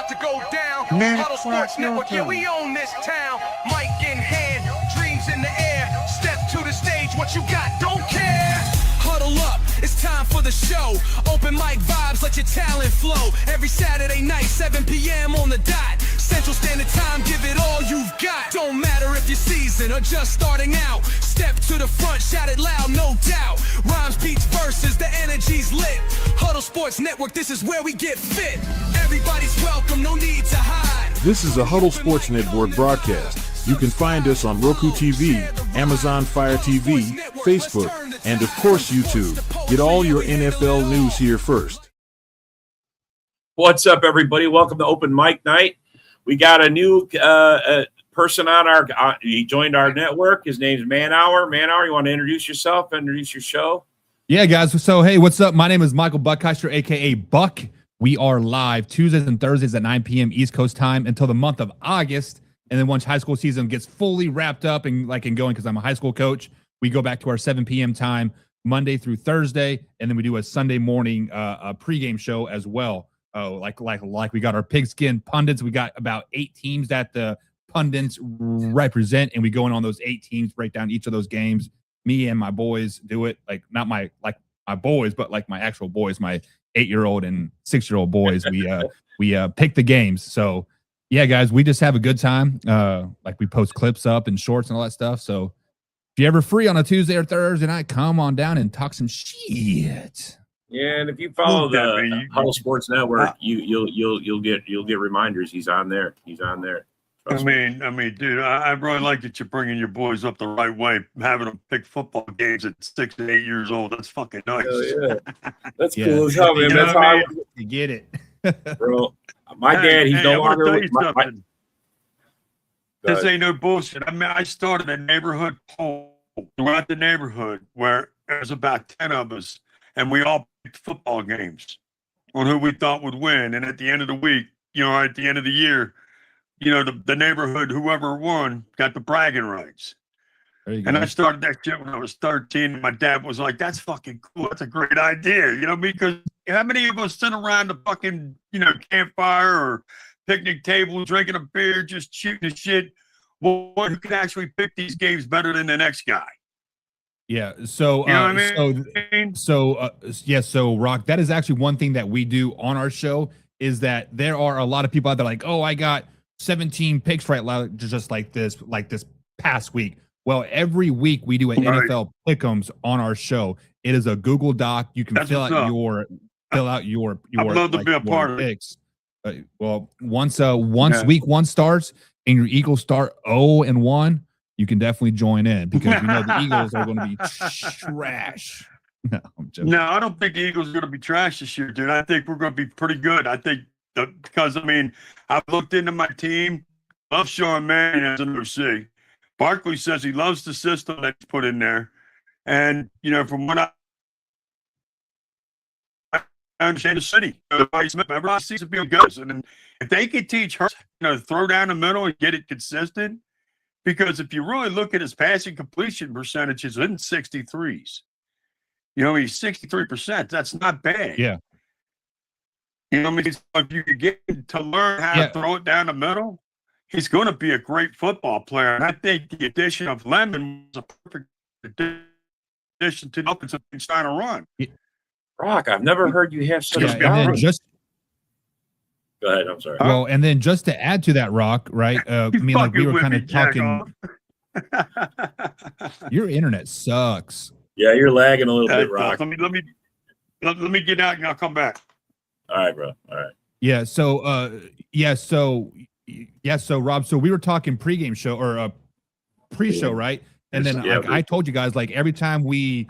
about to go down. Man, Huddle Sports Network, yeah, we own this town. Mic in hand, dreams in the air. Step to the stage, what you got, don't care. Huddle up, it's time for the show. Open mic vibes, let your talent flow. Every Saturday night, 7 p.m. on the dot. Central Standard Time, give it all you've got. Don't matter if you're seasoned or just starting out. Step to the front, shout it loud, no doubt. Rhymes, beats, verses, the energy's lit. Huddle Sports Network, this is where we get fit. Everybody's welcome, no need to hide. This is a Huddle Sports Network broadcast. You can find us on Roku TV, Amazon Fire TV, Facebook, and of course YouTube. Get all your NFL news here first. What's up, everybody? Welcome to Open Mic Night. We got a new person on our. He joined our network. His name's Man Hour. Man Hour, you want to introduce yourself? Introduce your show. Yeah, guys. So hey, what's up? My name is Michael Buckheister, aka Buck. We are live Tuesdays and Thursdays at 9 p.m. East Coast time until the month of August. And then once high school season gets fully wrapped up and going, because I'm a high school coach, we go back to our 7 p.m. time Monday through Thursday, and then we do a Sunday morning a pregame show as well. Like we got our pigskin pundits. We got about 8 teams that the pundits represent, and we go in on those 8 teams, break down each of those games. Me and my boys do it, like not my boys, but like my actual boys, my 8-year-old and 6-year-old boys. We pick the games. So yeah, guys, we just have a good time. Like we post clips up and shorts and all that stuff. So if you're ever free on a Tuesday or Thursday night, come on down and talk some shit. Yeah, and if you follow the Huddle Sports Network, you'll get reminders. He's on there. He's on there. I mean, dude, I really like that you're bringing your boys up the right way, having them pick football games at 6 and 8 years old. That's fucking nice. Yeah. That's cool as hell, man. That's how you get it, bro. My dad, he's no longer with This ain't no bullshit. I mean, I started a neighborhood poll throughout the neighborhood where there's about 10 of us, and we all picked football games on who we thought would win. And at the end of the week, at the end of the year, the neighborhood, whoever won, got the bragging rights. And I started that shit when I was 13. And my dad was like, that's fucking cool. That's a great idea. Because how many of us sit around the fucking, campfire or picnic table, drinking a beer, just shooting the shit? Well, who can actually pick these games better than the next guy? Yeah. So, So Rock, that is actually one thing that we do on our show is that there are a lot of people out there like, oh, I got 17 picks right, just like this past week. Well, every week we do an NFL pick'ems on our show. It is a Google Doc. You can fill out your I'd love to be a part of picks. Well, once week 1 starts and your Eagles start 0-1, you can definitely join in because the Eagles are going to be trash. No, I'm joking. No, I don't think the Eagles are going to be trash this year, dude. I think we're going to be pretty good. I think because I've looked into my team. Love Sean Mannion as an OC. Barkley says he loves the system that's put in there. And, from what I understand the city, everybody seems to be good. And if they could teach her, throw down the middle and get it consistent, because if you really look at his passing completion percentages in 63s, he's 63%. That's not bad. Yeah. If you could get him to learn how to throw it down the middle, he's going to be a great football player. And I think the addition of Lemon was a perfect addition to the offensive trying to run. Rock, I've never heard you have such a Go ahead, I'm sorry. Well, and then just to add to that, Rock, right? We were kind of talking. Your internet sucks. Yeah, you're lagging a little bit, Rock. Let me get out and I'll come back. All right, bro. All right. Yeah. So, So Rob, so we were talking pregame show or pre-show, right? And then I told you guys, like every time we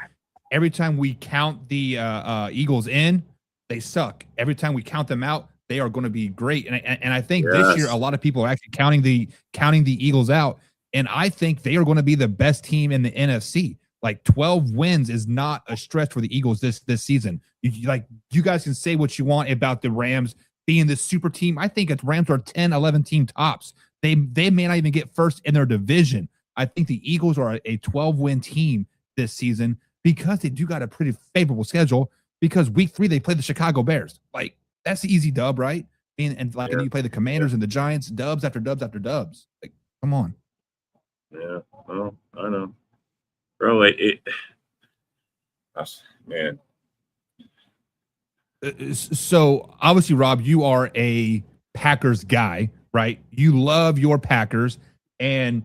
count the Eagles in, they suck. Every time we count them out, they are going to be great. And I think this year a lot of people are actually counting the Eagles out, and I think they are going to be the best team in the NFC. Like 12 wins is not a stretch for the Eagles this season. You guys can say what you want about the Rams being this super team. I think Rams are 10, 11 team tops. They may not even get first in their division. I think the Eagles are a 12-win team this season because they do got a pretty favorable schedule because week 3 they play the Chicago Bears. Like, that's the easy dub, right? And and you play the Commanders and the Giants, dubs after dubs after dubs. Like, come on. Yeah, well, I know, bro. Man. So obviously, Rob, you are a Packers guy, right? You love your Packers, and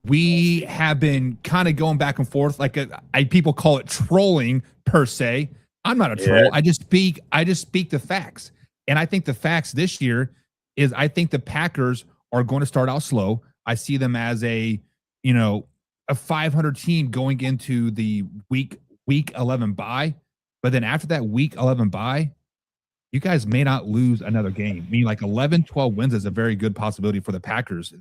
we have been kind of going back and forth, like people call it trolling per se. I'm not a troll. Yeah. I just speak the facts, and I think the facts this year is I think the Packers are going to start out slow. I see them as a 500 team going into the week 11 bye. But then after that week 11 bye, you guys may not lose another game. I mean, like 11, 12 wins is a very good possibility for the Packers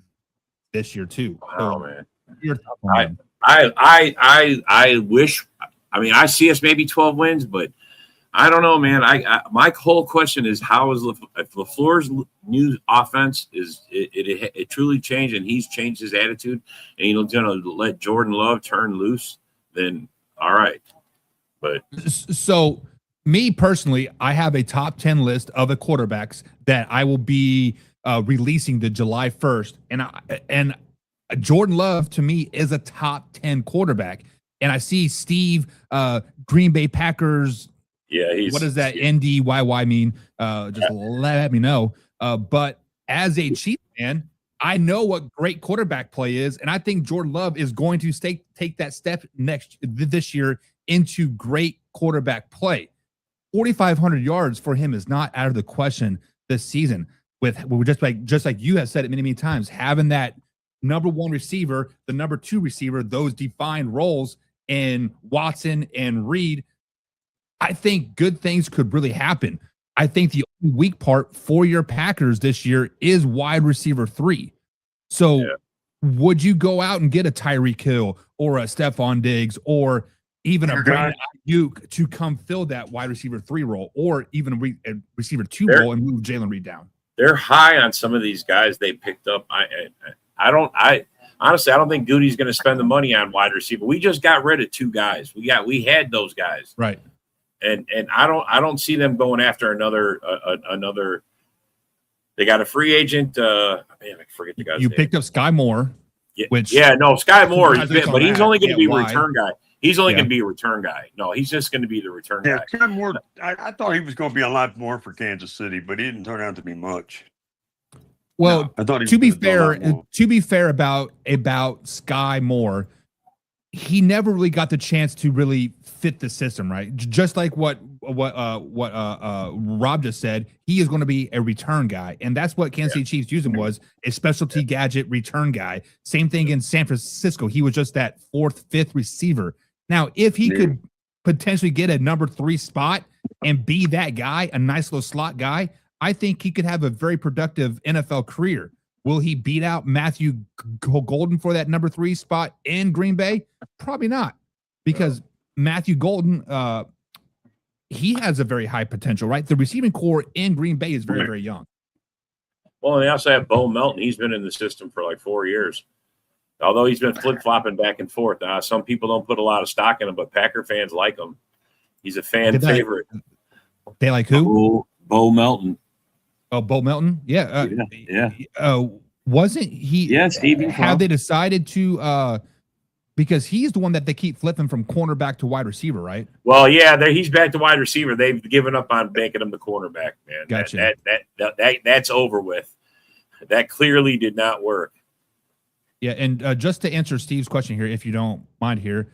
this year too. Oh man, you're tough on them. I wish. I mean, I see us maybe 12 wins, but I don't know, man. My whole question is how is if LaFleur's new offense is it truly changed and he's changed his attitude and he's going to let Jordan Love turn loose? Then all right. But so me personally, I have a top 10 list of the quarterbacks that I will be releasing the July 1st. And Jordan Love to me is a top 10 quarterback. And I see Steve, Green Bay Packers. Yeah, what does that NDYY mean? Just let me know. But as a Chiefs fan, I know what great quarterback play is, and I think Jordan Love is going to take that step this year into great quarterback play. 4,500 yards for him is not out of the question this season. With just like you have said it many times, having that number one receiver, the number two receiver, those defined roles in Watson and Reed, I think good things could really happen. I think the only weak part for your Packers this year is wide receiver 3. So would you go out and get a Tyreek Hill or a Stephon Diggs or even a Brandon Ayuk to come fill that wide receiver 3 role, or even a receiver 2 role and move Jalen Reed down? They're high on some of these guys they picked up. Honestly, I don't think Goody's going to spend the money on wide receiver. We just got rid of 2 guys. We had those guys. Right. And I don't see them going after another. They got a free agent. Man, I forget the guy's name. You picked up Sky Moore. Sky Moore. But he's only going to be a why? return guy. He's only going to be a return guy. No, he's just going to be the return guy. Sky Moore. I thought he was going to be a lot more for Kansas City, but he didn't turn out to be much. Well, I thought to be fair about Sky Moore, he never really got the chance to really fit the system, right? Just like what Rob just said, he is going to be a return guy, and that's what Kansas City Chiefs used him, was a specialty gadget return guy. Same thing in San Francisco, he was just that 4th, 5th receiver. Now, if he could potentially get a number 3 spot and be that guy, a nice little slot guy, I think he could have a very productive NFL career. Will he beat out Matthew Golden for that number 3 spot in Green Bay? Probably not, because Matthew Golden, he has a very high potential, right? The receiving core in Green Bay is very, very young. Well, they also have Bo Melton. He's been in the system for like 4 years. Although he's been flip-flopping back and forth. Some people don't put a lot of stock in him, but Packer fans like him. He's a fan favorite. They like who? Bo Melton. Oh, Bo Melton? Yeah. Wasn't he? Yeah, Stevie. Have they decided to because he's the one that they keep flipping from cornerback to wide receiver, right? Well, yeah, he's back to wide receiver. They've given up on making him the cornerback, man. Gotcha. That's over with. That clearly did not work. Yeah, and just to answer Steve's question here, if you don't mind here,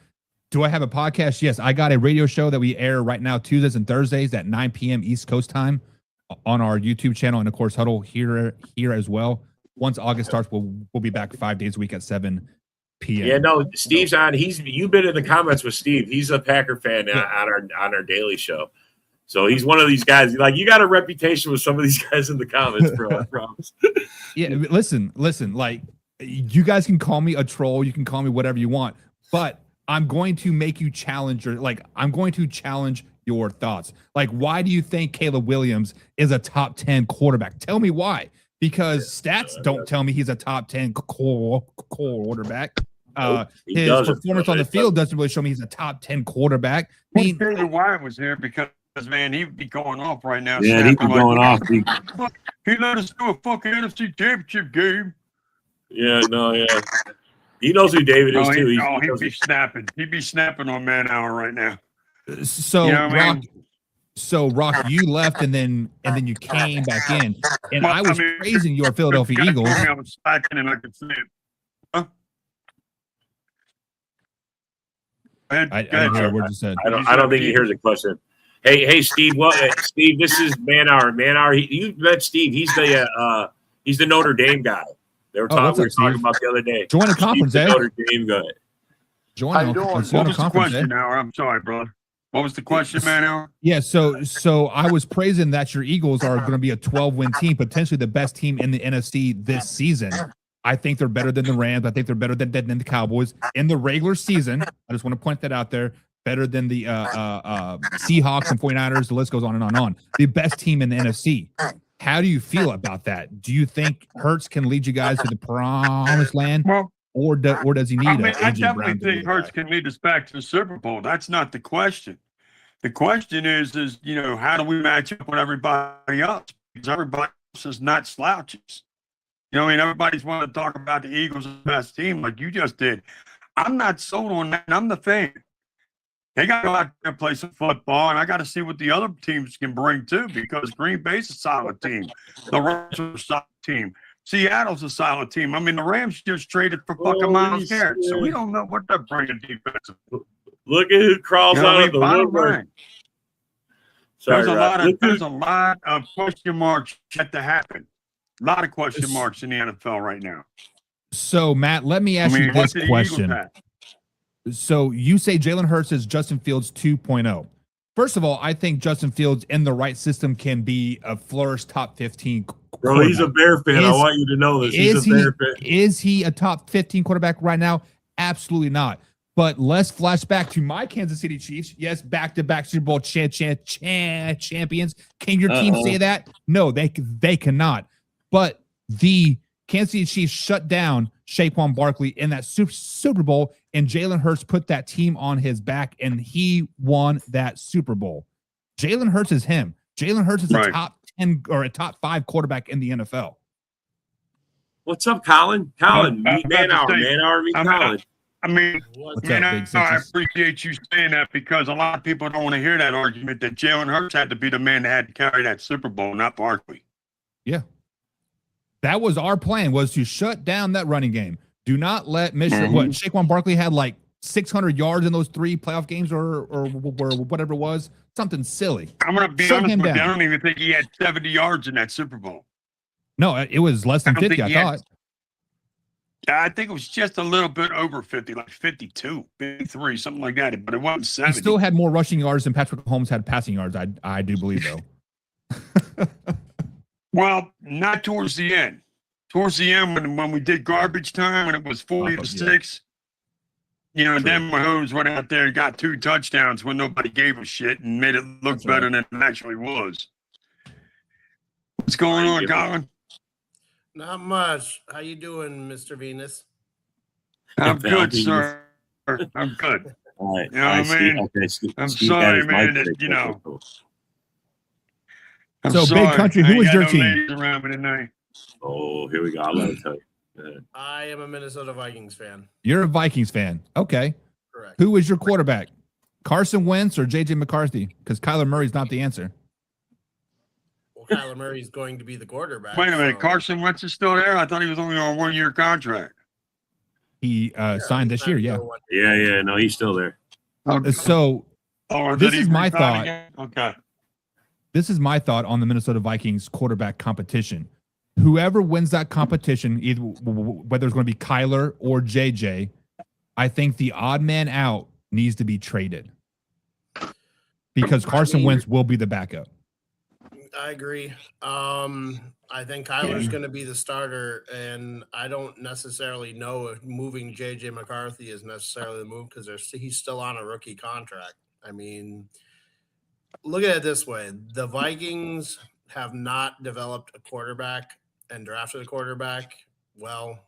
do I have a podcast? Yes, I got a radio show that we air right now Tuesdays and Thursdays at 9 p.m. East Coast time on our YouTube channel, and of course Huddle here as well. Once August starts, we'll be back 5 days a week at 7 p.m. Yeah, no, Steve's on. You've been in the comments with Steve. He's a Packer fan on our daily show. So he's one of these guys. Like, you got a reputation with some of these guys in the comments, bro. I promise. Yeah, listen. Like, you guys can call me a troll. You can call me whatever you want, but I'm going to make you challenge I'm going to challenge your thoughts. Like, why do you think Caleb Williams is a top 10 quarterback? Tell me why. Because stats don't tell me he's a top 10 quarterback. His performance on the field doesn't really show me he's a top 10 quarterback. I mean, Why was there because because, man, he'd be going off right now. Yeah, he'd be snapping going off. He let us do a fucking NFC Championship game. Yeah, no, yeah. He knows who David is, too. He'd be snapping. He'd be snapping on Man Hour right now. So, You know what I Rock, mean? so Rock, you left and then you came back in, and Well, I was I mean, praising your Philadelphia God, Eagles. I was slacking and I could see it. Huh? I didn't hear what you said. I don't think he hears the question. Hey, Steve. Well, Steve, this is Man Hour. Man Hour. You met Steve. He's the Notre Dame guy. We were talking about the other day. Join the conference, Steve's the Notre Dame guy. Join the What was the question, Hour? I'm sorry, brother. What was the question, Man Hour? Yeah, so I was praising that your Eagles are going to be a 12-win team, potentially the best team in the NFC this season. I think they're better than the Rams. I think they're better than the Cowboys in the regular season. I just want to point that out there. Better than the Seahawks and 49ers. The list goes on and on and on. The best team in the NFC. How do you feel about that? Do you think Hurts can lead you guys to the promised land, Well, or does he need? I definitely think Hurts can lead us back to the Super Bowl. That's not the question. The question is how do we match up with everybody else? Because everybody else is not slouches. Everybody's wanting to talk about the Eagles as the best team like you just did. I'm not sold on that, and I'm the fan. They got to go out there and play some football, and I got to see what the other teams can bring too, because Green Bay's a solid team. The Rams are a solid team. Seattle's a solid team. I mean, the Rams just traded for fucking Myles Garrett, so we don't know what they're bringing defensively. Look at who crawls out of the woodwork. There's a lot of question marks yet to happen. A lot of question marks in the NFL right now. So, Matt, let me ask you this question. So you say Jalen Hurts is Justin Fields 2.0. First of all, I think Justin Fields in the right system can be a flourish top 15 Bro, he's a Bear fan. I want you to know this. He's a Bear fan. Is he a top 15 quarterback right now? Absolutely not. But let's flash back to my Kansas City Chiefs. Yes, back-to-back Super Bowl champions. Can your team say that? No, they cannot. But the Kansas City Chiefs shut down Saquon Barkley in that Super Bowl, and Jalen Hurts put that team on his back, and he won that Super Bowl. Jalen Hurts is him. Jalen Hurts is a top 10 or a top 5 quarterback in the NFL. What's up, Colin? Colin, Man Hour, Colin. I mean, What's up, I appreciate you saying that, because a lot of people don't want to hear that argument that Jalen Hurts had to be the man that had to carry that Super Bowl, not Barkley. Yeah. That was our plan, was to shut down that running game. Do not let Michigan, what Saquon Barkley had like 600 yards in those 3 playoff games or whatever it was. Something silly. I'm going to be honest with you. I don't even think he had 70 yards in that Super Bowl. No, it was less than 50, I thought. I think it was just a little bit over 50, like 52, 53, something like that. But it wasn't 70. He still had more rushing yards than Patrick Mahomes had passing yards, I do believe, though. Well, not towards the end. Towards the end, when we did garbage time, when it was 40-6, then Mahomes went out there and got 2 touchdowns when nobody gave a shit and made it look better than it actually was. What's going on, Colin? Not much. How you doing, Mr. Venus? I'm good, sir. I'm good. All right. You know what I mean? I'm sorry, man. So, Big Country, who was your team? Oh, here we go. I'll let him tell you. I am a Minnesota Vikings fan. You're a Vikings fan. Okay. Correct. Who was your quarterback? Carson Wentz or J.J. McCarthy? Because Kyler Murray's not the answer. Well, Kyler Murray's going to be the quarterback. Wait a minute. Carson Wentz is still there? I thought he was only on a 1-year contract. He signed this year, yeah. Yeah. No, he's still there. So this is my thought. Okay. This is my thought on the Minnesota Vikings quarterback competition. Whoever wins that competition, either whether it's going to be Kyler or JJ, I think the odd man out needs to be traded because Carson Wentz will be the backup. I agree. I think Kyler's going to be the starter, and I don't necessarily know if moving JJ McCarthy is necessarily the move because he's still on a rookie contract. I mean, look at it this way. The Vikings have not developed a quarterback and drafted a quarterback. Well,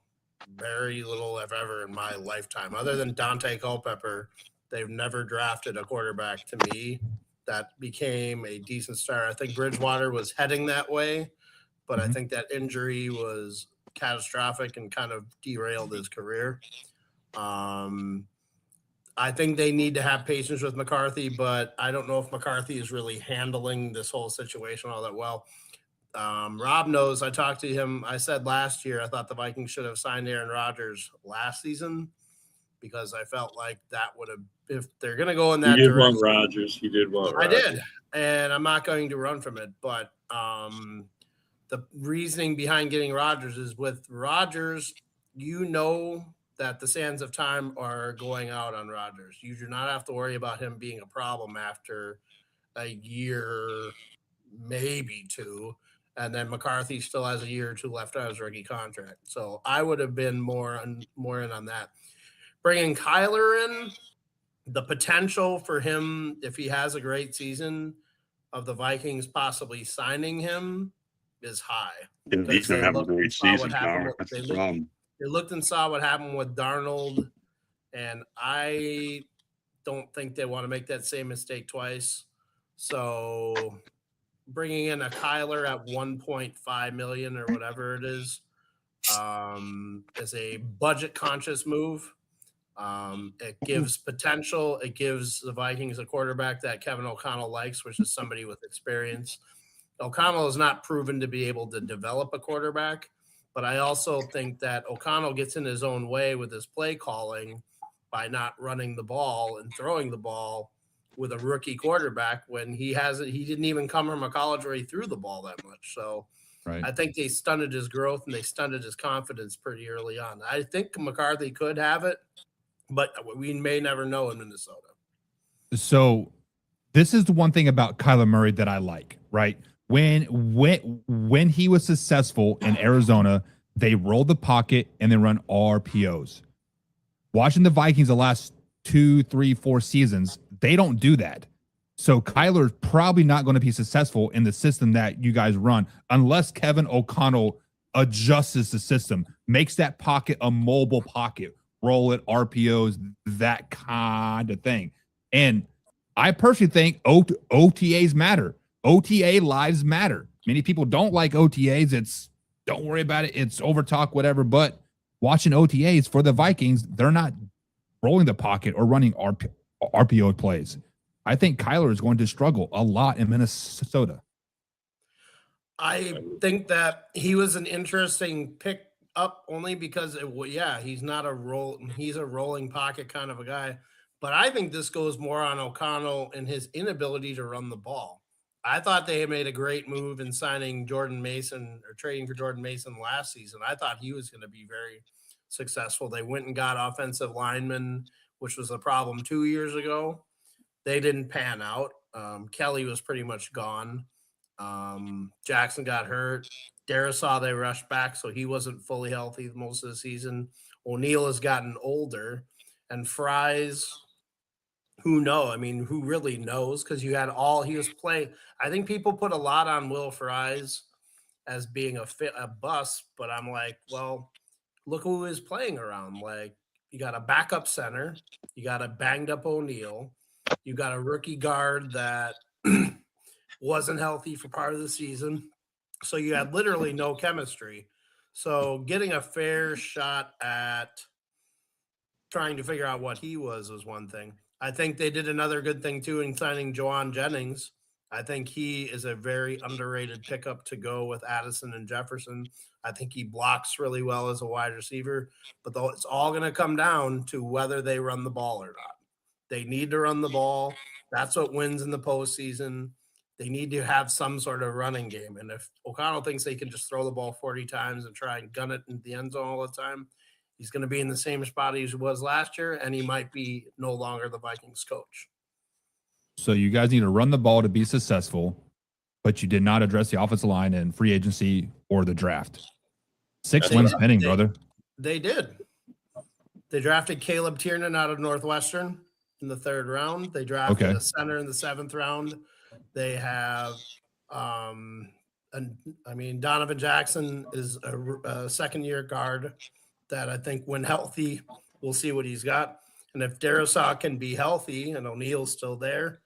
very little, if ever, in my lifetime. Other than Dante Culpepper, they've never drafted a quarterback to me that became a decent starter. I think Bridgewater was heading that way, but I think that injury was catastrophic and kind of derailed his career. I think they need to have patience with McCarthy, but I don't know if McCarthy is really handling this whole situation all that well. Rob knows. I talked to him. I said last year I thought the Vikings should have signed Aaron Rodgers last season because I felt like that would have, if they're going to go in that You did direction. want Rodgers. You did want I Rodgers. did, and I'm not going to run from it. But the reasoning behind getting Rodgers is with Rodgers, you know that the sands of time are going out on Rodgers. You do not have to worry about him being a problem after a year, maybe two. And then McCarthy still has a year or two left on his rookie contract. So I would have been more in on that. Bringing Kyler in, the potential for him, if he has a great season, of the Vikings possibly signing him is high. Yeah, he's going to have a great season, Connor. That's the problem. They looked and saw what happened with Darnold, and I don't think they want to make that same mistake twice. So bringing in a Kyler at 1.5 million or whatever it is a budget conscious move. It gives potential. It gives the Vikings a quarterback that Kevin O'Connell likes, which is somebody with experience. O'Connell is not proven to be able to develop a quarterback, but I also think that O'Connell gets in his own way with his play calling by not running the ball and throwing the ball with a rookie quarterback when he didn't even come from a college where he threw the ball that much. So I think they stunted his growth and they stunted his confidence pretty early on. I think McCarthy could have it, but we may never know in Minnesota. So this is the one thing about Kyler Murray that I like, right? When he was successful in Arizona, they rolled the pocket and then run RPOs. Watching the Vikings the last 2, 3, 4 seasons, they don't do that. So Kyler's probably not going to be successful in the system that you guys run unless Kevin O'Connell adjusts the system, makes that pocket a mobile pocket, roll it, RPOs, that kind of thing. And I personally think OTAs matter. OTA lives matter. Many people don't like OTAs. It's don't worry about it. It's over talk, whatever. But watching OTAs for the Vikings, they're not rolling the pocket or running RPO plays. I think Kyler is going to struggle a lot in Minnesota. I think that he was an interesting pick up only because he's not he's a rolling pocket kind of a guy. But I think this goes more on O'Connell and his inability to run the ball. I thought they had made a great move in signing Jordan Mason or trading for Jordan Mason last season. I thought he was going to be very successful. They went and got offensive linemen, which was a problem 2 years ago. They didn't pan out. Kelly was pretty much gone. Jackson got hurt. Darisaw, they rushed back, so he wasn't fully healthy most of the season. O'Neal has gotten older. And Fries, who really knows? Because he was playing. I think people put a lot on Will Fries as being a bust, but I'm like, well, look who is playing around. Like, you got a backup center, you got a banged up O'Neal, you got a rookie guard that wasn't healthy for part of the season. So you had literally no chemistry. So getting a fair shot at trying to figure out what he was one thing. I think they did another good thing too in signing Juwan Jennings. I think he is a very underrated pickup to go with Addison and Jefferson. I think he blocks really well as a wide receiver, but it's all going to come down to whether they run the ball or not. They need to run the ball. That's what wins in the postseason. They need to have some sort of running game. And if O'Connell thinks they can just throw the ball 40 times and try and gun it into the end zone all the time, he's going to be in the same spot he was last year, and he might be no longer the Vikings coach. So you guys need to run the ball to be successful, but you did not address the offensive line in free agency or the draft. 6 wins pending, brother. They did. They drafted Caleb Tiernan out of Northwestern in the 3rd round. They drafted a center in the 7th round. They have, Donovan Jackson is a second-year guard that I think when healthy, we'll see what he's got. And if Darisaw can be healthy and O'Neal's still there,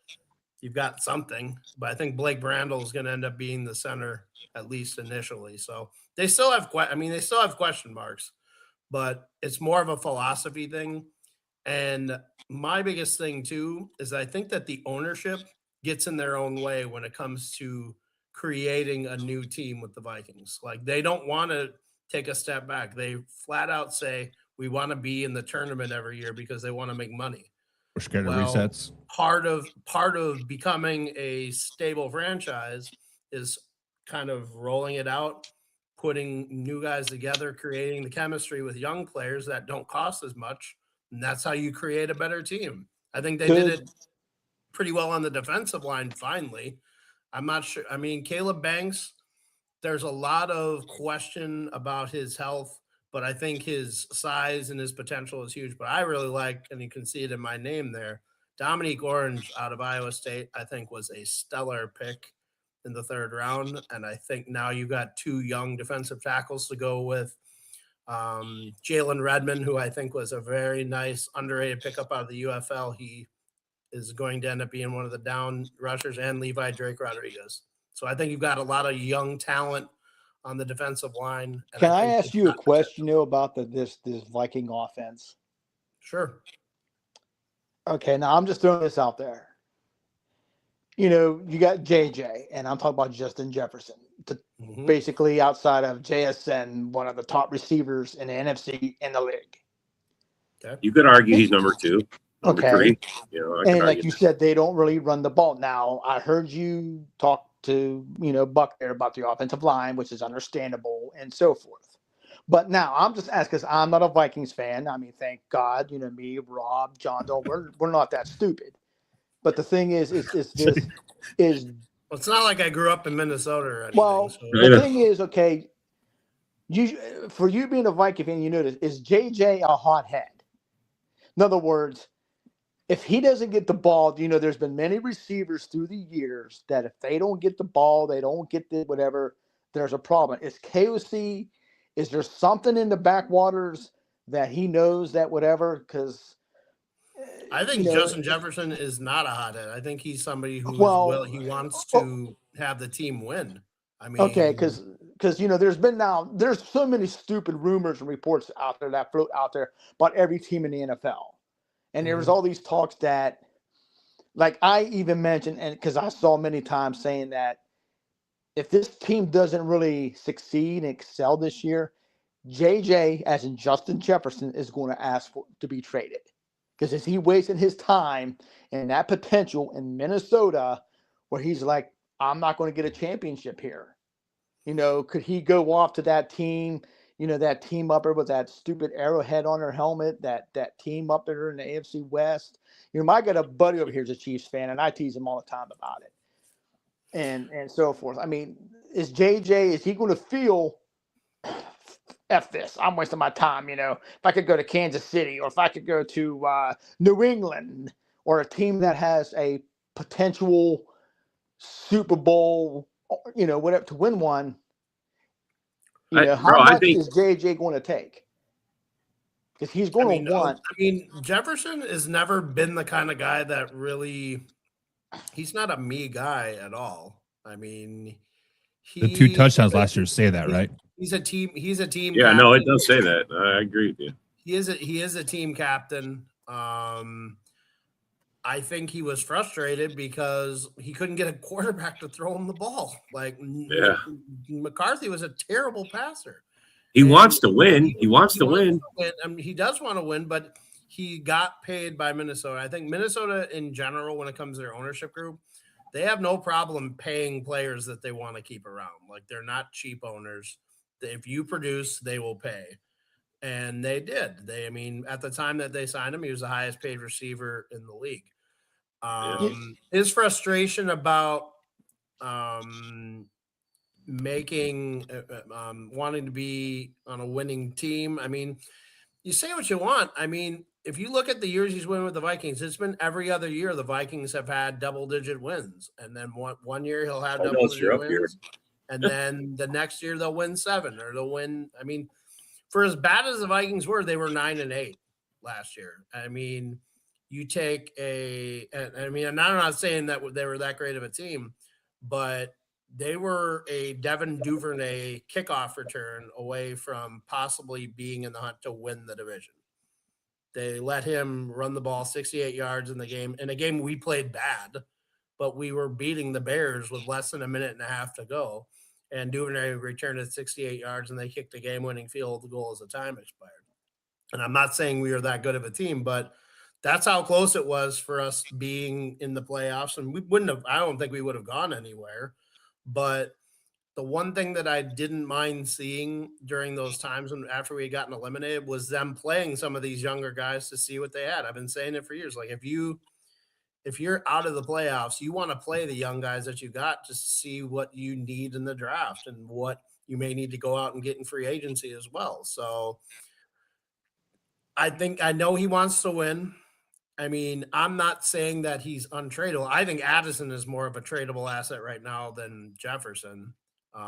you've got something. But I think Blake Brandel is going to end up being the center, at least initially. So they still have, they still have question marks, but it's more of a philosophy thing. And my biggest thing too is I think that the ownership gets in their own way when it comes to creating a new team with the Vikings. Like they don't want to take a step back. They flat out say we want to be in the tournament every year because they want to make money. We're scared of resets. Part of becoming a stable franchise is kind of rolling it out, putting new guys together, creating the chemistry with young players that don't cost as much. And that's how you create a better team. I think they did it pretty well on the defensive line finally. I'm not sure. I mean, Caleb Banks, there's a lot of question about his health, but I think his size and his potential is huge. But I really like, and you can see it in my name there, Dominique Orange out of Iowa State, I think was a stellar pick in the 3rd round. And I think now you've got 2 young defensive tackles to go with. Jalen Redmond, who I think was a very nice underrated pickup out of the UFL. He is going to end up being one of the down rushers, and Levi Drake Rodriguez. So I think you've got a lot of young talent on the defensive line. Can I ask you a question about this Viking offense? Sure. Okay, now I'm just throwing this out there. You got JJ, and I'm talking about Justin Jefferson, basically outside of JSN, one of the top receivers in the NFC in the league. Okay. You could argue he's number 2. Okay. 3. And like you said, they don't really run the ball. Now, I heard you talk to, Buck there about the offensive line, which is understandable and so forth. But now I'm just asking, because I'm not a Vikings fan. I mean, thank God, me, Rob, John, we're not that stupid. But the thing is well, it's not like I grew up in Minnesota or anything. Well, the thing is, okay, for you being a Viking fan, is JJ a hothead? In other words, if he doesn't get the ball, there's been many receivers through the years that if they don't get the ball, they don't get the whatever, there's a problem. Is KOC, is there something in the backwaters that he knows that whatever? Because I think Justin Jefferson is not a hothead. I think he's somebody who he wants to have the team win. I mean, okay, because there's so many stupid rumors and reports out there that float out there about every team in the NFL. And there was all these talks that, like I even mentioned, and because I saw many times saying that if this team doesn't really succeed and excel this year, JJ, as in Justin Jefferson, is going to ask to be traded. Because is he wasting his time and that potential in Minnesota where he's like, I'm not going to get a championship here? Could he go off to that team? That team up there with that stupid arrowhead on their helmet, that team up there in the AFC West. I got a buddy over here who's a Chiefs fan, and I tease him all the time about it. And so forth. I mean, is he going to feel, F this, I'm wasting my time, if I could go to Kansas City or if I could go to New England or a team that has a potential Super Bowl, whatever, to win one, how much is JJ going to take? Because he's going to want. I mean, Jefferson has never been the kind of guy that really. He's not a me guy at all. I mean, the 2 touchdowns last year say that, right? He's a team. Yeah, captain. No, it does say that. I agree with you. He is a team captain. I think he was frustrated because he couldn't get a quarterback to throw him the ball. Like, McCarthy was a terrible passer. He wants to win. He wants to win. I mean, he does want to win, but he got paid by Minnesota. I think Minnesota in general, when it comes to their ownership group, they have no problem paying players that they want to keep around. Like, they're not cheap owners. If you produce, they will pay. And they did. At the time that they signed him, he was the highest paid receiver in the league. His frustration about wanting to be on a winning team. I mean, you say what you want. I mean, if you look at the years he's winning with the Vikings, it's been every other year the Vikings have had double-digit wins. And then one year he'll have double-digit wins. And then the next year they'll win 7 or they'll win. I mean, for as bad as the Vikings were, they were 9-8 last year. I mean, you take and I mean, and I'm not saying that they were that great of a team, but they were a Devin Duvernay kickoff return away from possibly being in the hunt to win the division. They let him run the ball 68 yards in a game we played bad, but we were beating the Bears with less than a minute and a half to go. And Duvernay returned at 68 yards, and they kicked a game-winning field goal as the time expired. And I'm not saying we were that good of a team, but that's how close it was for us being in the playoffs. And we wouldn't have, I don't think we would have gone anywhere. But the one thing that I didn't mind seeing during those times when after we had gotten eliminated was them playing some of these younger guys to see what they had. I've been saying it for years. Like if you're out of the playoffs, you want to play the young guys that you got to see what you need in the draft and what you may need to go out and get in free agency as well. So I know he wants to win. I mean, I'm not saying that he's untradeable. I think Addison is more of a tradable asset right now than Jefferson.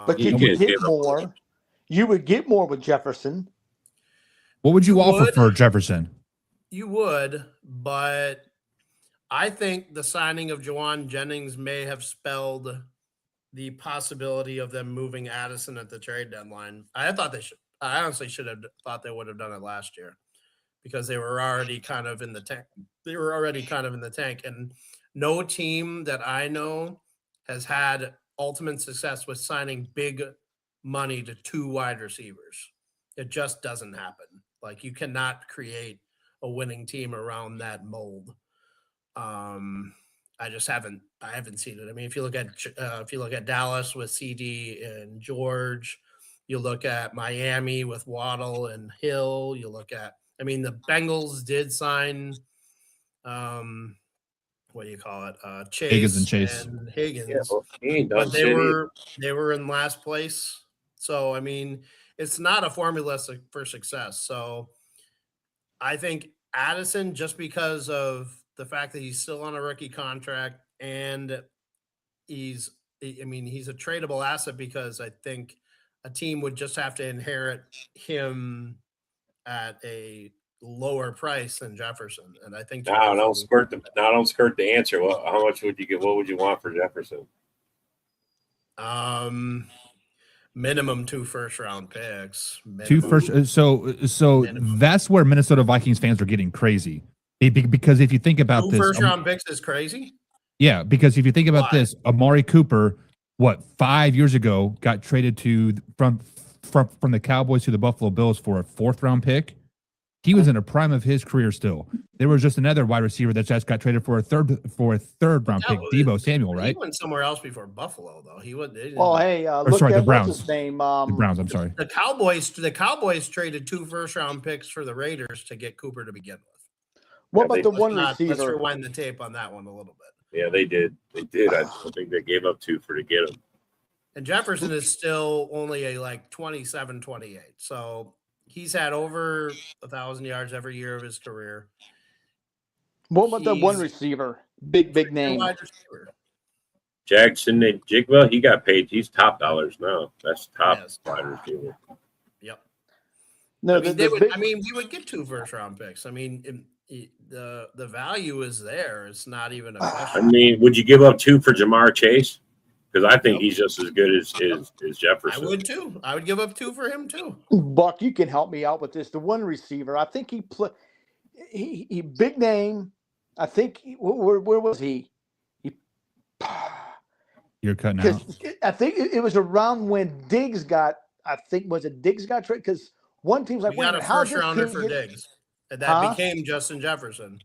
But You you would could get more. You would get more with Jefferson. What would you You offer would. for Jefferson? You would, but I think the signing of Jawan Jennings may have spelled the possibility of them moving Addison at the trade deadline. I honestly should have thought they would have done it last year because they were already kind of in the tank. And no team that I know has had ultimate success with signing big money to two wide receivers. It just doesn't happen. Like you cannot create a winning team around that mold. I haven't seen it. I mean, if you look at Dallas with CD and George, you look at Miami with Waddle and Hill, the Bengals did sign what do you call it? Higgins and Chase Chase. and Higgins. Yeah, well, he ain't done But shit either. they were in last place. So I mean, it's not a formula for success. So I think Addison, just because of the fact that he's still on a rookie contract and he's a tradable asset because I think a team would just have to inherit him at a lower price than Jefferson. And I think No, don't skirt the answer. Well, how much would you get? What would you want for Jefferson? Minimum 2 first-round picks. Two first. So that's where Minnesota Vikings fans are getting crazy. Because if you think about 2 this, first-round picks is crazy. yeah. Because if you think about Why? this, Amari Cooper, 5 years ago, got traded from the Cowboys to the Buffalo Bills for a 4th-round pick. He was in a prime of his career still. There was just another wide receiver that just got traded for a third round pick, Deebo Samuel, right? He went somewhere else before Buffalo, though. He would. Oh, hey, look sorry, at the Browns. what's his name. The Browns. I'm sorry. The Cowboys traded 2 first-round picks for the Raiders to get Cooper to begin with. What about the one Let's receiver? rewind the tape on that one a little bit. Yeah, they did. They did. I don't think they gave up 2 to get him. And Jefferson is still only a 27, 28. So he's had over 1,000 yards every year of his career. What about the one He's- receiver? Big name. Wide receiver. Jackson and Jigwell, he got paid. He's top dollars now. That's top Yes. wide receiver. Yep. No, we would get 2 first-round picks. I mean, the value is there. It's not even a I question. mean, would you give up 2 for Jamar Chase? Because I think he's just as good as I Jefferson. would too. I would give up 2 for him too. Buck, you can help me out with this. The one receiver, I think he big name. I think where was he? You're cutting out. I think it was around when Diggs got. I think was it Diggs got traded because one team's like, We got a how first rounder for Diggs, and that Huh? became Justin Jefferson.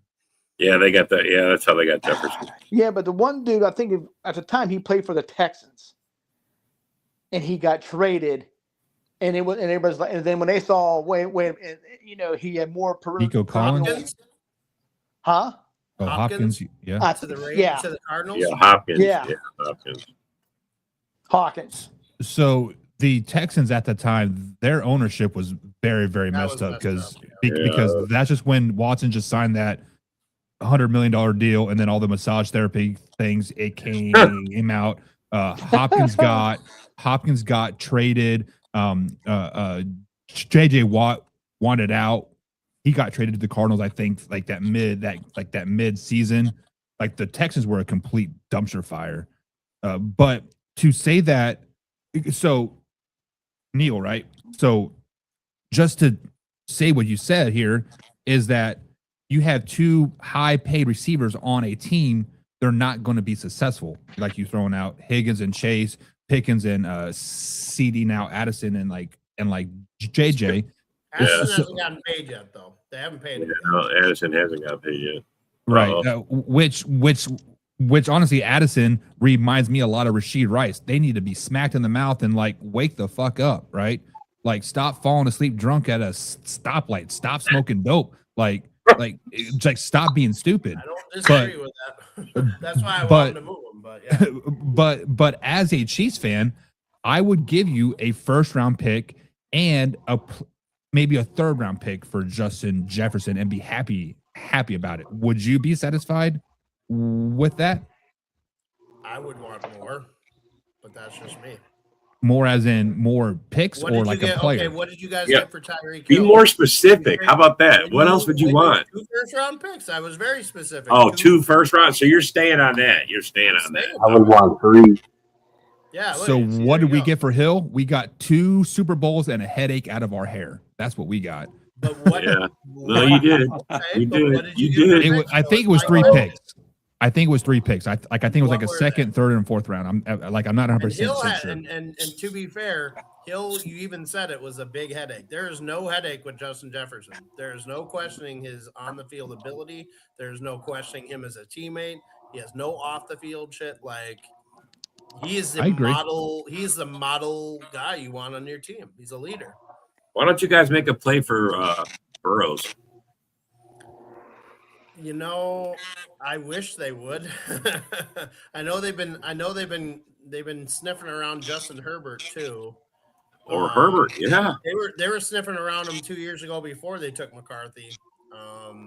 Yeah, they got that. Yeah, that's how they got Jefferson. Yeah, but the one dude I think at the time he played for the Texans, and he got traded, and it was like, and then when they saw he had more Nico Collins? Hopkins huh? Oh, Hopkins. Yeah. to the Raiders, Yeah. to the Cardinals. Yeah, Hopkins. Yeah. Hopkins. Hawkins. So the Texans at the time, their ownership was very, very That messed was up messed because up, Yeah. that's just when Watson just signed that $100 million deal, and then all the massage therapy things it came out. Hopkins got traded. JJ Watt wanted out. he got traded to the Cardinals. I think like that mid season, like the Texans were a complete dumpster fire. But to say that, so Neil, right? So just to say what you said here is that you have two high paid receivers on a team, they're not going to be successful. Like you throwing out Higgins and Chase, Pickens and CD, now Addison and like JJ. Addison hasn't gotten paid yet, though. They haven't paid him. No, Addison hasn't got paid yet. Right. Which honestly, Addison reminds me a lot of Rashid Rice. They need to be smacked in the mouth and like wake the fuck up, right? Like stop falling asleep drunk at a stoplight. Stop smoking dope. Like stop being stupid. I don't disagree with that. That's why I wanted to move him. But yeah. but as a Chiefs fan, I would give you a first round pick and maybe a third round pick for Justin Jefferson and be happy about it. Would you be satisfied with that? I would want more, but that's just me. More as in more picks or like a player? Okay, what did you guys get for Tyreek Be Hill? more specific. How about that? What else would you want? 2 first-round picks. I was very specific. Oh, 2 first rounds. So you're staying on that. You're staying on that. I would want 3. Yeah. So what did we get for Hill? We got 2 Super Bowls and a headache out of our hair. That's what we got. But what? Yeah. No, you did. You did. You did. I think it was 3 picks. I think it was 3 picks. I think it was like a second, third, and fourth round. I'm not 100% sure. And to be fair, Hill, you even said it was a big headache. There is no headache with Justin Jefferson. There is no questioning his on the field ability. There is no questioning him as a teammate. He has no off the field shit. Like he is the model. He's the model guy you want on your team. He's a leader. Why don't you guys make a play for Burrows? You know, I wish they would. I know they've been sniffing around Justin Herbert too. Or Herbert, yeah. They were sniffing around him 2 years ago before they took McCarthy.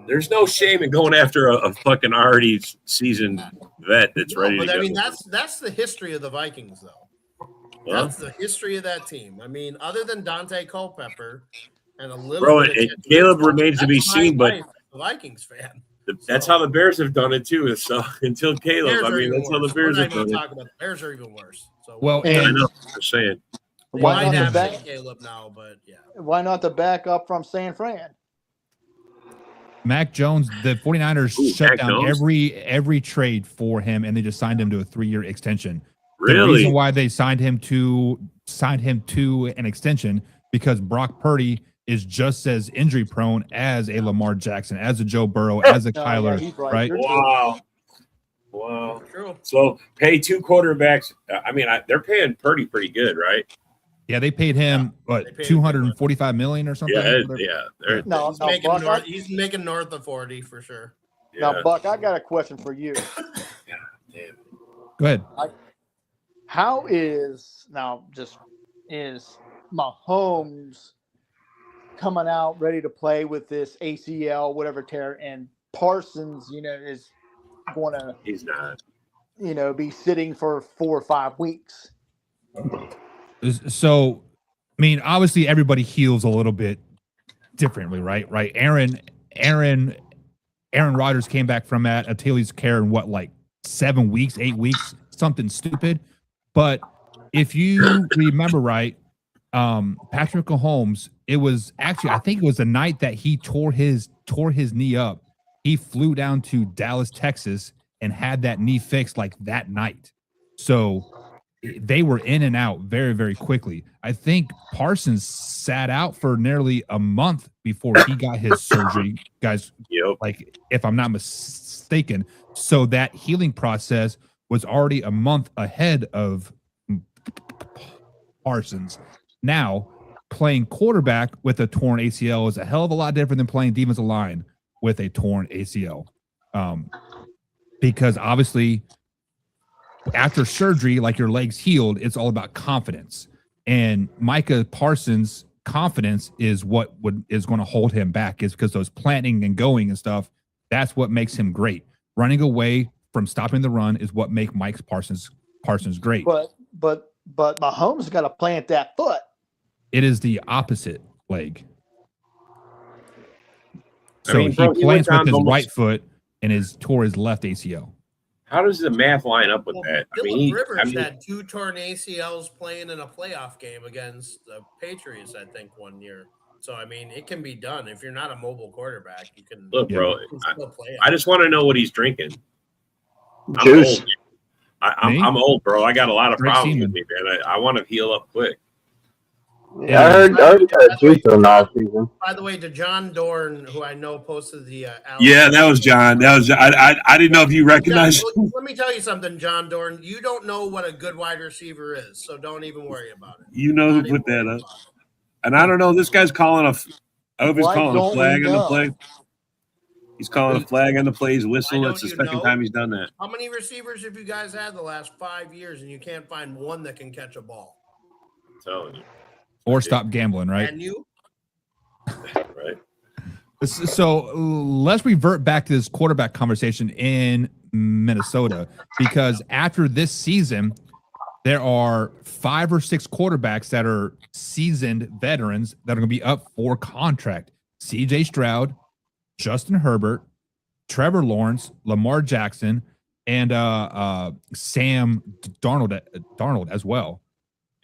There's no shame in going after a fucking already seasoned vet that's ready to go. But I mean, that's the history of the Vikings, though. Huh? That's the history of that team. I mean, other than Dante Culpepper and a little Bro, bit of Caleb remains to be seen, but a Vikings fan. That's how the Bears have done it too. So until Caleb, I mean, that's how the Bears have done it. The Bears are even worse. So well, I know. I'm saying. Why not have the back? Caleb now? But yeah. Why not the backup from San Fran? Mac Jones, the 49ers shut Mac down Jones? every trade for him, and they just signed him to a 3-year extension. The Really? reason why they signed him to an extension because Brock Purdy is just as injury prone as a Lamar Jackson, as a Joe Burrow, as a Kyler, he's right? Wow. True. So pay 2 quarterbacks. I mean, they're paying Purdy pretty good, right? Yeah, they paid him they paid $245 million or something. Yeah. No, Buck, he's making north of 40 for sure. Now, Buck, I got a question for you. Damn. Go ahead. How is Mahomes coming out ready to play with this ACL, whatever tear, and Parsons, is going to, He's not. be sitting for 4 or 5 weeks? So, I mean, obviously everybody heals a little bit differently, right? Right. Aaron Rodgers came back from Achilles tear in 7 weeks, 8 weeks, something stupid. But if you remember right, Patrick Mahomes, it was actually, I think it was the night that he tore his knee up. He flew down to Dallas, Texas, and had that knee fixed that night. So they were in and out very, very quickly. I think Parsons sat out for nearly a month before he got his surgery, guys. Yep. If I'm not mistaken. So that healing process was already a month ahead of Parsons. Now, playing quarterback with a torn ACL is a hell of a lot different than playing defensive line with a torn ACL. Because obviously, after surgery, your legs healed, it's all about confidence. And Micah Parsons' confidence is what is going to hold him back, is because those planting and going and stuff, that's what makes him great. Running away from stopping the run is what makes Mike Parsons great. But Mahomes got to plant that foot. It is the opposite leg. So mean, bro, he he went plants with down his almost- right foot and tore his left ACL. How does the math line up with Well, that? Phillip Rivers had 2 torn ACLs playing in a playoff game against the Patriots, I think, one year. So I mean, it can be done. If you're not a mobile quarterback, you can look, bro. you can still play it. I just want to know what he's drinking. I'm Juice. old. I'm old, bro. I got a lot of Great problems semen. with me, man. I want to heal up quick. Yeah, I heard he got juice in the off season. By the way, to John Dorn, who I know posted the Yeah, that was John. That was I didn't know if you recognized. John, let me tell you something, John Dorn. You don't know what a good wide receiver is, so don't even worry about it. You know who put that up. And I don't know. This guy's calling a. I hope he's Why calling a don't flag we on the know? play. He's calling a flag on the play. He's whistling. I know It's the you second know. time he's done that. How many receivers have you guys had the last 5 years, and you can't find one that can catch a ball? I'm telling you. Or stop gambling, right? And you? Right. So let's revert back to this quarterback conversation in Minnesota, because after this season, there are 5 or 6 quarterbacks that are seasoned veterans that are going to be up for contract. CJ Stroud, Justin Herbert, Trevor Lawrence, Lamar Jackson, and Sam Darnold as well.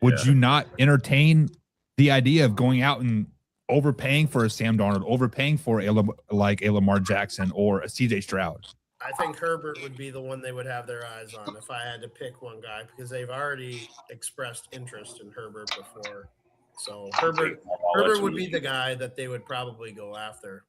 Would you not entertain the idea of going out and overpaying for a Sam Darnold, overpaying for a Lamar Jackson or a CJ Stroud? I think Herbert would be the one they would have their eyes on if I had to pick one guy, because they've already expressed interest in Herbert before. So Herbert would be the guy that they would probably go after.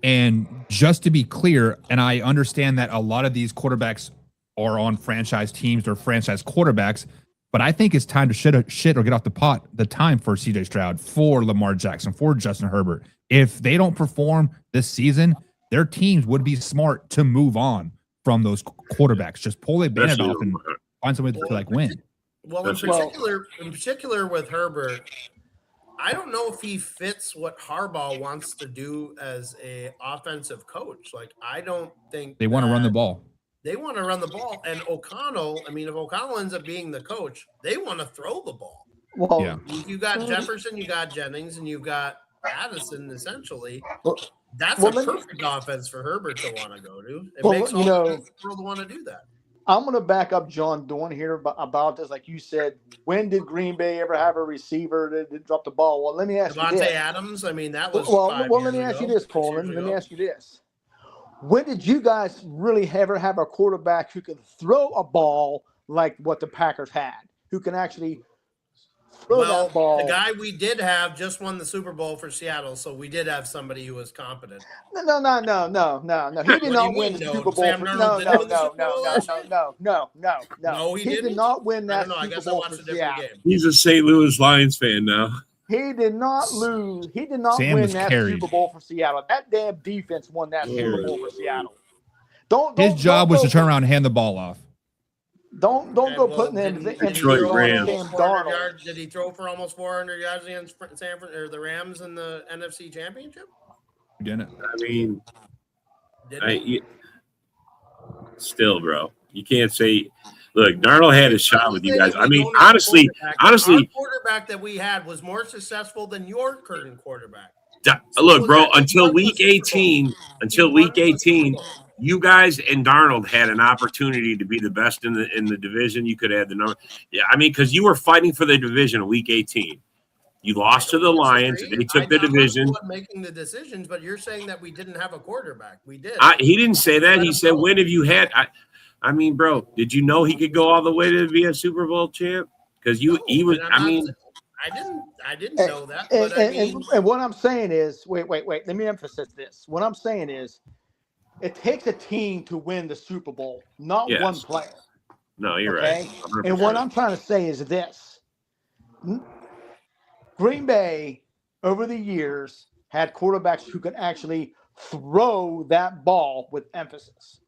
And just to be clear, and I understand that a lot of these quarterbacks are on franchise teams or franchise quarterbacks, but I think it's time to shit or get off the pot. The time for CJ Stroud, for Lamar Jackson, for Justin Herbert. If they don't perform this season, their teams would be smart to move on from those quarterbacks. Just pull their band off and find somebody to win. Well, in particular with Herbert, I don't know if he fits what Harbaugh wants to do as a offensive coach. Like, I don't think they want to run the ball. They want to run the ball. And O'Connell, I mean, if O'Connell ends up being the coach, they want to throw the ball. Well, yeah. You got Jefferson, you got Jennings, and you've got Addison, essentially. That's well, a perfect offense for Herbert to want to go to. It well, makes all the sense in the world to want to do that. I'm going to back up John Dorn here about this. Like you said, when did Green Bay ever have a receiver that dropped the ball? Well, let me ask you Devontae this. Adams, I mean, that was Well, let me ask you this, Coleman. Let me ask you this. When did you guys really ever have a quarterback who can throw a ball like what the Packers had, who can actually throw that ball? The guy we did have just won the Super Bowl for Seattle, so we did have somebody who was competent. No. He did not win the Super Bowl. No, he did not win that Super Bowl for Seattle. He's a St. Louis Lions fan now. He did not lose. He did not win that Super Bowl for Seattle. That damn defense won that Super Bowl for Seattle. His job was to turn around and hand the ball off. Don't go putting them in Detroit Rams. Did he throw for almost 400 yards against the Rams in the NFC Championship? Didn't. I mean, still, bro, you can't say. Look, Darnold had his shot with you guys. I mean, honestly, our quarterback that we had was more successful than your current quarterback. Look, bro, until week 18, you guys and Darnold had an opportunity to be the best in the division. You could add the number. Yeah, I mean, because you were fighting for the division in week 18. You lost to the Lions. They took the division. Making the decisions, but you're saying that we didn't have a quarterback. We did. He didn't say that. He said, "When have you had?" I mean, bro, did you know he could go all the way to be a Super Bowl champ? Because he was. I mean, I didn't know that. But and what I'm saying is, wait. Let me emphasize this. What I'm saying is, it takes a team to win the Super Bowl, not one player. No, you're right. 100%. And what I'm trying to say is this. Green Bay, over the years, had quarterbacks who could actually throw that ball with emphasis.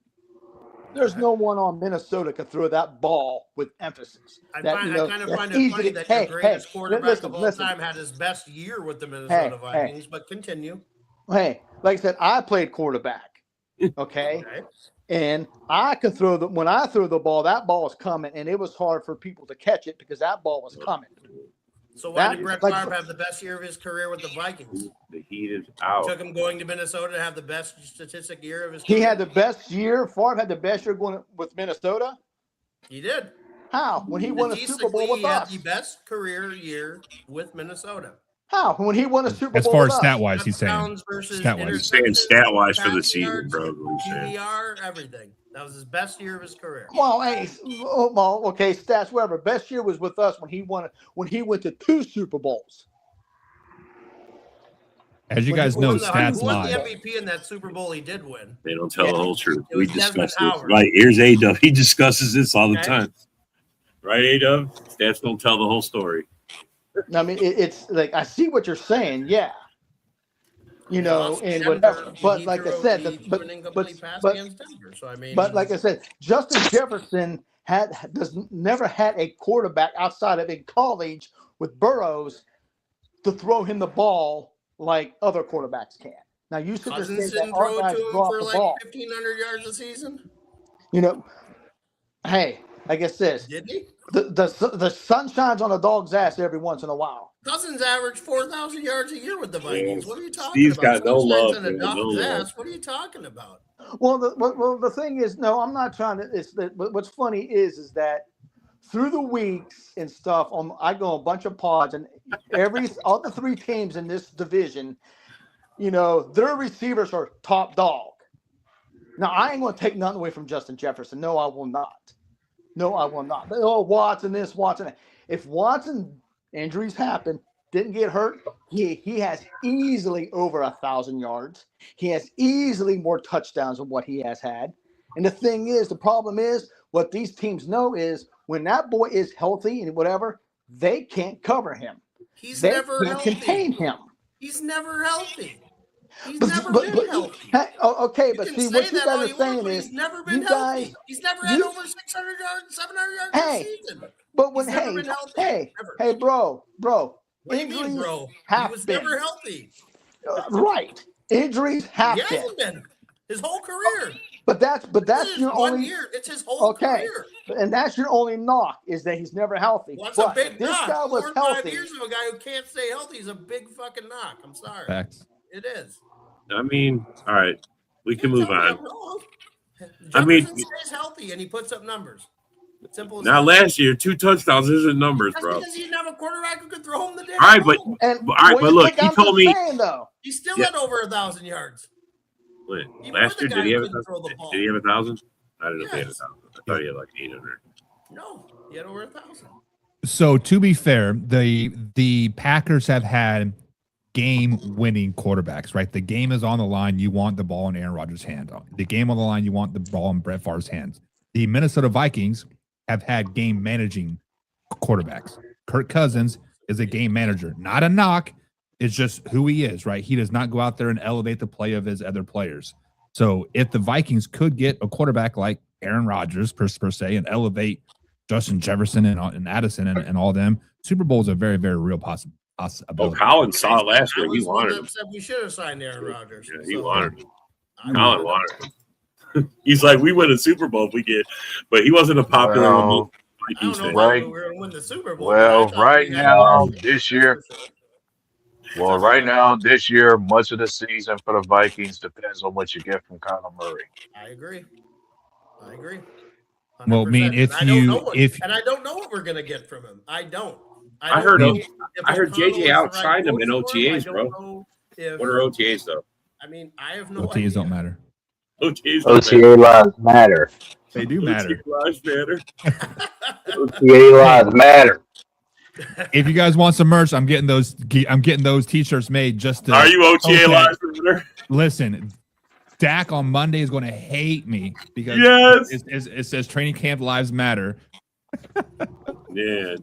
There's no one on Minnesota could throw that ball with emphasis. I kind of find it funny that your greatest quarterback of all time had his best year with the Minnesota Vikings, but continue. Hey, like I said, I played quarterback, okay? And I could throw when I threw the ball, that ball was coming, and it was hard for people to catch it because that ball was coming. So why That- did Brett like- Favre have the best year of his career with the Vikings? The heat is out. Took him going to Minnesota to have the best statistic year of his career. He had the best year. Favre had the best year going with Minnesota. He did. How? When he won a Super Bowl Statistically, with he had us. the best career year with Minnesota. How? When he won a Super As Bowl far with as us. stat wise, he's saying. Touchdowns versus Stat-wise. He's saying interceptions, stat-wise for the passing season, yards, bro. What he's saying. QBR, everything. That was his best year of his career. Well, hey, well, okay, stats, whatever. Best year was with us when he went to 2 Super Bowls. As you When guys he know, won the- stats Who was lie. the MVP in that Super Bowl he did win? They don't tell the whole truth. It We was Desmond discuss this. Howard. Right, here's A-Dub. He discusses this all the Okay. time. Right, A-Dub? Stats don't tell the whole story. I mean, it's like I see what you're saying, yeah. You know, Lost and Denver, whatever. But he like I threw- said, he threw an incomplete pass against Denver. So I mean, but like I said, Justin Jefferson never had a quarterback outside of in college with Burrows to throw him the ball like other quarterbacks can. Now you sit there Cousins saying didn't that our throw guys to him drop for the like ball. 1,500 yards a season. You know, hey, like I said, Did he? the sun shines on a dog's ass every once in a while. Cousins averaged 4,000 yards a year with the Vikings. What are you talking Steve's about? got no Sun love, shines on a man, dog's no love. ass. What are you talking about? Well, the thing is, no, I'm not trying to. It's that. What's funny is that through the weeks and stuff, I go on a bunch of pods, and all the 3 teams in this division, you know, their receivers are top dog. Now, I ain't going to take nothing away from Justin Jefferson. No, I will not. No, I will not. Oh, Watson this, Watson that. If Watson injuries happen, didn't get hurt, he has easily over 1,000 yards. He has easily more touchdowns than what he has had. And the problem is, what these teams know is when that boy is healthy and whatever, they can't cover him. He's They never can't healthy. contain him. He's never healthy. He's But- never but- been but- healthy. Hey, okay, You but can see say what you that all guys are you want, saying but is he's never been you healthy. guys. He's never had you- over 600 yards, 700 yards Hey, a season. But when He's never been healthy, hey, ever. bro, What do you mean, injuries bro? He have was been. never healthy. Right, injuries He have been. hasn't been his whole career. But that's This is your 1 only year. It's his whole okay, career. and that's your only knock is that he's never healthy. What's but a big if this knock? guy was 4 or 5 healthy. years of a guy who can't stay healthy is a big fucking knock. I'm sorry. Facts. It is. I mean, all right. We can Can't move tell me on. I'm wrong. I mean- Jefferson stays healthy and he puts up numbers. Simple as Now, that. last year, 2 touchdowns isn't numbers, That's bro. because he didn't have a quarterback who could throw him the damn All right, but ball. And All right, what but you look, think he I'm told just me- saying, though. He still Yeah. had over 1,000 yards. wait, Even last with year, the did guy he who have a couldn't throw the ball. Did he have 1,000? I didn't know if he had Yes. 1,000. I thought he had like 800. No, he had over 1,000. So to be fair, the Packers have had game-winning quarterbacks, right? The game is on the line. You want the ball in Aaron Rodgers' hand. The game on the line. You want the ball in Brett Favre's hands. The Minnesota Vikings have had game-managing quarterbacks. Kirk Cousins is a game manager, not a knock. It's just who he is, right? He does not go out there and elevate the play of his other players. So if the Vikings could get a quarterback like Aaron Rodgers per se and elevate Justin Jefferson and Addison and all them, Super Bowl is a very, very real possibility. Oh, Colin saw it last year. I He was one wanted that him. said we should have signed Aaron Rodgers. Yeah, he So, wanted him. I Colin wanted wanted him. He's like, we win a Super Bowl if we get, but he wasn't a popular Well, I one. don't Vikings know fan. if Right. we were going to win the Super Bowl. Well, but I thought right we had now, to win. this year, That's for sure. well, right now, this year, much of the season for the Vikings depends on what you get from Kyler Murray. I agree. Well, I mean, 100%. if And I don't you- know what- if- and I don't know what we're going to get from him. I don't. I don't heard know him- if I heard O'Connell JJ was the right outshined him in coach for him. I OTAs, don't bro. know if- What are OTAs though? I mean, I have no OTAs idea. don't matter. OTAs. OTA lives matter. They do matter. OTA matter. OTA lives matter. If you guys want some merch, I'm getting those t-shirts made just to Are you OTA Okay. live matter? listen. Dak on Monday is going to hate me because Yes. it says training camp lives matter. Yeah.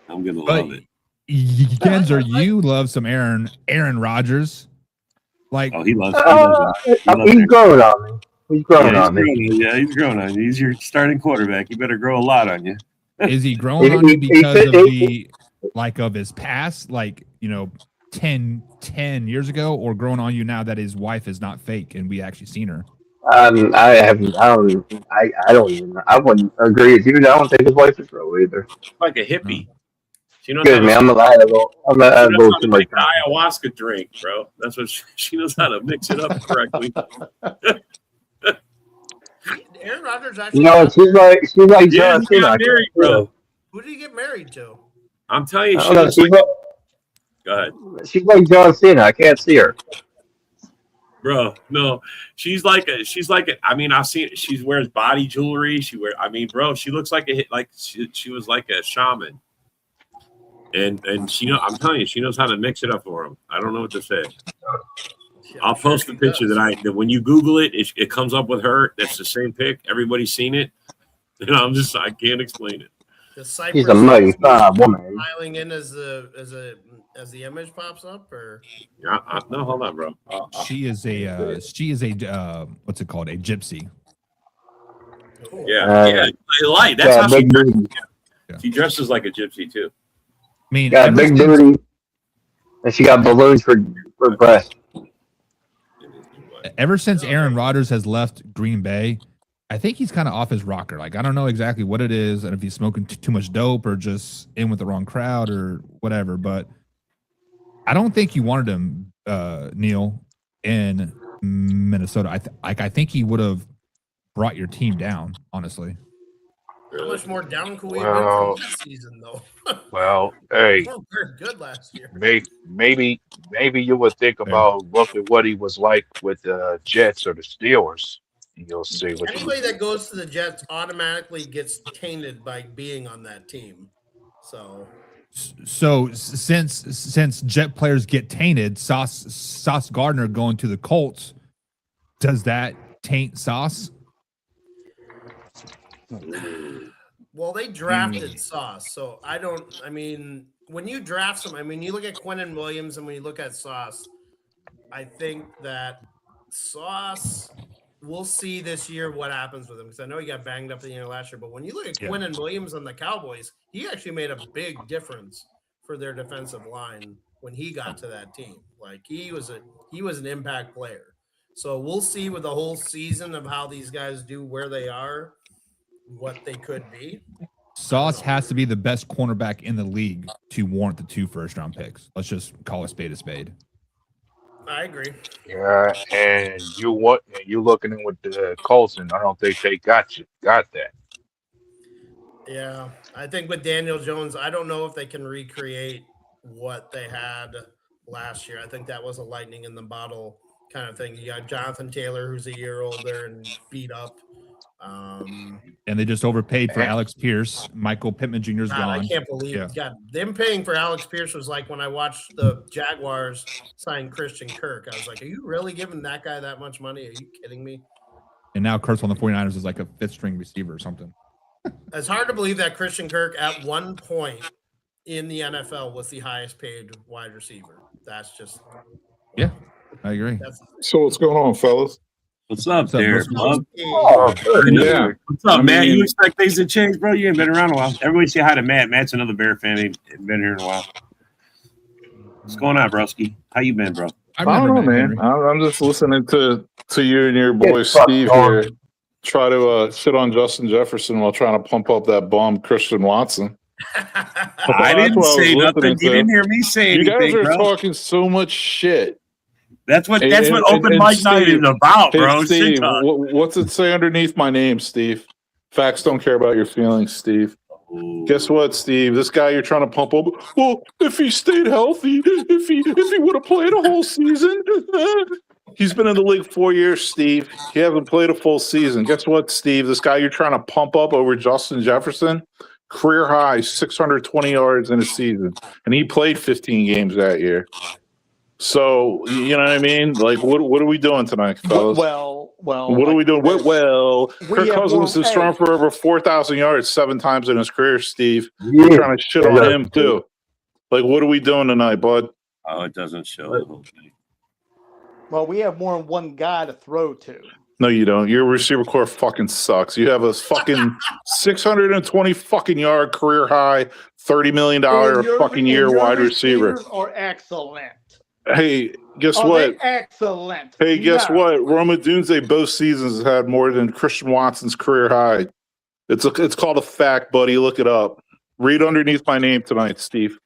I'm gonna But love it. Genzer, you love some Aaron Rodgers. Like, Oh, he loves. He's growing on me. He's growing on me. He's growing on you. He's your starting quarterback. He better grow a lot on you. is he growing on you because of his past, like, 10 years ago, or growing on you now that his wife is not fake and we actually seen her? I don't even. I wouldn't agree with you. I don't think his wife is real either. Like a hippie. She knows how Excuse me, to. I'm gonna add a little. I'm gonna add a She knows little how too to much. make the ayahuasca drink, bro. That's what she knows how to mix it up correctly. Aaron Rodgers You actually know, got she's like Yeah, John he Cena. got I can't married, see her. bro. who did he get married to? I'm telling you, I she don't know. looks like. Go ahead, She's like John Cena. I can't see her. bro. No, she's like a. I mean, I've seen. She wears body jewelry. I mean, bro, she looks like she was like a shaman. And she know. I'm telling you, she knows how to mix it up for him. I don't know what to say. Yeah, I'll I'm sure post the she picture does. that when you Google it, it comes up with her. That's the same pic. Everybody's seen it. And I can't explain it. The She's Cypress a mighty Hill fine woman. smiling in as the image pops up, or No, hold on, bro. She is a what's it called? A gypsy. Yeah, light. That's Got how a she big dresses. booty. She dresses like a gypsy too. I mean, Got a ever big since, booty, and she got balloons for breasts. ever since Aaron Rodgers has left Green Bay, I think he's kind of off his rocker. Like, I don't know exactly what it is, and if he's smoking too much dope or just in with the wrong crowd or whatever. But I don't think you wanted him, Neil, in Minnesota. I think he would have brought your team down. Honestly, how much more down could we have been from last season, though? Hey, We weren't very good last year. maybe you would think about roughly what he was like with the Jets or the Steelers. And you'll see what Anybody that goes to the Jets automatically gets tainted by being on that team. So since Jet players get tainted, Sauce Gardner going to the Colts, does that taint Sauce? well, they drafted Sauce, so I mean, when you draft some, I mean, you look at Quinnen Williams and when you look at Sauce, I think that Sauce, we'll see this year what happens with him, because I know he got banged up at the end of last year. But when you look at Quinnen Williams on the Cowboys, he actually made a big difference for their defensive line when he got to that team. Like he was an impact player. So we'll see with the whole season of how these guys do, where they are, what they could be. Sauce has to be the best cornerback in the league to warrant the 2 first-round picks. Let's just call a spade a spade. I agree. Yeah, and you looking in with the Colts, and I don't think they got that. Yeah, I think with Daniel Jones, I don't know if they can recreate what they had last year. I think that was a lightning in the bottle kind of thing. You got Jonathan Taylor, who's a year older and beat up. And they just overpaid for Alex Pierce. Michael Pittman Jr. is gone. I can't believe them paying for Alex Pierce was like when I watched the Jaguars sign Christian Kirk. I was like, are you really giving that guy that much money? Are you kidding me? And now Kurtz on the 49ers is like a 5th-string receiver or something. It's hard to believe that Christian Kirk at one point in the NFL was the highest paid wide receiver. That's just I agree. So what's going on, fellas? What's up there, bub? Yeah. What's up, Matt? You expect things to change, bro? You ain't been around a while. Everybody say hi to Matt. Matt's another Bear fan. He ain't been here in a while. What's going on, broski? How you been, bro? I don't know, man. I'm just listening to you and your boy Steve here try to shit on Justin Jefferson while trying to pump up that bum Christian Watson. I didn't say nothing. You didn't hear me say anything, you guys are bro. talking so much shit. That's what open mic night is about, bro. Steve, what's it say underneath my name, Steve? Facts don't care about your feelings, Steve. Guess what, Steve? This guy you're trying to pump up. Well, if he stayed healthy, if he would have played a whole season, he's been in the league 4 years, Steve. He hasn't played a full season. Guess what, Steve? This guy you're trying to pump up over Justin Jefferson, career high 620 yards in a season, and he played 15 games that year. So you know what I mean? Like, what are we doing tonight, fellas? Well, what are we doing? Well, Kirk Cousins has thrown for over 4,000 yards 7 times in his career. Steve, you're trying to shit on him too. Like, what are we doing tonight, bud? Oh, it doesn't show the whole thing. Well, we have more than one guy to throw to. No, you don't. Your receiver core fucking sucks. You have a fucking 620 fucking yard career high, $30 million fucking year wide receiver. Are excellent. Hey, guess what? Excellent. Hey, guess what? Roma Dunze both seasons had more than Christian Watson's career high. It's called a fact, buddy. Look it up. Read underneath my name tonight, Steve.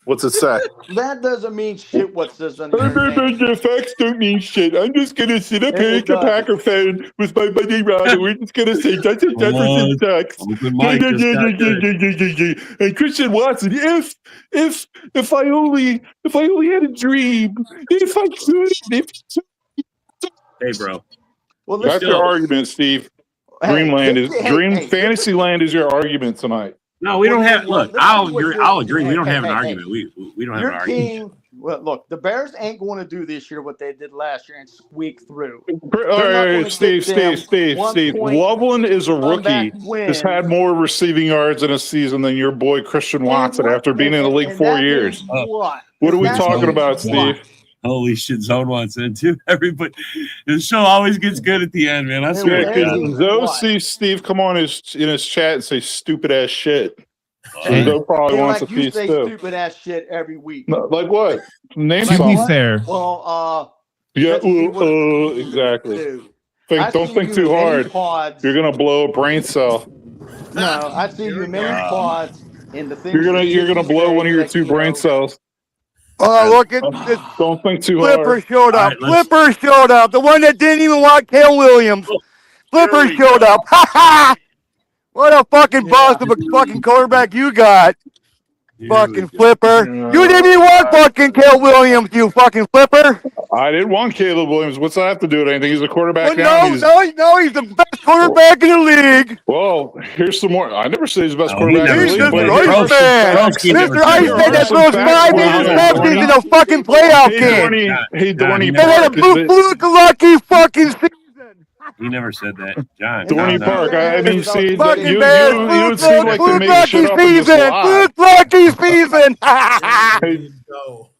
What's it say? That doesn't mean shit. What says under your name. The facts don't mean shit. I'm just gonna sit up here It like a does. Packer fan with my buddy Ron, and we're just gonna say Justin Jefferson sucks. Open mic just got good. And Christian Watson, if I only had a dream, if I could, Hey, bro. Well, that's listen, your argument, Steve. Dreamland is Fantasyland is your argument tonight. No, we don't have. Look, I'll agree. We don't have an hey, argument. We don't have your an argument. team. Well, look, the Bears ain't going to do this year what they did last year and squeak through. All right, Steve. Loveland is a rookie. Has had more receiving yards in a season than your boy Christian Watson after being in the league 4 years. What are we talking about, Steve? Holy shit, Zone wants in too. Everybody, the show always gets good at the end, man. I swear to God. Zoe sees Steve come on in his chat and say stupid ass shit. So Zoe probably wants a piece say too. Stupid ass shit every week. No, like what? Name To be something. fair, Well, Yeah, exactly. Don't think too hard. Pods. You're gonna blow a brain cell. No, I see you in many pods in the thing. You're gonna blow one of your two brain cells. Look at this. Don't think too Flipper hard. showed up. All right, Flipper showed up. The one that didn't even want Cale Williams. Flipper showed up. Ha ha! What a fucking bust of a fucking quarterback you got. Fucking Flipper. You didn't even want fucking Cale Williams, you fucking Flipper. I didn't want Caleb Williams. What's that have to do with anything? He's a quarterback Well, now. he's the best quarterback in the league. Well, here's some more. I never said he's the best quarterback in the He's league. the but Mr. Iceman that throws 5 interceptions in a fucking playoff game. Hey, Dorney And then a fluke lucky fucking season. He never said that, John. Dorney Park. I mean, see, Fucking you Bears, seem like to make shit up in this live. fluke lucky season. Hey,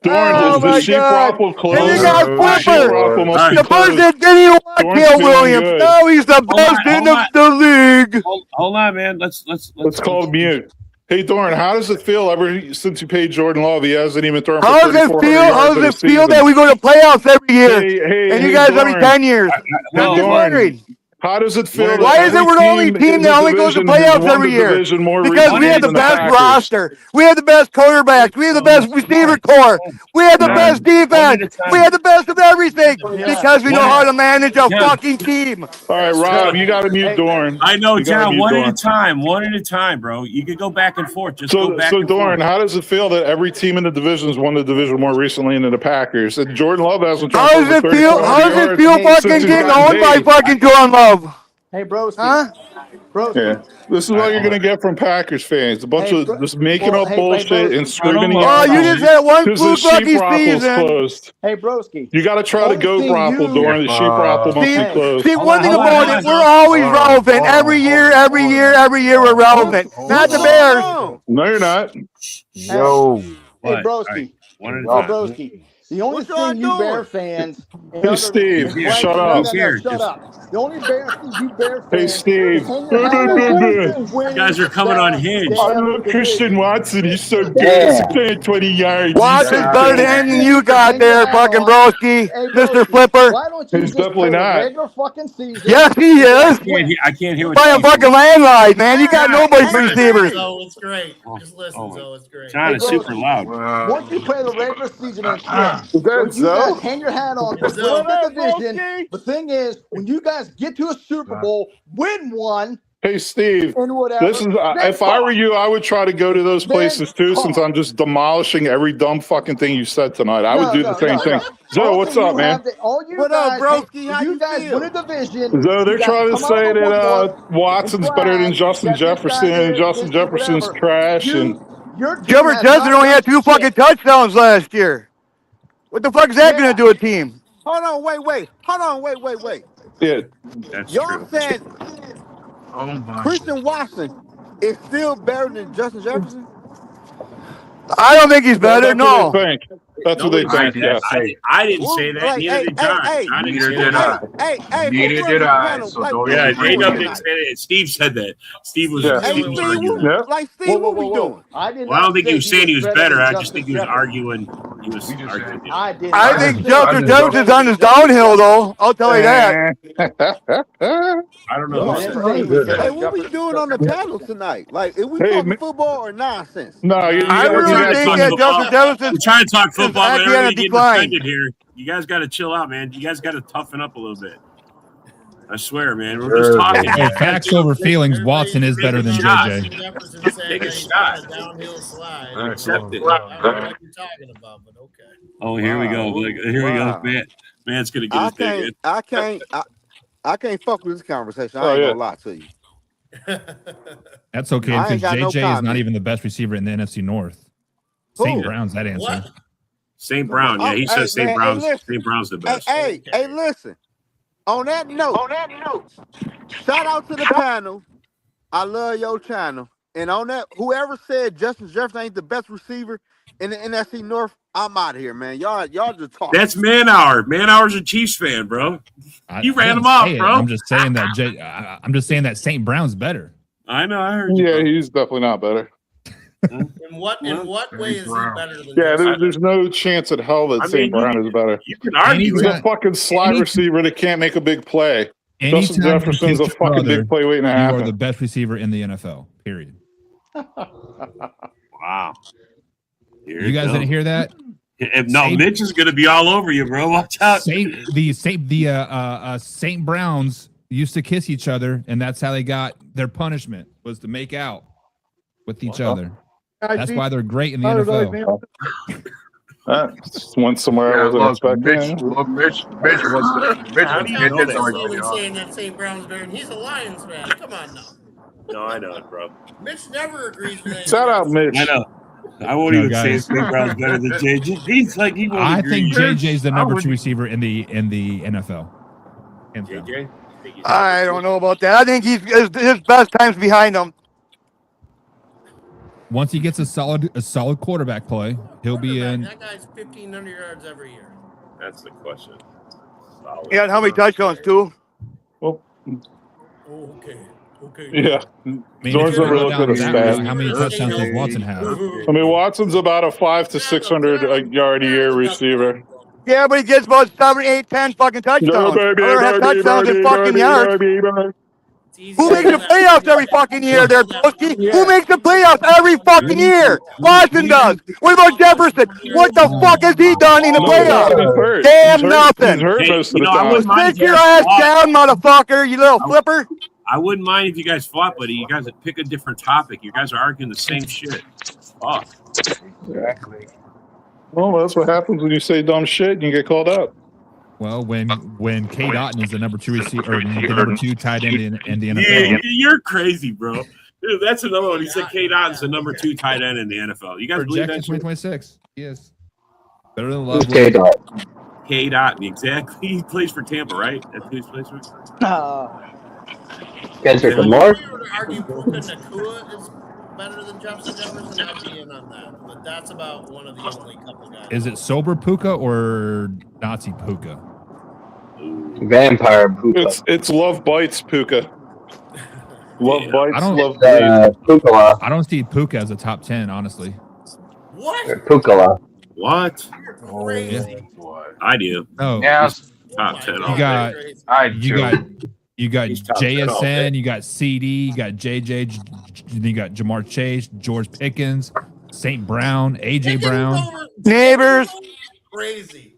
Dorn, Oh is the my sheep God. raffle closed? And you got The sheep Flipper. raffle must be The person closed. that didn't even want Dorn's Cale feeling Williams. good. Now he's the best in the league. Hold on, man. Let's call mute. Hey, Dorn, how does it feel ever since you paid Jordan Love? He hasn't even thrown for How does it 3,400 feel? yards How in a does it feel season. that we go to playoffs every year? Hey, And you guys every Dorn. 10 years? Hey, I'm just Dorn, wondering. how does it feel? Why that is it every we're the only team in that the only goes to division has playoffs won every the year? division more Because recently we have the than best Packers? roster. We have the best quarterbacks. We have the best receiver core. We have the best defense. We have the best of everything. Because we know how to manage a fucking team. All right, Rob, you got to mute Dorn. I know, You gotta John. mute One Dorn. at a time, bro. You could go back and forth. Just So, go back so and Dorn, forth. how does it feel that every team in the division has won the division more recently than the Packers? And Jordan Love hasn't. How does it feel? How does it feel fucking getting owned by fucking Jordan Love? Hey, broski. Huh? Broski. Yeah, this is what you're gonna get from Packers fans. A bunch of just making up hey, bullshit and screaming. Oh, you just had one because the fluke lucky sheep raffle's season. closed. Hey, broski. You got to try to go raffle, Dorn. The sheep raffle must be closed. See, one thing about it, we're always relevant. Every year we're relevant. Not the Bears. No, you're not. Yo. Hey, What? broski. One at a Hey, time. broski. The only What y'all thing you doing? Bear fans. Hey, Steve, shut up. Shut up. The only Bear thing you Bear fans. Hey, Steve. You guys are coming on hinge. I love Christian Watson. He's so good. 620 yards. Watson's better than anything you got there, fucking broski. Mr. Flipper. Why don't you He's just definitely play the not. regular fucking season? Yes, he is. I can't hear what By a you're fucking landline, man. You got nobody for receivers. So it's great. Just listen, Oh, so it's great. John is super loud. Once you play the regular season and shit, Is that you so? guys hang your hat on Is win that the division. The thing is, when you guys get to a Super Bowl, win one, Hey, Steve. and whatever. This is then if I were talk. you, I would try to go to those Then places too, talk. since I'm just demolishing every dumb fucking thing you said tonight. I would do the same thing. Zoe, All what's that up, you man? have to- all you What up, guys, broski? How you you guys feel? win a division. Zoe, they're you guys trying to come out say of the that woodwork Watson's and better than brag Justin that this guy Jefferson, and is, Justin this, Jefferson's whatever. trash. And Your team Jefferson has Justin not only had done 2 fucking shit. touchdowns last year. What the fuck is that gonna do a team? Hold on, wait. Hold on, wait. yeah, That's Y'all true. said Christian Watson is still better than Justin Jefferson? I don't think he's better. that's what No. they think. That's what they Nobody think. said Yeah. that. I didn't say that. Like, Neither hey, did hey, John. hey, John didn't Neither say did that. I. hey, Neither who did runs the I. panel? So Like, don't what Yeah, even we agree doing J-Dub with didn't it. tonight? say that. Steve said that. Steve was Yeah. Hey, Steve was Steve, arguing. Yeah. like Whoa, Steve, whoa, what whoa, we whoa! doing? I did Well, I not don't think say he was saying he was better better. than I just think Justin he was Jefferson. arguing. He was We just arguing. said. I did I not think say Justin he was Jefferson's better on than his Justin downhill, Jefferson. though. I'll tell you that. I don't know I about What? didn't that. say he was better Hey, than what we doing on the Justin panel Jefferson. tonight? Like, are we Hey, talking football or nonsense? no, you I got We're you really trying got to think talk that to. Justin football. Jefferson We're trying to talk is football, but actually on a everybody getting decline. offended here. You guys got to chill out, man. You guys got to toughen up a little bit. I swear, man. We're just talking. Good, Hey, man. facts over feelings. Watson is Take better a than shot. JJ. Jefferson saying Take a that he's shot. on a downhill slide. Accept it. I don't know what you're talking about, but okay. Oh, here we go. Wow. Here we go. Wow. Man's gonna get I his dig can't, in. I can't, I can't fuck with this conversation. I Oh ain't yeah. gonna lie to you. That's okay I because ain't got no JJ is not comment. even the best receiver in the NFC North. Who? St. Brown's that answer. What? St. Brown. Yeah, Oh, he hey, says St. man, hey, Brown's. listen. St. Brown's the Hey, best. hey, listen. On that note, shout out to the panel. I love your channel. And on that, whoever said Justin Jefferson ain't the best receiver in the NFC North, I'm out of here, man. Y'all just talking. That's Manhour. Manhour's a Chiefs fan, bro. You ran him off, bro. I'm just saying that. I'm just saying that St. Brown's better. I know. I heard you. Yeah, Bro. he's definitely not better. In what way is he better than Yeah, Justin? there's no chance in hell that I St. mean, Brown is better. You can argue He's it. a fucking slot receiver that can't make a big play. Justin Anytime you Jefferson's kiss a your fucking brother, big play waiting to you are happen. the best receiver in the NFL. Period. Wow. Here You it guys goes. didn't hear that? No, Mitch is gonna be all over you, bro. Watch out. St. Browns used to kiss each other, and that's how they got their punishment was to make out with each other. That's why they're great in the NFL. Went somewhere I wasn't expecting. Mitch How was do you getting know his that? argument off. saying that St. Brown's better, and he's a Lions fan. Come on now. No, I know it, bro. Mitch never agrees with anything. Shout out, Mitch. I know. I won't No, even say guys. St. Brown's better than JJ. He's like he won't I agree. think JJ's the number 2 receiver in the NFL. Hands down. JJ. I don't know about that. I think his best time's behind him. Once he gets a solid quarterback play, he'll be in. That guy's 1,500 yards every year. That's the question. Solid. Yeah, and how many touchdowns too? Well, Okay. yeah. I mean, Zorn's if you never go looked down at his that route, stats. how many touchdowns does Watson have? I mean, Watson's about a 500 to 600 yard a year receiver. Yeah, but he gets about 7, 8, 10 fucking touchdowns. I'd rather have touchdowns than fucking yards. Who makes the playoffs every fucking year there, Broski? Who makes the playoffs every fucking year? Watson does. What about Jefferson? What the fuck has he done in the playoffs? He's hurt. Damn He's nothing. hurt most of the I wouldn't time. mind if Sit you your guys ass fought. down, motherfucker, you little flipper. I wouldn't mind if you guys fought, buddy. You guys would pick a different topic. You guys are arguing the same shit. Fuck. Exactly. Well, that's what happens when you say dumb shit and you get called out. Well, when K. Dotton is the number 2 receiver, or the number 2 tight end in the NFL. Yeah, you're crazy, bro. Dude, that's another one. He said K. Dotton's the number 2 tight end in the NFL. You guys believe Projected that shit? 2026. He is better than Who's Lovely. K-Dot? K. Dotton, exactly. He plays for Tampa, right? That's who he plays for. Kendrick Yeah. Lamar? If we were to argue Puka Nakua is better than Justin Jefferson, I'd be in on that. But that's about one of the only couple guys. Is it sober Puka or Nazi Puka? Vampire Puka. It's love bites, Puka. Love Yeah. bites, I don't- love bleeds. Pukala. I don't see Puka as a top 10, honestly. What? Pukala. What? You're crazy. I do. No, Yeah, Top 10. You got- I you do. got He's top 10 all day. JSN, you got CD, you got JJ, you got Jamar Chase, George Pickens, St. Brown, AJ Brown. Neighbors. Crazy.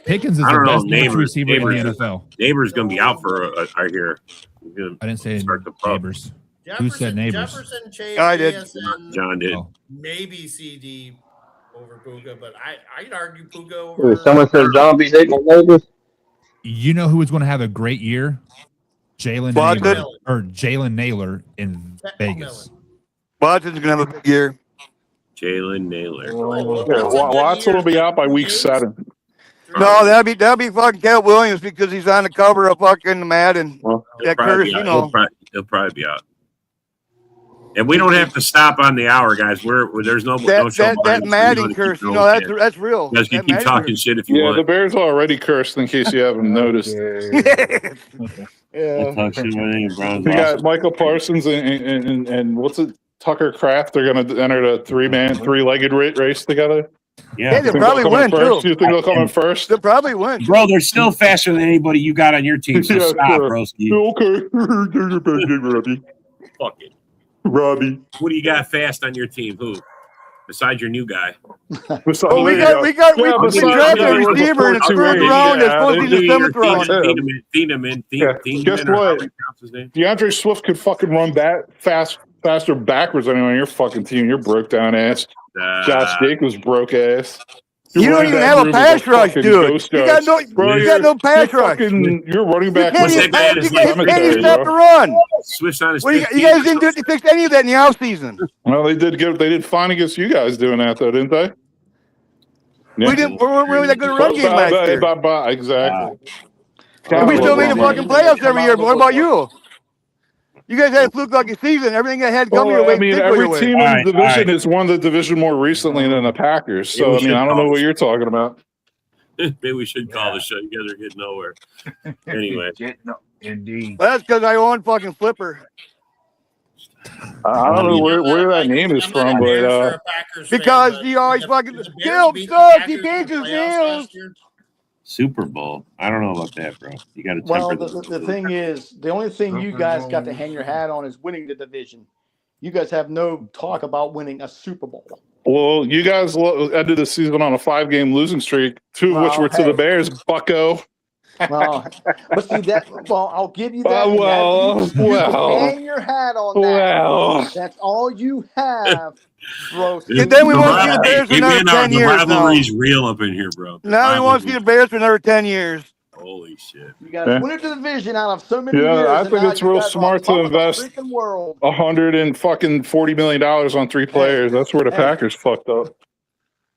Pickens is I the don't know. best number 2 Neighbors- receiver in the Neighbors- NFL. Neighbor's going to be out for I hear. He's gonna I didn't say start the pub. neighbors. Who said neighbors? Jefferson, Chase, I did. JSN, John did. Oh. maybe CD over Puka, but I'd argue Puka Ooh, over. someone says zombies ate my neighbors. You know who is going to have a great year? Jalen Watson. Naylor, or Jalen Naylor in Vegas. Watson's gonna have a big year. Jalen Naylor. Yeah, Watson will be out by week 7. No, that'd be fucking Caleb Williams because he's on the cover of fucking Madden. Well, That Probably curse, be you out. know. He'll probably be out. And we don't have to stop on the hour, guys. There's no show. That Madden curse, you know, that's real. You guys can keep talking shit if you Yeah, want. the Bears already cursed in case you haven't noticed. Yeah. Talk shit about any Browns We got losses. Michael Parsons and what's it? Tucker Kraft. They're going to enter the three-legged race together. Yeah, they'll You think probably they'll come in win first? too. You think they'll come in first? They'll probably win. Bro, they're still faster than anybody you got on your team. So Yeah, stop, sure. broski. Okay. Robbie. Fuck it. Robbie. What do you got fast on your team? Who? Besides your new guy. Oh, we drafted a receiver in the third round. That's supposed to be the seventh round. Guess what? DeAndre Swift could fucking run faster backwards than anyone on your fucking team. You're broke down ass. Josh Jacobs broke ass. You don't even have a pass rush, dude. You got no pass rush. Your running back You can't even stop the run. Swift's on his You guys didn't fix any of that in the offseason. Well, they did fine against you guys doing that though, didn't they? Yeah. We weren't really that good at run game last year. Exactly. And we still made the fucking playoffs every year. But what about you? You guys had a fluke like a season. Everything that had come your way. I mean, every team in the division has won the division more recently than the Packers. So, I mean, I don't know what you're talking about. Maybe we should call the show. You guys are getting nowhere. Anyway. Indeed. Well, that's because I own fucking Flipper. I don't know where that name is from, but because he always fucking Gil sucks. He pays his bills. Super Bowl. I don't know about that, bro. You got to temper Well, the thing is, the only thing you guys got to hang your hat on is winning the division. You guys have no talk about winning a Super Bowl. well, you guys ended the season on a 5-game losing streak, 2 of which were to the Bears, bucko. Well, but see that. Well, I'll give you that. Hang your hat on that. Well. That's all you have, bro. And then we won't see the Bears for another 10 the years. rivalry's real up in here, bro. Now we won't see the Bears for another 10 years. Holy shit! You guys win the division out of so many years. Yeah, I think it's real smart to invest $140 million on 3 players. That's where the Packers fucked up.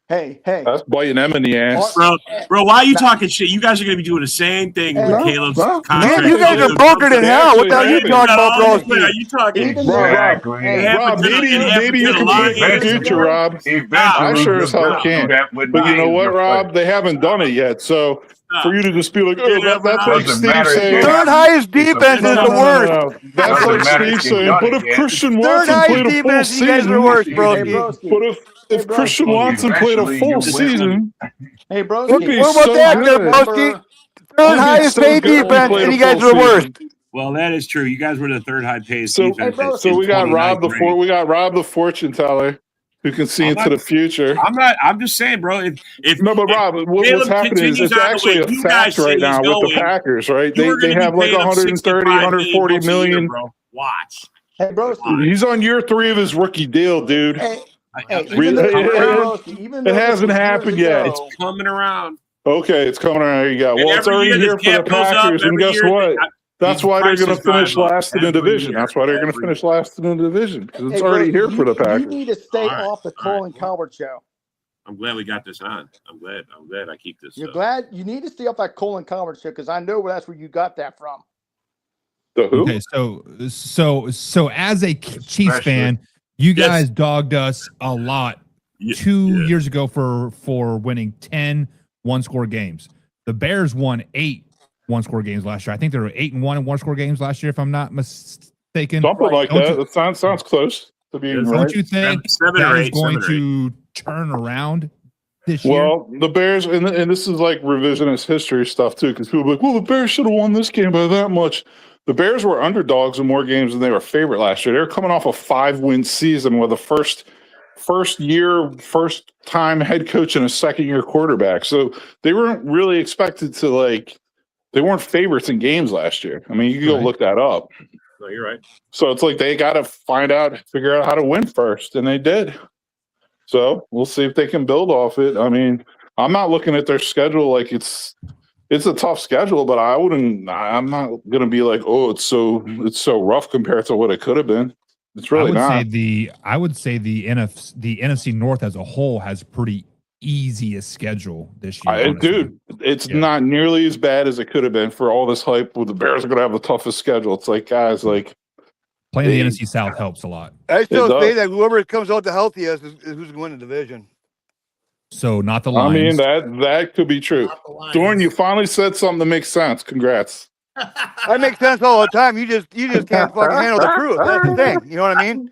Hey, that's biting them in the ass, bro. Why are you talking shit? You guys are going to be doing the same thing with Caleb's contract. Man, you guys are broker than hell. What the hell are you talking about, bro? Are you talking? Rob, maybe you can predict the future, Rob. I sure as hell can't. But you know what, Rob? They haven't done it yet, so. For you to just be like, oh, that's like Steve saying. Third highest defense is the worst. No. That's like Steve saying, but if Christian Watson played a full season, if Christian Watson played a full season, hey, bro, it'd be what about so that, good. broski? Third highest paid defense, and you guys are the worst. Well, that is true. You guys were the third high paid So we got Rob the fortune teller. Who can see into the future? I'm just saying, bro. But Rob, what's happening is it's actually a fact right now with the Packers, right? They have like 130, 140 million. Bro. Watch. Hey, bro. He's on year 3 of his rookie deal, dude. It hasn't happened yet. It's coming around. Okay, it's coming around. There you go. Well, it's already here for the Packers, and guess what? That's why they're going to finish last in the division. That's why they're going to finish last in the division because it's already here for the Packers. You need to stay off the Colin Coward show. I'm glad we got this on. I'm glad I keep this. You're glad you need to stay off that Colin Coward show because I know that's where you got that from. The who? Okay, so as a Chiefs fan, you guys dogged us a lot 2 years ago for winning 10 one-score games. The Bears won 8 one-score games last year. I think there were 8-1 in one-score games last year, if I'm not mistaken. Something like that. That sounds close to being right. Don't you think that is going to turn around this year? Well, the Bears, and this is like revisionist history stuff too, because people are like, well, the Bears should have won this game by that much. The Bears were underdogs in more games than they were favorite last year. They were coming off a 5-win season with a first time head coach and a second-year quarterback. So they weren't really expected to they weren't favorites in games last year. I mean, you can go look that up. No, you're right. So it's like they got to figure out how to win first, and they did. So we'll see if they can build off it. I mean, I'm not looking at their schedule like it's a tough schedule, but I'm not going to be like, oh, it's so rough compared to what it could have been. It's really not. I would say the NFC North as a whole has pretty easiest schedule this year. Dude, it's not nearly as bad as it could have been for all this hype with the Bears are going to have the toughest schedule. It's like, guys, Playing the NFC South helps a lot. I still does. say that whoever comes out the healthiest is who's going to win the division. So not the I mean, Lions. that could be true. Not the Lions. Dorn, you finally said something that makes sense. Congrats. That makes sense all the time. You just can't fucking handle the truth. That's the thing. You know what I mean?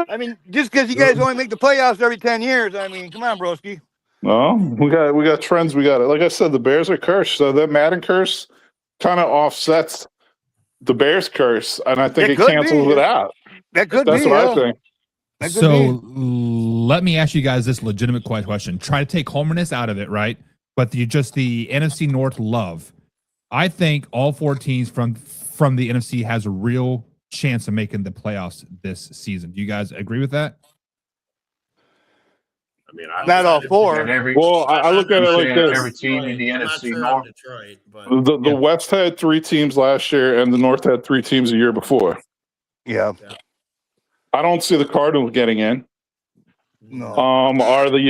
I mean, just because you guys only make the playoffs every 10 years, I mean, come on, broski. No, we got trends. We got it. Like I said, the Bears are cursed. So that Madden curse kind of offsets the Bears curse, and I think It it could cancels be. it out. That could That's be. what yeah. I think. That could So be. let me ask you guys this legitimate question. Try to take homerness out of it, right? But the NFC North love. I think all 4 teams from the NFC has a real chance of making the playoffs this season. Do you guys agree with that? I mean, Not all 4. And every, Well, I look at it like this. every team in the I'm not NFC sure North. on Detroit, but The West had 3 teams last year, and the North had 3 teams a year before. Yeah. I don't see the Cardinals getting in. No. Are the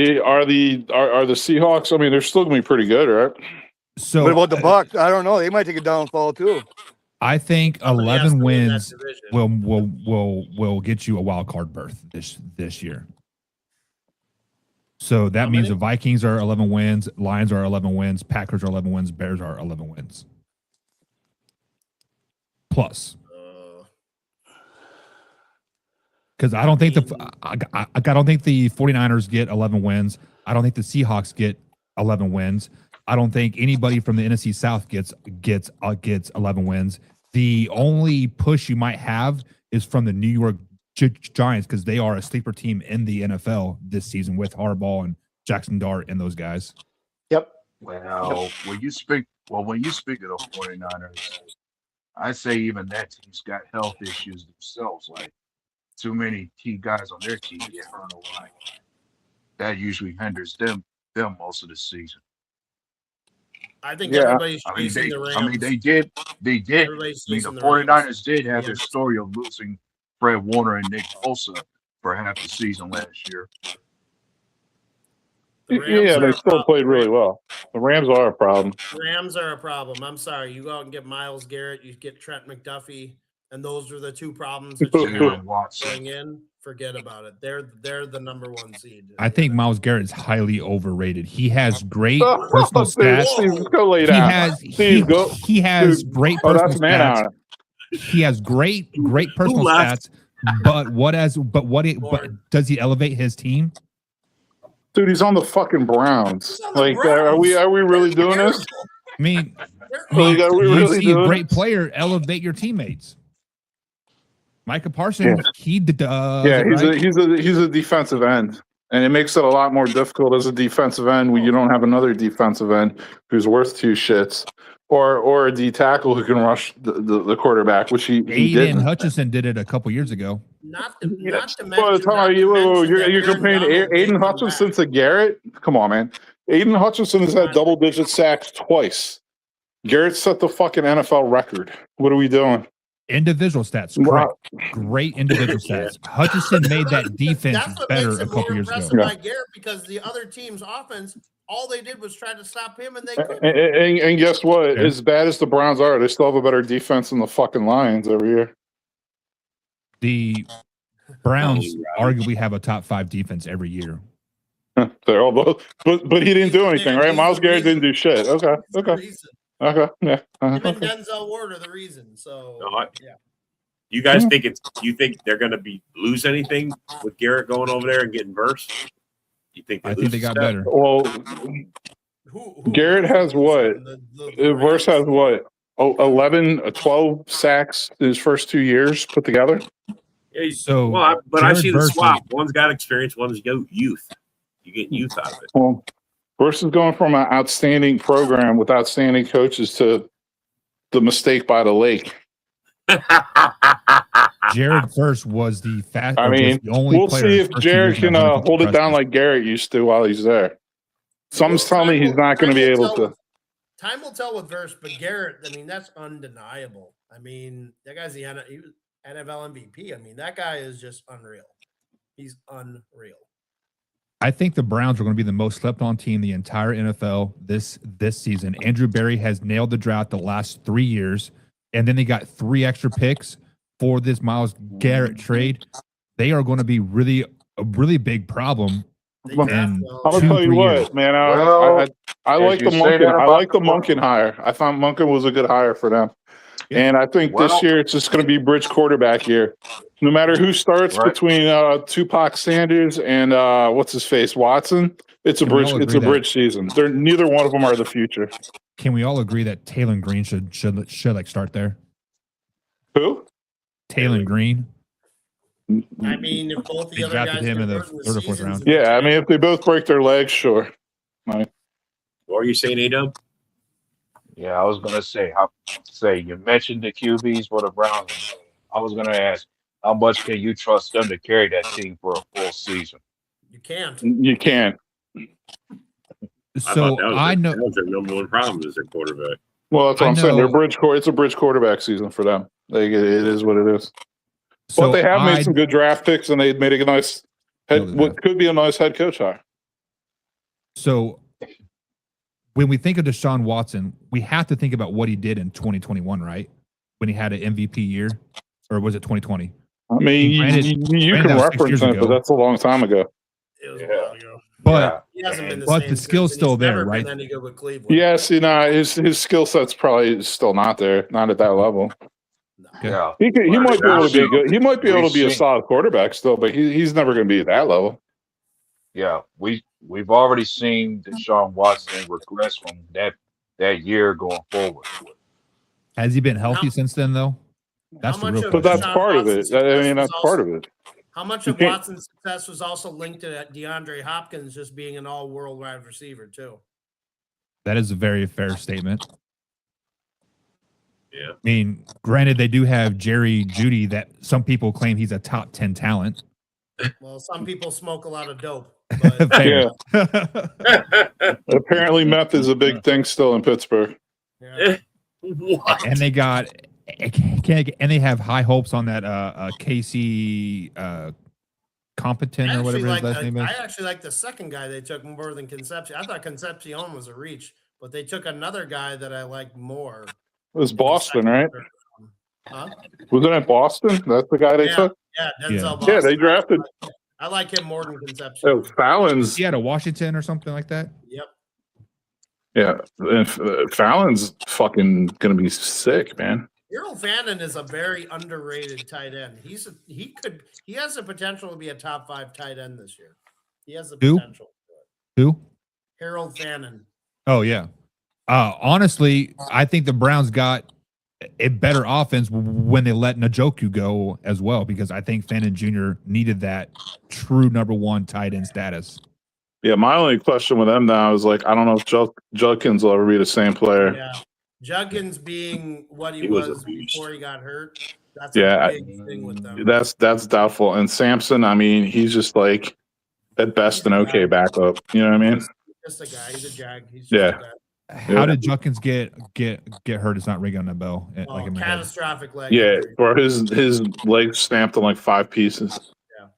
Seahawks? I mean, they're still gonna be pretty good, right? So What about the Bucks? I don't know. They might take a downfall too. I think somebody has 11 to win that wins division. will get you a wild card berth this year. So that How means many? the Vikings are 11 wins, Lions are 11 wins, Packers are 11 wins, Bears are 11 wins. Plus, because I don't think I don't think the 49ers get 11 wins. I don't think the Seahawks get 11 wins. I don't think anybody from the NFC South gets 11 wins. The only push you might have is from the New York Giants because they are a sleeper team in the NFL this season with Harbaugh and Jackson Dart and those guys. Yep. Well, when you speak of the 49ers, I say even that team's got health issues themselves. Like too many key guys on their team get hurt a lot. That usually hinders them most of the season. I think everybody's I mean, chasing the Rams. I mean, they did. Everybody's I mean, chasing the the Rams. 49ers did have their story of losing Fred Warner and Nick Bosa for half the season last year. The Rams Yeah, are they a still problem. played really well. The Rams are a problem. Rams are a problem. I'm sorry. You go out and get Myles Garrett, you get Trent McDuffie, and those are the 2 problems that you Jalen got Watson. going in. Forget about it. They're the number 1 seed. I think Myles Garrett is highly overrated. He has great personal stats. Steve, go lay He down. has Steve, go. he has Dude. great Oh, personal that's man stats. hour. He has great personal left? stats. But does he elevate his team? Dude, he's on the fucking Browns. Like, are we really doing this? I mean, Like, are we you really see a doing great this? player elevate your teammates. Micah Parsons, he does. Yeah, it he's right. a defensive end, and it makes it a lot more difficult as a defensive end when you don't have another defensive end who's worth 2 shits, or a D tackle who can rush the quarterback, which he Aiden didn't. Hutchinson did it a couple years ago. Not to mention. Well, you're Aaron comparing Donald may Aiden come Hutchinson back. to Garrett? Come on, man. Aiden Hutchinson has had double-digit sacks twice. Garrett set the fucking NFL record. What are we doing? Individual stats, correct. Great individual stats. Hutchinson made that defense That's what better makes a it couple more years ago. impressive by Garrett because the other team's offense, all they did was try to stop him, and they couldn't. And guess what? Yeah. As bad as the Browns are, they still have a better defense than the fucking Lions every year. The Browns arguably have a top 5 defense every year. They're all both, but he didn't do anything, right? He's Miles the Garrett didn't reason. do shit. Okay, He's the reason. yeah. Him and Okay. Denzel Ward are the reason. So yeah. You guys think you think they're going to lose anything with Garrett going over there and getting versed? You think? I think they got better. Well, Garrett has what? Verse has what? 12 sacks in his first 2 years put together. Yeah, So, but I Jared see the Verse swap. One's got experience, one's youth. You get youth out of it. Well, Verse is going from an outstanding program with outstanding coaches to the mistake by the lake. Jared First was the I mean, the only we'll player see in if his first 2 Jared years can that had 150 hold it down pressures. like Garrett used to while he's there. Something's telling me he's not going to be able to. Time will tell with Verse, but Garrett, I mean, that's undeniable. I mean, that guy's he was NFL MVP. I mean, that guy is just unreal. He's unreal. I think the Browns are going to be the most slept on team the entire NFL this season. Andrew Berry has nailed the draft the last 3 years, and then they got 3 extra picks. for this Myles Garrett trade, they are going to be a really big problem. They I'm draft And well. gonna 2, tell you 3 what, years. man. Well, I as like you the say Monken. that I about like the the Monken hire. I thought Monken was a good hire for them. Yeah. And I think this Well- year it's just going to be bridge quarterback year. No matter who starts Right. between Tupac Sanders and what's his face Watson, it's a Can we bridge. all It's agree a that- bridge season. They're neither one of them are the future. Can we all agree that Taylor Green should like start there? Who? Taylor Green. I mean, if both the They other drafted guys him get in the hurt in the third or fourth seasons round. and the Yeah, I tight mean, if they both break their legs, sure. What are you saying, A-Dub? Yeah, I was gonna say you mentioned the QBs for the Browns. I was gonna ask, how much can you trust them to carry that team for a full season? You can't. You can't. So I know. that was their number one problem is their quarterback. Well, that's what I I'm saying. They're know- it's a bridge quarterback season for them. Like it is what it is. So But they have I- made some good draft picks, and they made a nice Know the what could be a nice head coach hire. So when we think of Deshaun Watson, we have to think about what he did in 2021, right? When he had an MVP year, or was it 2020? I mean, Granted- you granted can that was 6 reference years it, but ago. that's a long time ago. It was a while ago. But He hasn't been the But same the skill's since, and still he's there, never right? Been any good with Cleveland. Yeah, see, his skill set's probably still not there, not at that level. Okay. Yeah, He might be able to be good. He might be able to be a We've seen- solid quarterback still, but he's never going to be at that level. yeah. We've already seen Deshaun Watson regress from that year going forward. has he been healthy How- since then, though? That's How the much real of But question. that's Deshaun part of it. Watson's I success mean, was that's part of also- it. How much You of can't- Watson's success was also linked to DeAndre Hopkins just being an all-world wide receiver too? That is a very fair statement. Yeah. I mean, granted, they do have Jerry Judy that some people claim he's a top 10 talent. Well, some people smoke a lot of dope. But Fair. Apparently, meth is a big thing still in Pittsburgh. yeah. What? And they got, and they have high hopes on that Casey Competent or whatever his last name is. I actually like the second guy they took more than Concepcion. I thought Concepcion was a reach, but they took another guy that I like more. It was Boston, right? Huh? Wasn't it Boston? That's the guy they Yeah, took. yeah, Denzel Yeah. Boston. Yeah, they drafted. I like him more than Concepcion. Oh, Fallon's. He had a Washington or something like that. Yep. Yeah, and Fallon's fucking gonna be sick, man. Harold Fannin is a very underrated tight end. He has the potential to be a top 5 tight end this year. He has the Who? potential. Who? Harold Fannin. Oh, yeah. Honestly, I think the Browns got a better offense when they let Njoku go as well, because I think Fannin Jr. needed that true number 1 tight end status. Yeah, my only question with them now is like, I don't know if Judkins will ever be the same player. Yeah. Juggins being what he, He was was a beast. before he got hurt. That's Yeah, a big thing with them. That's doubtful. And Sampson, I mean, he's just like at best an okay backup. You know what I mean? Just a guy. He's a jag. He's just Yeah. a guy. How did Judkins get hurt? It's not ringing on the bell. Oh, Like in my head. catastrophic leg. Yeah, injury. bro, his leg snapped in like 5 pieces.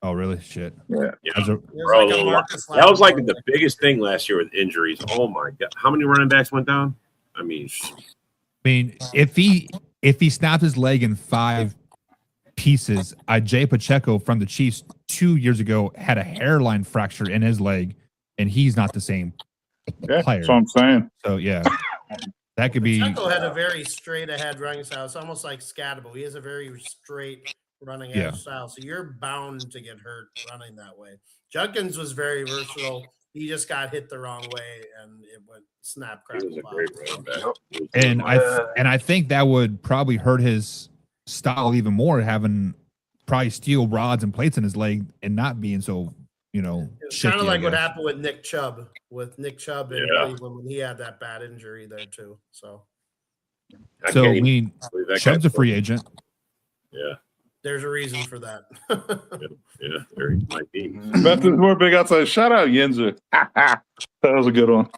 Oh, really? Shit. Yeah. Yeah. That's a- It was Bro, like a Marcus that was like Lattimore. the biggest thing last year with injuries. Oh my god, how many running backs went down? I mean, if he snapped his leg in 5 pieces, Jay Pacheco from the Chiefs 2 years ago had a hairline fracture in his leg, and he's not the same Yeah, player. that's what I'm saying. So yeah, that could be. Pacheco had a very straight ahead running style. It's almost like Scatable. He has a very straight running Yeah. edge style. So you're bound to get hurt running that way. Judkins was very versatile. He just got hit the wrong way and it went snap he crackle. was a pop. great running back. And I think that would probably hurt his style even more, having probably steel rods and plates in his leg and not being so, It's kind shaky, of I like what guess. happened with Nick Chubb in Yeah. Cleveland when he had that bad injury there too. So So I can't even mean, believe that Chubb's guy a free agent. Yeah, there's a reason for that. yeah, there he might be. Beth is more big outside. Shout out Yinzer. That was a good one.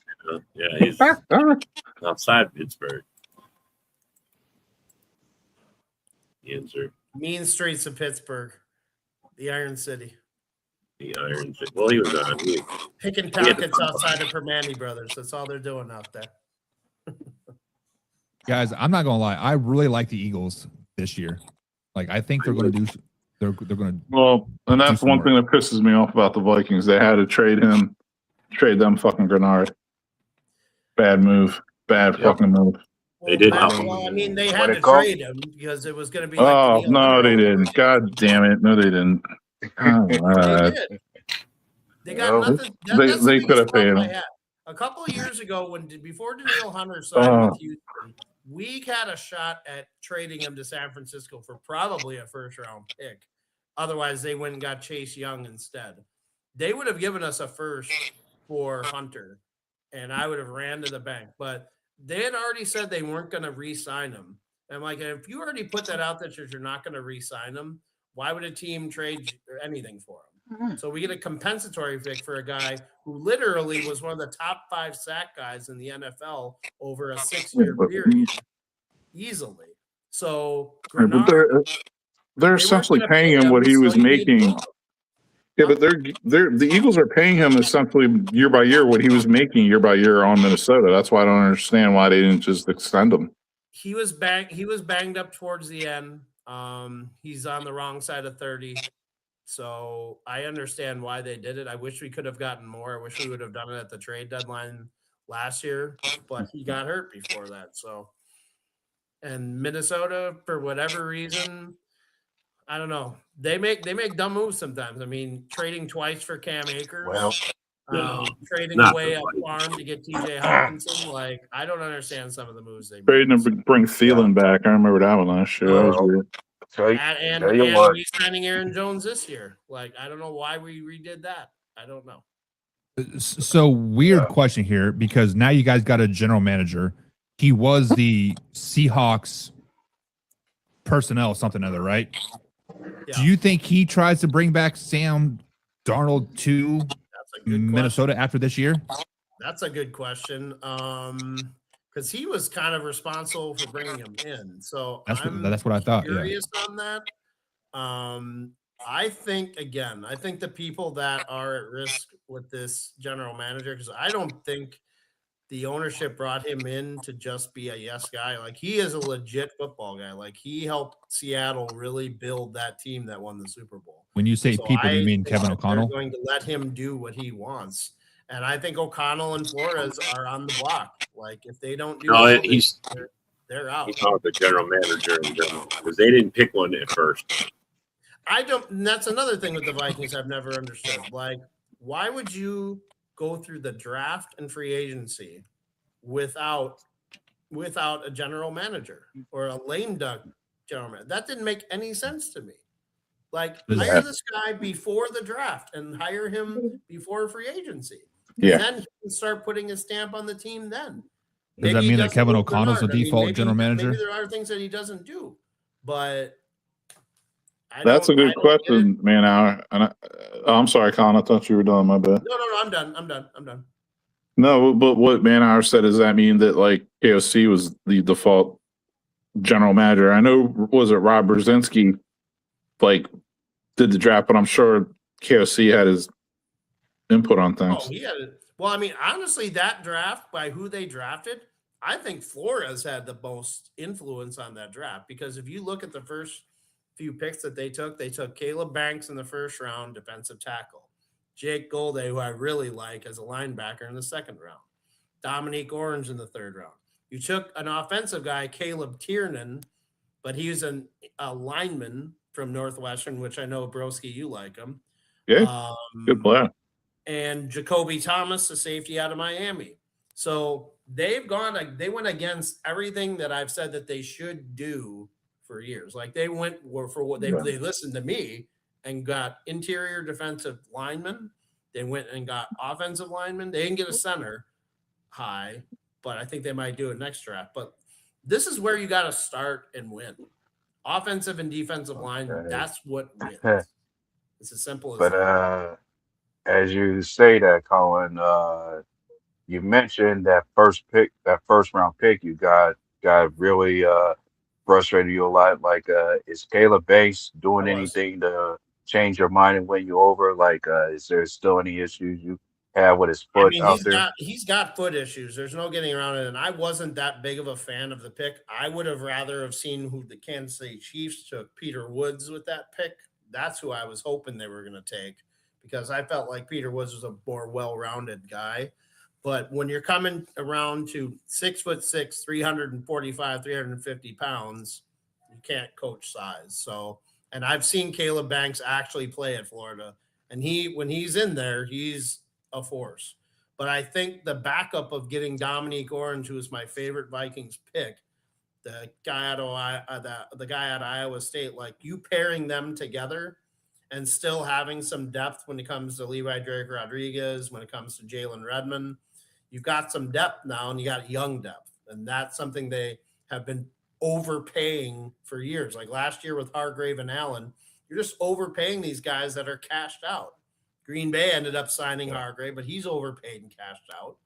Yeah, he's outside Pittsburgh. Yinzer, Mean streets of Pittsburgh, the Iron City. the Iron. Well, he was on. Picking pockets outside of Permani Brothers. That's all they're doing out there. Guys, I'm not gonna lie, I really like the Eagles this year. Like I think they're going to do. They're going to. Well, and that's some one work. thing that pisses me off about the Vikings. They had to trade them fucking Grenard. Bad move. Bad fucking move. They did. Well, I mean, they had When to it comes- trade him because it was going to be like Oh the Neil no, Hunter they situation. didn't. God damn it, no, they didn't. Oh, They did. They got nothing. That's they the could have biggest paid problem I him. had. A couple of years ago, before Daniil Hunter signed with Houston, we had a shot at trading him to San Francisco for probably a first round pick. Otherwise, they went and got Chase Young instead. They would have given us a first for Hunter, and I would have ran to the bank. But they had already said they weren't going to re-sign him. And I'm like, if you already put that out that you're not going to re-sign him, why would a team trade anything for him? So we get a compensatory pick for a guy who literally was one of the top 5 sack guys in the NFL over a 6-year period, easily. So Grenard, they're essentially paying him what he was making. Yeah, but the Eagles are paying him essentially year by year what he was making year by year on Minnesota. That's why I don't understand why they didn't just extend him. He was banged up towards the end. He's on the wrong side of 30. So I understand why they did it. I wish we could have gotten more. I wish we would have done it at the trade deadline last year, but he got hurt before that. So, and Minnesota, for whatever reason, I don't know. They make dumb moves sometimes. I mean, trading twice for Cam Akers, trading away a farm to get TJ Hawkinson. Like, I don't understand some of the moves they made. Trading to bring Thielen back. I remember that one last year. That was weird. And re-signing Aaron Jones this year. Like, I don't know why we redid that. I don't know. So weird question here, because now you guys got a general manager. He was the Seahawks personnel, something other, right? Yeah. Do you think he tries to bring back Sam Darnold to Minnesota after this year? That's a good question. Because he was kind of responsible for bringing him in. So that's what I thought. Curious on that. I think the people that are at risk with this general manager, because I don't think the ownership brought him in to just be a yes guy. Like, he is a legit football guy. Like, he helped Seattle really build that team that won the Super Bowl. When you say people, do you mean Kevin O'Connell? They're going to let him do what he wants. And I think O'Connell and Flores are on the block. Like, if they don't do they're out. He's not the general manager in general because they didn't pick one at first. And that's another thing with the Vikings I've never understood. Like, why would you go through the draft and free agency without a general manager or a lame duck general manager? That didn't make any sense to me. Like, hire this guy before the draft and hire him before free agency. Yeah. And then he can start putting his stamp on the team then. Does that mean that Kevin O'Connell's the default general manager? Maybe there are things that he doesn't do, but that's a good question, man. I'm sorry, Colin. I thought you were done. My bad. No, I'm done. No, but what Manhauer said, does that mean that like KOC was the default general manager? I know, was it Rob Brzezinski like did the draft, but I'm sure KOC had his input on things. Oh, he had it. Well, I mean, honestly, that draft, by who they drafted, I think Flores had the most influence on that draft, because if you look at the first few picks that they took Caleb Banks in the first round, defensive tackle. Jake Golday, who I really like as a linebacker, in the second round. Dominique Orange in the third round. You took an offensive guy, Caleb Tiernan, but he was a lineman from Northwestern, which I know, Broski, you like him. Yeah, good player. And Jacoby Thomas, the safety out of Miami. So they went against everything that I've said that they should do for years. Like, they went for what they listened to me and got interior defensive linemen. They went and got offensive linemen. They didn't get a center high, but I think they might do it next draft. But this is where you got to start and win. Offensive and defensive line, that's what wins. It's as simple as that. But as you say that, Colin, you mentioned that first round pick you got really frustrated you a lot. Like, is Caleb Banks doing anything to change your mind and win you over? Like, is there still any issues had with his I foot mean, out there. he's got foot issues. There's no getting around it. And I wasn't that big of a fan of the pick. I would have rather have seen who the Kansas City Chiefs took, Peter Woods, with that pick. That's who I was hoping they were going to take, because I felt like Peter Woods was a more well-rounded guy. But when you're coming around to 6'6", 345, 350 pounds, you can't coach size. So, and I've seen Caleb Banks actually play at Florida, and when he's in there, he's a force. But I think the backup of getting Dominique Orange, who is my favorite Vikings pick, the guy out of the guy at Iowa State, like you pairing them together and still having some depth when it comes to Levi Drake Rodriguez, when it comes to Jalen Redmond, you've got some depth now, and you got young depth, and that's something they have been overpaying for years. Like last year with Hargrave and Allen, you're just overpaying these guys that are cashed out. Green Bay ended up signing Hargrave, but he's overpaid and cashed out.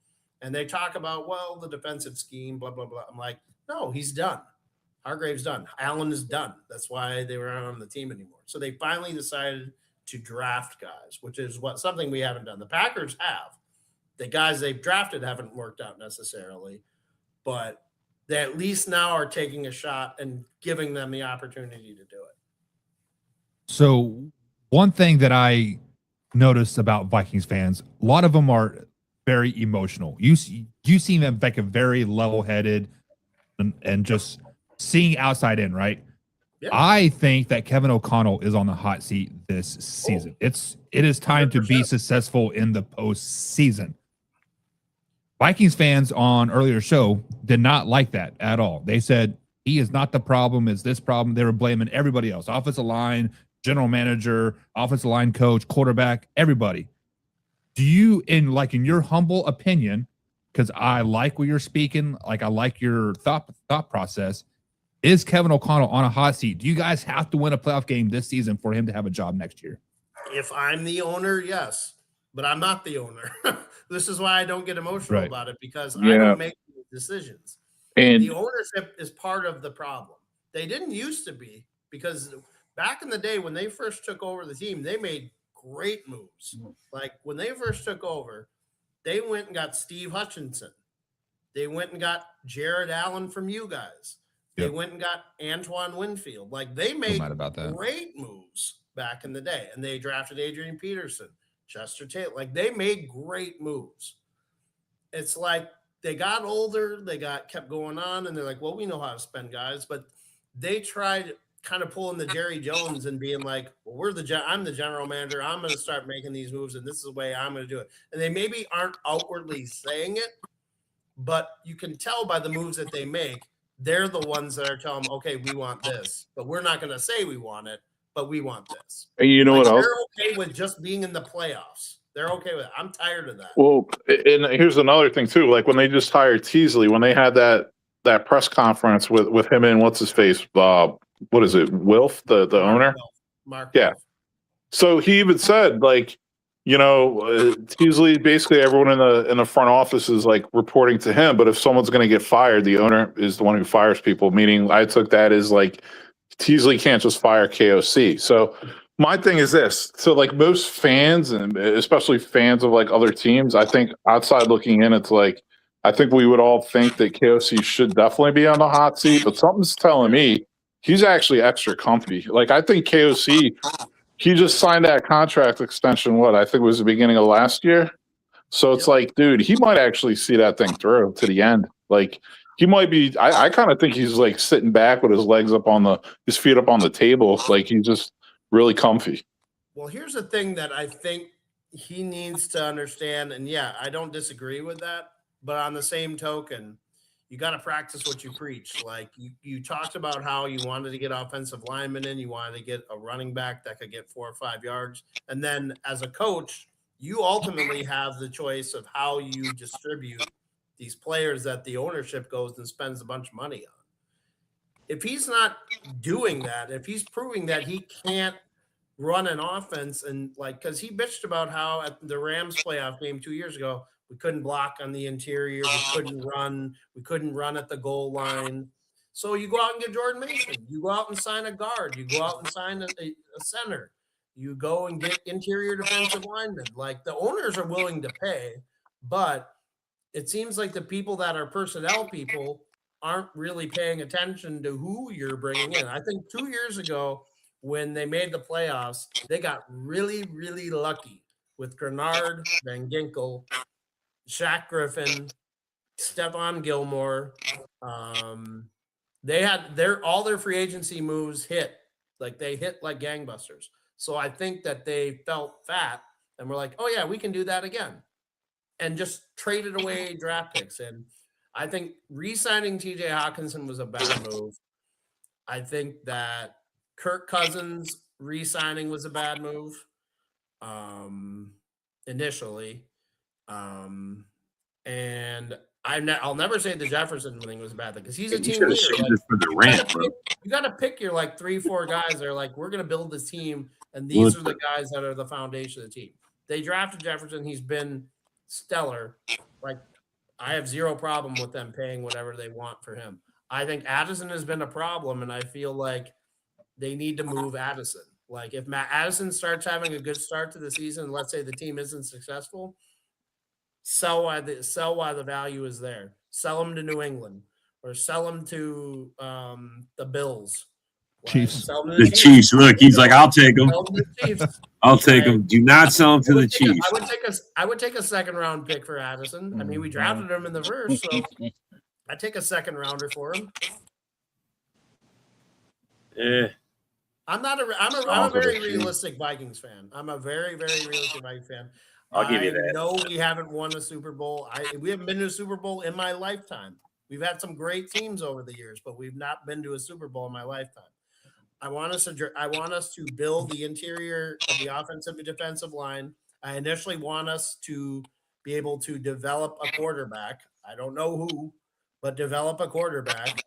And they talk about, well, the defensive scheme, blah, blah, blah. I'm like, no, he's done. Hargrave's done. Allen is done. That's why they were not on the team anymore. So they finally decided to draft guys, which is something we haven't done. The Packers have. The guys they've drafted haven't worked out necessarily, but they at least now are taking a shot and giving them the opportunity to do it. So one thing that I noticed about Vikings fans, a lot of them are very emotional. You seem like a very level-headed and just seeing outside in, right? Yeah. I think that Kevin O'Connell is on the hot seat this season. It is time 100%. To be successful in the postseason. Vikings fans on earlier show did not like that at all. They said he is not the problem, it's this problem. They were blaming everybody else, offensive line, general manager, offensive line coach, quarterback, everybody. Do you, in your humble opinion, because I like what you're speaking, like I like your thought process, is Kevin O'Connell on a hot seat? Do you guys have to win a playoff game this season for him to have a job next year? If I'm the owner, yes, but I'm not the owner. This is why I don't get emotional about it, because I don't make decisions. And the ownership is part of the problem. They didn't used to be, because back in the day when they first took over the team, they made great moves. Like when they first took over, they went and got Steve Hutchinson. They went and got Jared Allen from you guys. They went and got Antoine Winfield. Like they made great moves back in the day. And they drafted Adrian Peterson, Chester Taylor. Like they made great moves. It's like they got older, they kept going on, and they're like, well, we know how to spend guys. But they tried kind of pulling the Jerry Jones and being like, well, I'm the general manager. I'm going to start making these moves, and this is the way I'm going to do it. And they maybe aren't outwardly saying it, but you can tell by the moves that they make, they're the ones that are telling them, okay, we want this, but we're not going to say we want it, but we want this. And you know what else? They're okay with just being in the playoffs. They're okay with it. I'm tired of that. Well, and here's another thing too. Like when they just hired Teasley, when they had that press conference with him and what's his face, what is it, Wilf, the owner? Mark. Yeah. So he even said, like, Teasley, basically everyone in the front office is like reporting to him. But if someone's going to get fired, the owner is the one who fires people. Meaning, I took that as like Teasley can't just fire KOC. So my thing is this: so like most fans, and especially fans of like other teams, I think outside looking in, it's like I think we would all think that KOC should definitely be on the hot seat. But something's telling me he's actually extra comfy. Like I think KOC. He just signed that contract extension, I think it was the beginning of last year. So it's like, dude, he might actually see that thing through to the end. Like he might be, I kind of think he's like sitting back with his legs up his feet up on the table. Like he's just really comfy. Well, here's the thing that I think he needs to understand. And yeah, I don't disagree with that. But on the same token, you got to practice what you preach. Like you talked about how you wanted to get offensive linemen in, you wanted to get a running back that could get 4 or 5 yards. And then as a coach, you ultimately have the choice of how you distribute these players that the ownership goes and spends a bunch of money on. If he's not doing that, if he's proving that he can't run an offense and because he bitched about how at the Rams playoff game 2 years ago, we couldn't block on the interior. We couldn't run. We couldn't run at the goal line. So you go out and get Jordan Mason. You go out and sign a guard. You go out and sign a center. You go and get interior defensive linemen. Like the owners are willing to pay, but it seems like the people that are personnel people aren't really paying attention to who you're bringing in. I think 2 years ago, when they made the playoffs, they got really, really lucky with Grenard, Van Ginkel, Shaq Griffin, Stephon Gilmore. They had all their free agency moves hit. Like they hit like gangbusters. So I think that they felt fat and were like, oh yeah, we can do that again. And just traded away draft picks. And I think re-signing TJ Hawkinson was a bad move. I think that Kirk Cousins re-signing was a bad move initially. And I'll never say the Jefferson thing was a bad thing because he's a team leader. You got to pick your like 3-4 guys that are like, we're going to build this team. And these are the guys that are the foundation of the team. They drafted Jefferson. He's been stellar. Like, I have zero problem with them paying whatever they want for him. I think Addison has been a problem, and I feel like they need to move Addison. Like, if Matt Addison starts having a good start to the season, let's say the team isn't successful, sell while the value is there. Sell him to New England or sell him to the Bills. Chiefs. The Chiefs. Look, he's like, I'll take him. I'll take him. Do not sell him to the Chiefs. I would take a second round pick for Addison. I mean, we drafted him in the first, so I'd take a second rounder for him. I'm a very realistic Vikings fan. I'm a very, very realistic Vikings fan. I'll give you that. No, we haven't won a Super Bowl. We haven't been to a Super Bowl in my lifetime. We've had some great teams over the years, but we've not been to a Super Bowl in my lifetime. I want us to build the interior of the offensive and defensive line. I initially want us to be able to develop a quarterback. I don't know who, but develop a quarterback.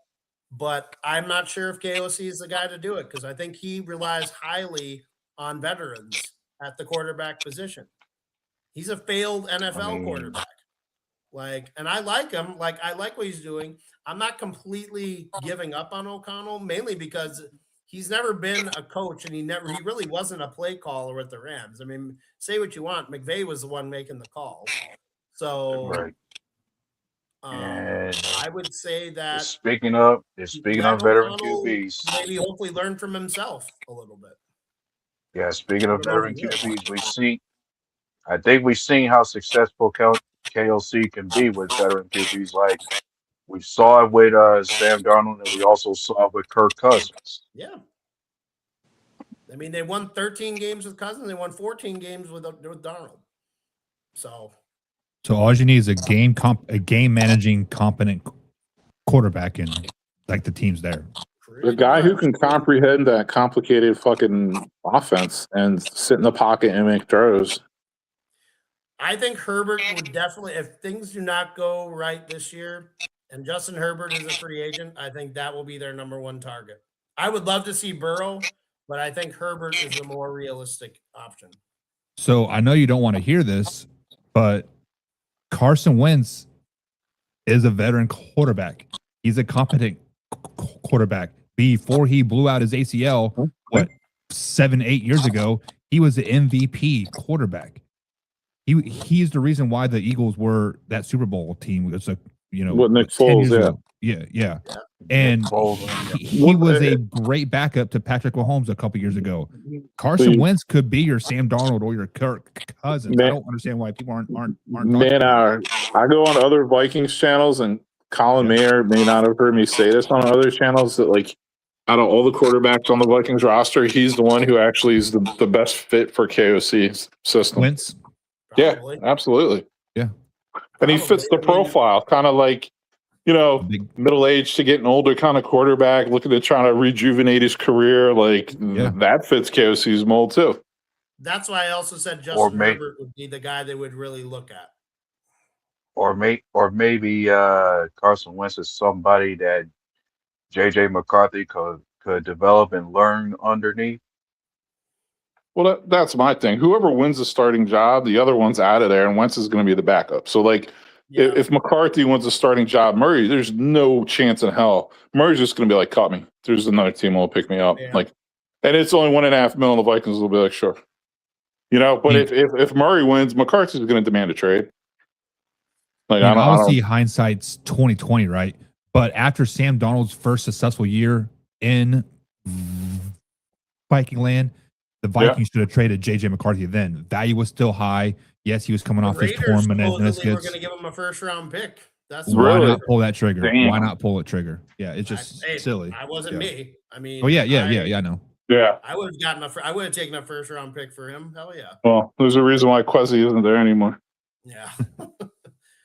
But I'm not sure if KOC is the guy to do it because I think he relies highly on veterans at the quarterback position. He's a failed NFL quarterback. And I like him. Like, I like what he's doing. I'm not completely giving up on O'Connell, mainly because he's never been a coach and he really wasn't a play caller with the Rams. I mean, say what you want. McVay was the one making the calls. So I would say that speaking of veteran QBs, maybe hopefully learn from himself a little bit. Yeah, speaking of veteran QBs, I think we've seen how successful KLC can be with veteran QBs. Like we saw it with Sam Darnold, and we also saw it with Kirk Cousins. Yeah. I mean, they won 13 games with Cousins. They won 14 games with Darnold. So all you need is a game managing competent quarterback, and like the team's there. The guy who can comprehend that complicated fucking offense and sit in the pocket and make throws. I think Herbert would definitely, if things do not go right this year and Justin Herbert is a free agent, I think that will be their number one target. I would love to see Burrow, but I think Herbert is the more realistic option. So I know you don't want to hear this, but Carson Wentz is a veteran quarterback. He's a competent quarterback. Before he blew out his ACL, 7-8 years ago, he was the MVP quarterback. He's the reason why the Eagles were that Super Bowl team. It's what Nick Foles, yeah. And he was a great backup to Patrick Mahomes a couple years ago. Carson Wentz could be your Sam Darnold or your Kirk Cousins. I don't understand why people aren't. Man, I go on other Vikings channels, and Colin Mayer may not have heard me say this on other channels that like out of all the quarterbacks on the Vikings roster, he's the one who actually is the best fit for KOC's system. Wentz. Probably. Yeah, absolutely. Yeah. And he fits the profile, kind of like, middle-aged to getting older kind of quarterback, looking to try to rejuvenate his career. Like, that fits KOC's mold, too. That's why I also said Justin Herbert would be the guy they would really look at. Or maybe Carson Wentz is somebody that J.J. McCarthy could develop and learn underneath. Well, that's my thing. Whoever wins the starting job, the other one's out of there, and Wentz is going to be the backup. So, if McCarthy wins the starting job, Murray, there's no chance in hell. Murray's just going to be like, cut me. There's another team that will pick me up. Yeah. and it's only $1.5 million. The Vikings will be like, sure. But if Murray wins, McCarthy's going to demand a trade. Like, I don't. Obviously, hindsight's 2020, right? But after Sam Darnold's first successful year in Viking land, the Vikings should have traded JJ McCarthy then. Value was still high. Yes, he was coming off his torn meniscus. We're going to give him a first-round pick. That's why not pull that trigger? Damn. Why not pull the trigger? Yeah, it's just silly. I wasn't me. I mean, oh yeah, I know. Yeah, I would have gotten I would have taken a first-round pick for him. Hell yeah. Well, there's a reason why Quezzy isn't there anymore. Yeah.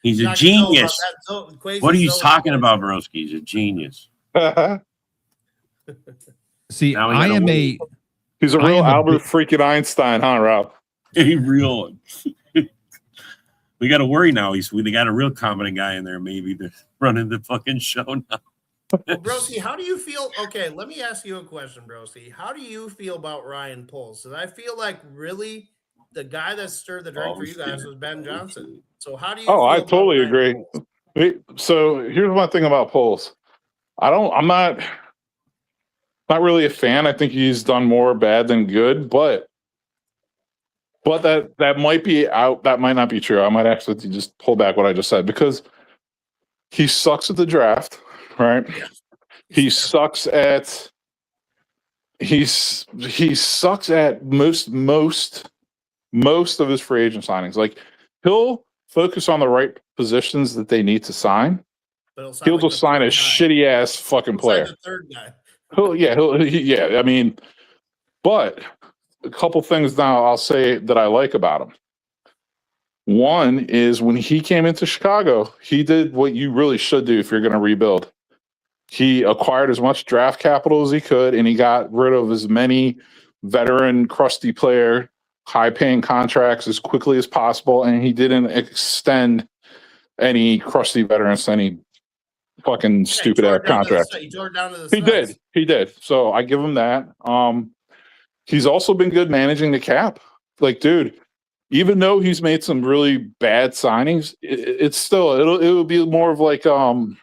He's a genius. What are you talking about, Broski? He's a genius. See, He's a real Albert freaking Einstein, huh, Rob? A real. We got to worry now. They got a real competent guy in there, maybe, to running the fucking show now. Well, Broski, how do you feel? Okay, let me ask you a question, Broski. How do you feel about Ryan Poles? Because I feel like really the guy that stirred the drink for you guys was Ben Johnson. So how do you? I totally agree. So here's my thing about Poles. I'm not really a fan. I think he's done more bad than good, but that might be out. That might not be true. I might actually just pull back what I just said because he sucks at the draft, right? Yeah. He sucks at most of his free agent signings. Like he'll focus on the right positions that they need to sign. He'll just sign a shitty ass fucking player. The third guy. I mean, but a couple things now I'll say that I like about him. One is when he came into Chicago, he did what you really should do if you're going to rebuild. He acquired as much draft capital as he could, and he got rid of as many veteran, crusty player, high-paying contracts as quickly as possible, and he didn't extend any crusty veterans to any fucking stupid-ass contract. He tore down to the He did. So I give him that. He's also been good managing the cap. Like, dude, even though he's made some really bad signings, it's still it'll be more of like a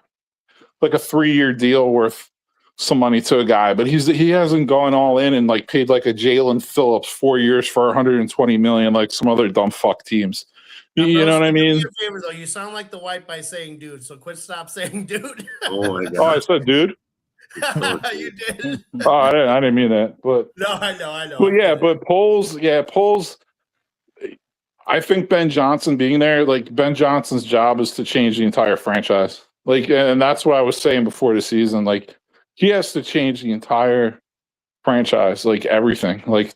3-year deal worth some money to a guy. But he hasn't gone all in and like paid like a Jalen Phillips 4 years for $120 million like some other dumb fuck teams. You know what I mean? Do me a favor, though. You sound like the white by saying dude, so stop saying dude. Oh my god! Oh, I said dude. You did. Oh, I didn't mean that. But no, I know. Well, yeah, but Poles. I think Ben Johnson being there, like Ben Johnson's job is to change the entire franchise. Like, and that's what I was saying before the season. Like, he has to change the entire franchise, like everything, like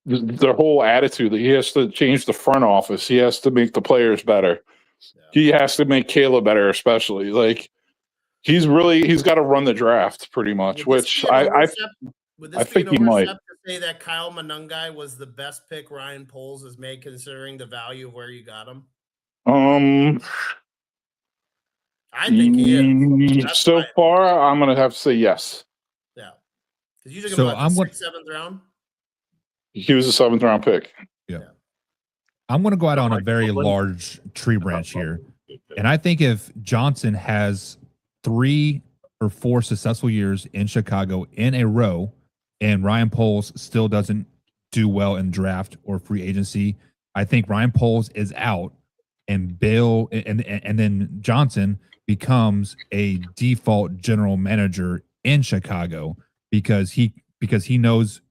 the whole attitude. He has to change the front office. He has to make the players better. Yeah. He has to make Caleb better, especially. Like, he's got to run the draft pretty much, which I think he might. To say that Kyle Monungai was the best pick Ryan Poles has made, considering the value of where you got him. I think he is. So far, I'm gonna have to say yes. Yeah, because you took him about the 7th round. He was a 7th round pick. Yeah. I'm gonna go out on a very large tree branch here, and I think if Johnson has 3 or 4 successful years in Chicago in a row, and Ryan Poles still doesn't do well in draft or free agency, I think Ryan Poles is out, and Bill and then Johnson becomes a default general manager in Chicago because he knows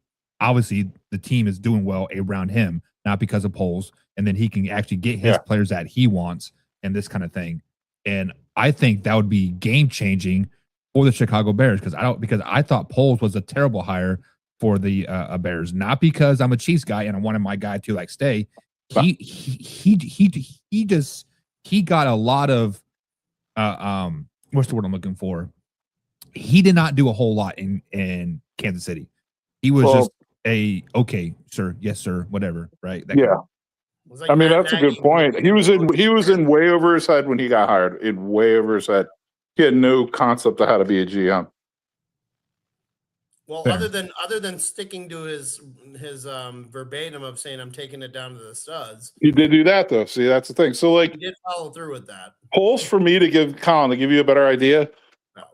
obviously the team is doing well around him, not because of Poles, and then he can actually get his players that he wants and this kind of thing. And I think that would be game changing for the Chicago Bears because I thought Poles was a terrible hire for the Bears, not because I'm a Chiefs guy and I wanted my guy to like stay. He got a lot of what's the word I'm looking for? He did not do a whole lot in Kansas City. He was just okay, sir, yes, sir, whatever, right? Like I mean, that's a good point. He was in way over his head when he got hired. In way over his head. He had no concept of how to be a GM. Well, other than sticking to his verbatim of saying I'm taking it down to the studs. He did do that though. See, that's the thing. So like he did follow through with that. Polls for me to give Colin to give you a better idea. No.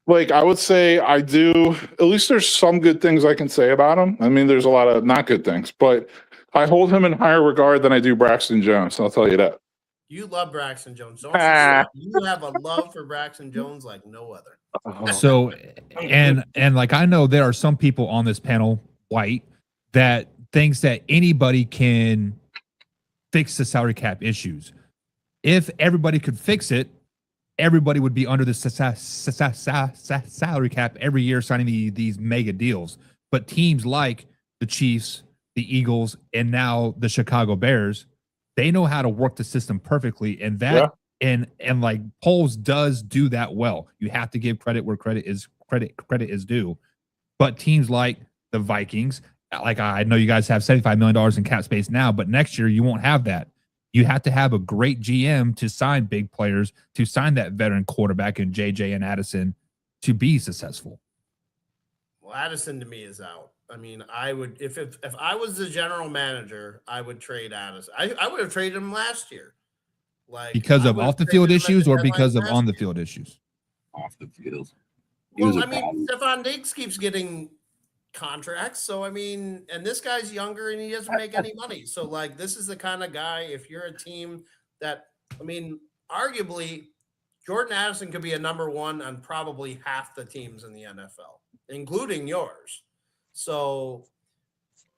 like I would say I do. At least there's some good things I can say about him. I mean, there's a lot of not good things, but I hold him in higher regard than I do Braxton Jones. I'll tell you that. You love Braxton Jones, don't you? Stop? You have a love for Braxton Jones like no other. So, and like I know there are some people on this panel, white, that thinks that anybody can fix the salary cap issues. If everybody could fix it, everybody would be under the salary cap every year signing these mega deals. But teams like the Chiefs, the Eagles, and now the Chicago Bears, they know how to work the system perfectly. And that and like Poles does do that well. You have to give credit where credit is due. But teams like the Vikings, like I know you guys have $75 million in cap space now, but next year you won't have that. You have to have a great GM to sign big players, to sign that veteran quarterback in JJ and Addison to be successful. Well, Addison to me is out. I mean, I would if I was the general manager, I would trade Addison. I would have traded him last year. Like because I of would have off the traded field him at the issues or deadline because of last on the year. field issues? Off the field. Well, I mean, Stephon Diggs keeps getting contracts. So, I mean, and this guy's younger and he doesn't make any money. So, like, this is the kind of guy, if you're a team that, I mean, arguably, Jordan Addison could be a number one on probably half the teams in the NFL, including yours. So,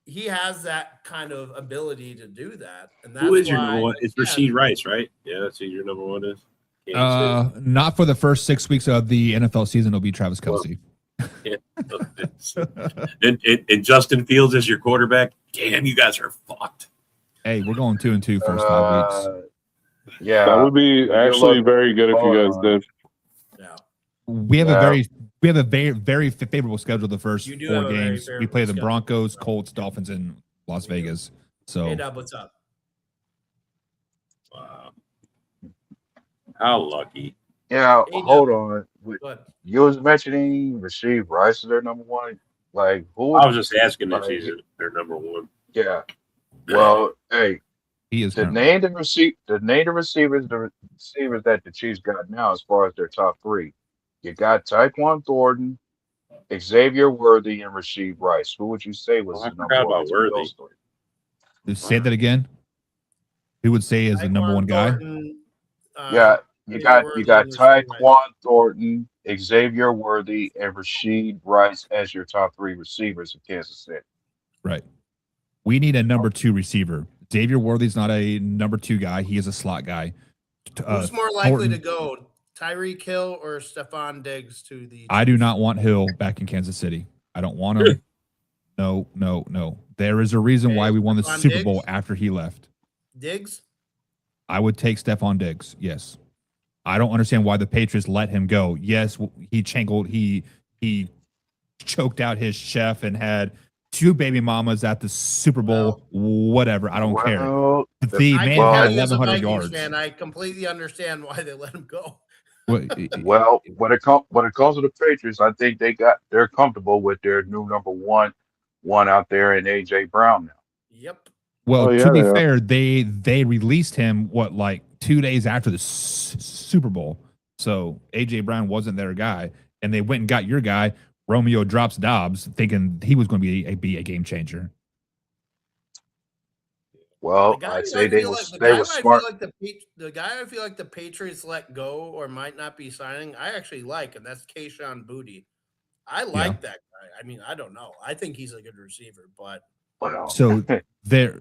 he has that kind of ability to do that. And that's Who is your why, number one? It's Rasheed Rice, right? Yeah, that's who your number one is. Not for the first 6 weeks of the NFL season. It'll be Travis Kelce. Yeah. and Justin Fields as your quarterback. Damn, you guys are fucked. Hey, we're going 2-2 first 5 weeks. Yeah, that would be actually very good if you guys did. Yeah. We have a very, very favorable schedule. The first You do 4 have a very games, we favorable play the schedule. Broncos, Colts, Dolphins, and Las Vegas. So, Hey, Dub, what's up? Wow. How lucky. Yeah, Hey, hold Dub. on. What? You was mentioning Rasheed Rice is their number one. Like who? I was just asking if like, he's their number one. Yeah. Well, hey, he is the name the receivers that the Chiefs got now, as far as their top three, you got Tyquan Thornton, Xavier Worthy, and Rasheed Rice. Who would you say was I the forgot number one? about Worthy. say that again. Who would say is the number one guy? Thornton, Yeah, you got Worthy and Rasheed Tyquan Thornton, Xavier Worthy, and Rasheed Rice as your top three receivers in Kansas City. Right. We need a number 2 receiver. Xavier Worthy's not a number 2 guy. He is a slot guy. Who's more likely Thornton, to go, Tyreek Hill or Stephon Diggs to the? I do not want Hill back in Kansas City. I don't want him. No. There is a reason why we won the Stephon Super Bowl Diggs? after he left. Diggs? I would take Stephon Diggs. Yes. I don't understand why the Patriots let him go. Yes, he choked out his chef and had 2 baby mamas at the Super Bowl. Whatever. I don't care. The man had 1,100 yards. Man, I completely understand why they let him go. Well, when it comes to the Patriots, I think they're comfortable with their new number one out there in AJ Brown now. Yep. Well, to be fair, they released him like 2 days after the Super Bowl. So AJ Brown wasn't their guy, and they went and got your guy, Romeo Drops Dobbs, thinking he was going to be a game changer. Well, I'd say they were smart. The guy I feel like the Patriots let go or might not be signing, I actually like, and that's Kayshon Boutte. I like that guy. I mean, I don't know. I think he's a good receiver, but so there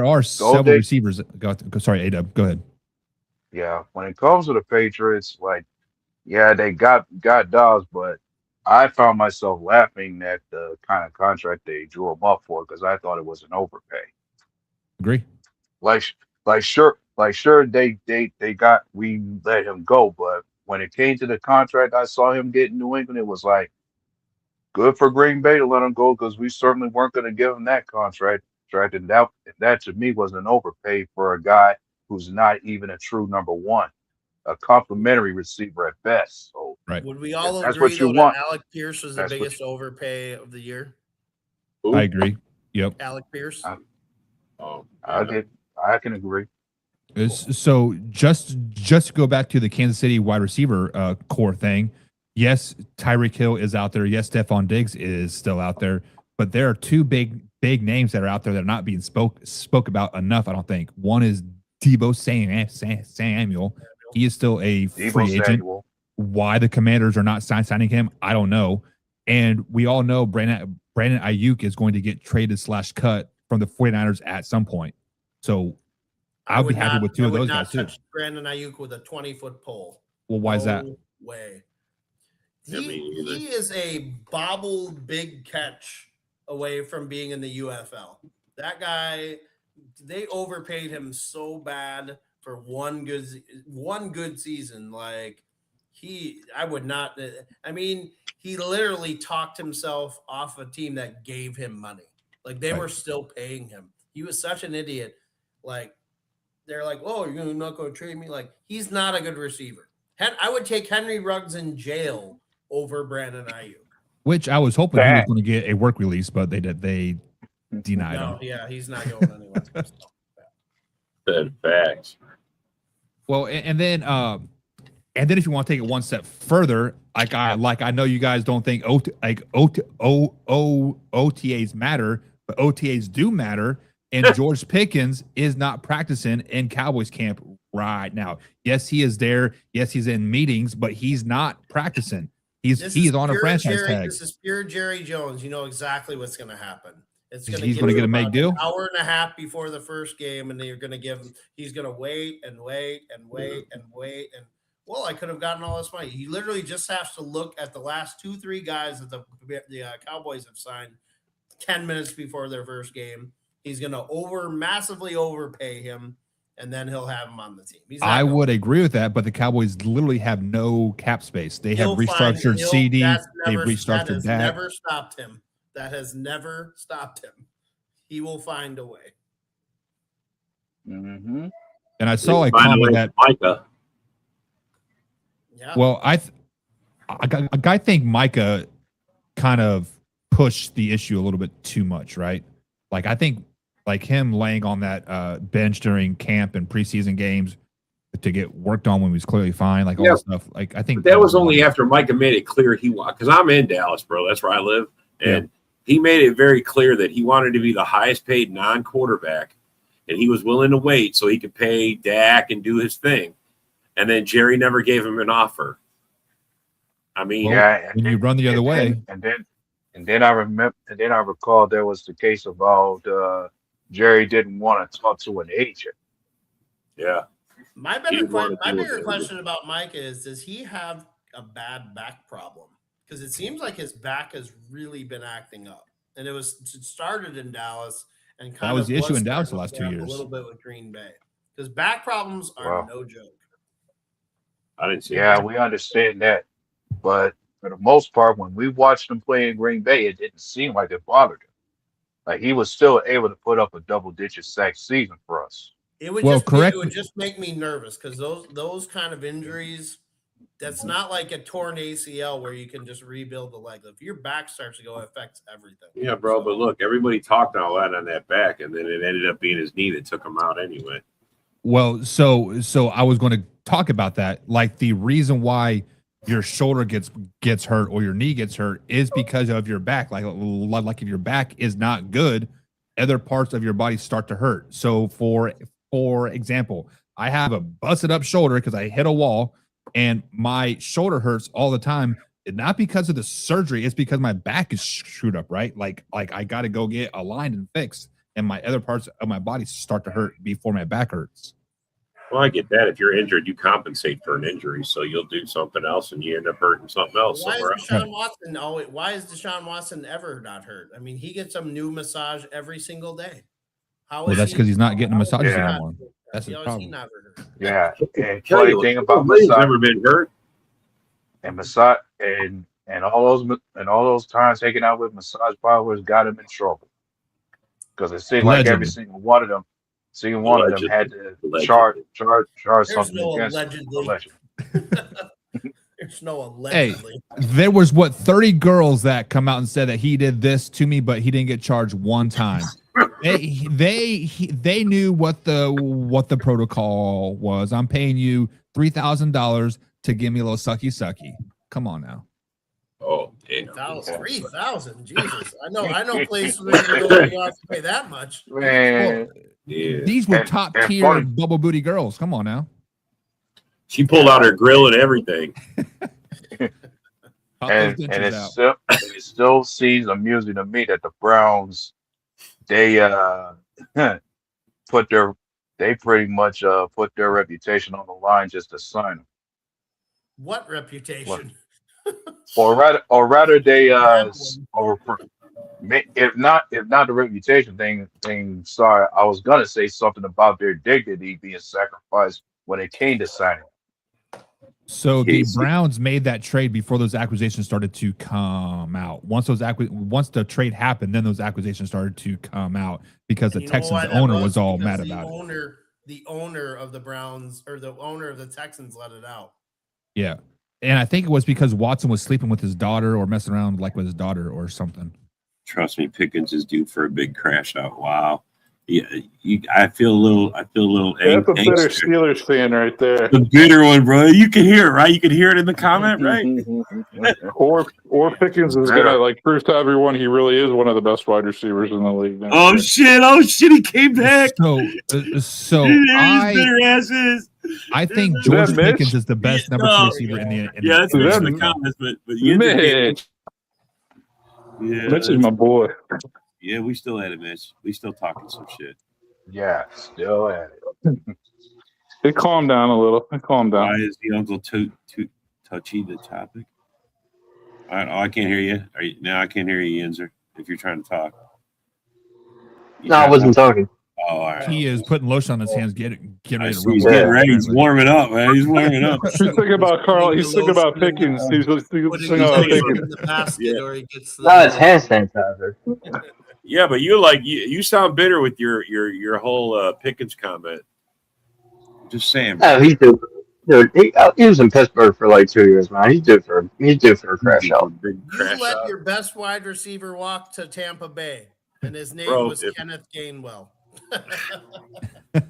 are several receivers. Sorry, A-Dub, go ahead. Yeah, when it comes to the Patriots, like, yeah, they got Dobbs, but I found myself laughing at the kind of contract they drew him up for because I thought it was an overpay. Agree. Sure, we let him go, but when it came to the contract, I saw him get in New England. It was like good for Green Bay to let him go because we certainly weren't going to give him that contract. And that to me was an overpay for a guy who's not even a true number one, a complimentary receiver at best. So, right. Would we all that's agree what you though, want. that Alec Pierce was the biggest overpay of the year? I agree. Yep. Alec Pierce. I can agree. So just to go back to the Kansas City wide receiver core thing, yes, Tyreek Hill is out there. Yes, Stephon Diggs is still out there. But there are two big names that are out there that are not being spoke about enough, I don't think. One is Debo Samuel. He is still a Debo free agent. Samuel. Why the Commanders are not signing him, I don't know. And we all know Brandon Ayuk is going to get traded / cut from the 49ers at some point. So I'll be happy with two of those guys too. Brandon Ayuk with a 20-foot pole. Well, why is that? No way. He is a bobble big catch away from being in the UFL. That guy, they overpaid him so bad for one good season. Like I would not. I mean, he literally talked himself off a team that gave him money. Like they were still paying him. He was such an idiot. Like they're like, oh, you're not going to trade me. Like he's not a good receiver. I would take Henry Ruggs in jail over Brandon Ayuk. Which I was hoping he was going to get a work release, but they denied him. Yeah, he's not going anywhere. Good facts. Well, and then if you want to take it one step further, I know you guys don't think OTAs matter, but OTAs do matter. And George Pickens is not practicing in Cowboys camp right now. Yes, he is there. Yes, he's in meetings, but he's not practicing. He's on a franchise tag. This is pure Jerry Jones. You know exactly what's going to happen. He's going to get a make deal. An hour and a half before the first game, and then you're going to give him. He's going to wait and wait and wait and wait and. Well, I could have gotten all this money. He literally just has to look at the last 2-3 guys that the Cowboys have signed 10 minutes before their first game. He's going to massively overpay him, and then he'll have him on the team. I would agree with that, but the Cowboys literally have no cap space. They have restructured CD. They've restructured that. Never stopped him. That has never stopped him. He will find a way. Mm-hmm. And I saw a comment that Micah. Yeah. Well, I think Micah kind of pushed the issue a little bit too much, right? Like I think like him laying on that bench during camp and preseason games to get worked on when he was clearly fine, like all that stuff. Like I think that was only after Micah made it clear he wanted, because I'm in Dallas, bro. That's where I live, and he made it very clear that he wanted to be the highest paid non-quarterback, and he was willing to wait so he could pay Dak and do his thing. And then Jerry never gave him an offer. I mean, when you run the other way, and then I recall there was the case about Jerry didn't want to talk to an agent. Yeah. My bigger question about Mike is, does he have a bad back problem? Because it seems like his back has really been acting up, and it started in Dallas and that was the issue in Dallas the last 2 years. A little bit with Green Bay, because back problems are no joke. I didn't see. Yeah, we understand that, but for the most part, when we watched him play in Green Bay, it didn't seem like it bothered him. Like he was still able to put up a double-digit sack season for us. It would just make me nervous because those kind of injuries, that's not like a torn ACL where you can just rebuild the leg. If your back starts to go, it affects everything. Yeah, bro. But look, everybody talked all that on that back, and then it ended up being his knee that took him out anyway. Well, so I was going to talk about that. Like the reason why your shoulder gets hurt or your knee gets hurt is because of your back. Like if your back is not good, other parts of your body start to hurt. So for example, I have a busted up shoulder because I hit a wall and my shoulder hurts all the time. Not because of the surgery, it's because my back is screwed up, right? Like I got to go get aligned and fixed, and my other parts of my body start to hurt before my back hurts. Well, I get that. If you're injured, you compensate for an injury, so you'll do something else, and you end up hurting something else. Why is Deshaun Watson ever not hurt? I mean, he gets a new massage every single day. That's because he's not getting a massage anymore. That's his problem. Yeah, and funny thing about massage, never been hurt. And massage and all those times taken out with massage parlors got him in trouble because it seemed like every single one of them. Had to charge something against allegedly. There's no allegedly. Hey, there was 30 girls that come out and said that he did this to me, but he didn't get charged one time. They knew what the protocol was. I'm paying you $3,000 to give me a little sucky. Come on now. Oh, damn. 3,000. Jesus. I know places where you don't have to pay that much. Man, Yeah. These were And- top and tier funny- bubble booty girls. Come on now. She pulled out her grill and everything. Pop and those and dentures it out. still it still seems amusing to me that the Browns they pretty much put their reputation on the line just to sign them. What reputation? Or rather they Have if not the reputation thing. Sorry, I was gonna say something about their dignity being sacrificed when it came to signing. So the Casey. Browns made that trade before those acquisitions started to come out. Once the trade happened, then those acquisitions started to come out because the And you know Texans why that owner was all Because mad about it. The owner of the Browns or the owner of the Texans let it out. Yeah. And I think it was because Watson was sleeping with his daughter or messing around like with his daughter or something. Trust me, Pickens is due for a big crash out. Wow. Yeah, I feel a little That's a bitter angst. Steelers fan right there. The bitter one, bro. You can hear it, right? You can hear it in the comment, right? Or Pickens is gonna like prove to everyone he really is one of the best wide receivers in the league. next Oh year. shit! Oh shit! He came back. So These bitter asses. I think that George Mitch? Pickens is the best number two receiver in the Yeah, that's Is Mitch that in the Mitch? comments, but Yinzer came- Mitch. Yeah, Mitch is my boy. yeah, we still at it, Mitch. We still talking some shit. Yeah, still at it. It calmed down a little. It calmed Why down. is the uncle touchy the topic? I can't hear you. Now I can't hear you, Yinzer. If you're trying to talk. No, I wasn't talking. Oh, all right. He is putting lotion on his hands, get I ready to see rub he's one getting out, ready. He's apparently. warming up, man. He's warming up. He's thinking about Carl. He's thinking about Pickens. He's thinking Putting about his Pickens. in the basket or he gets the No, it's hand sanitizer. Yeah, but you sound bitter with your whole Pickens comment. Just saying. No, he's due. Dude, he was in Pittsburgh for like 2 years, man. He's due for a crash out. Big You crash let out. your best wide receiver walk to Tampa Bay, and his name Bro, was if- Kenneth Gainwell.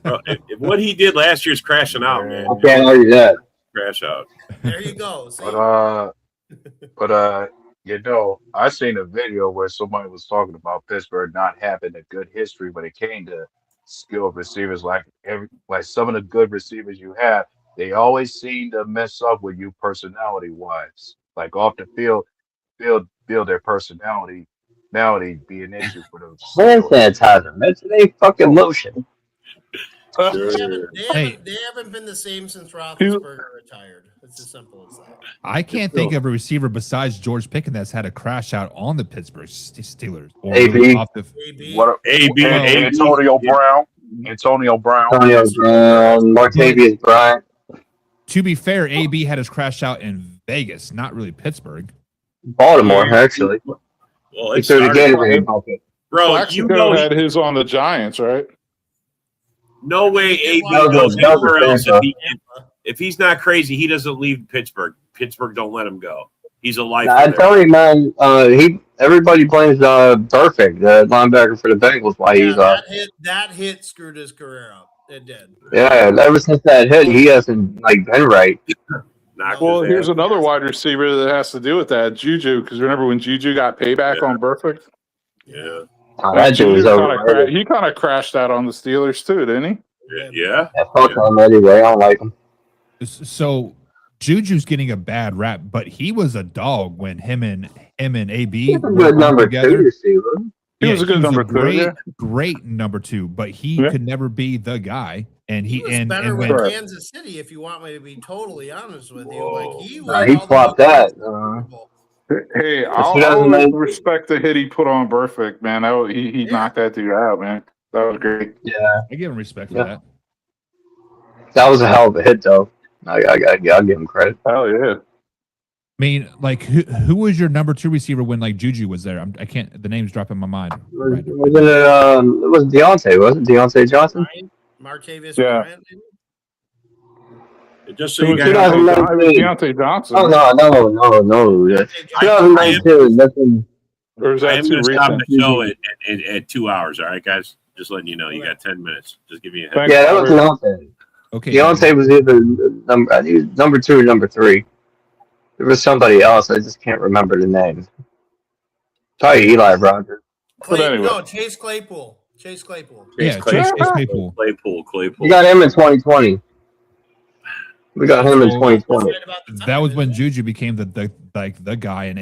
Bro, if what he did last year is crashing out, man. I can't argue that. Crash out. There you go. See? But I seen a video where somebody was talking about Pittsburgh not having a good history when it came to skilled receivers. Like some of the good receivers you have, they always seem to mess up with you personality wise. Like off the field, build their personality be an issue for them. Hand sanitizer. That's a fucking lotion. They haven't been the same since Roethlisberger retired. It's as simple as that. I can't think of a receiver besides George Pickens that's had a crash out on the Pittsburgh Steelers. Or AB. off the- AB. What AB, Antonio Brown. Antonio Brown, Martavius Bryant. To be fair, AB had his crash out in Vegas, not really Pittsburgh. Baltimore, actually. Well, He it threw the started, Gatorade bucket. bro. Plaxico had his on the Giants, right? No way AB That goes was anywhere else. Tampa. If he's not crazy, he doesn't leave Pittsburgh. Pittsburgh don't let him go. He's a lifer. I there. tell you, man. Everybody blames Perfect, the linebacker for the Bengals, why he's that hit screwed his career up. It did. Yeah, ever since that hit, he hasn't been right. Knocked Well, his here's ass. another wide receiver that has to do with that, Juju. Because remember when Juju got payback on Perfect? Yeah. Oh, that dude was overrated. He kind of crashed out on the Steelers too, didn't he? Yeah. Yeah, fuck him anyway. I don't like him. So Juju's getting a bad rap, but he was a dog when him and AB He's a were good number together. 2 receiver. He was a good number two, great, yeah. great number 2, but he Yeah. could never be the guy. And He was and better when, with Kansas City, if you want me to be totally honest with you. Like He went all flopped the way that. to Hey, That's I'll 2019. respect the hit he put on Perfect, man. He knocked that dude out, man. That was great. Yeah, I give him respect for Yeah. that. that was a hell of a hit, though. I'll give him credit. Hell yeah. I mean, like, who was your number 2 receiver when like Juju was there? I can't. The name's dropping my mind. Right. Was it Deontay? Was it Deontay Johnson? Martavius Yeah. Bryant. Maybe? Just so It you was guys know, 2019. Deontay Johnson. Oh no! Yeah. 2019. Nothing. Or is I that am too going to stop recent? the show at 2 hours. All right, guys. Just letting you know, you got 10 minutes. Just give me a head. Thanks, Yeah, that was Robert. Deontay. Okay. Deontay was either number 2 or number 3. There was somebody else. I just can't remember the name. Probably Eli Rogers. anyway. No, Chase Claypool. Chase Claypool. Chase Claypool. Claypool. We got him in 2020. We got him in 2020. That was when Juju became the guy in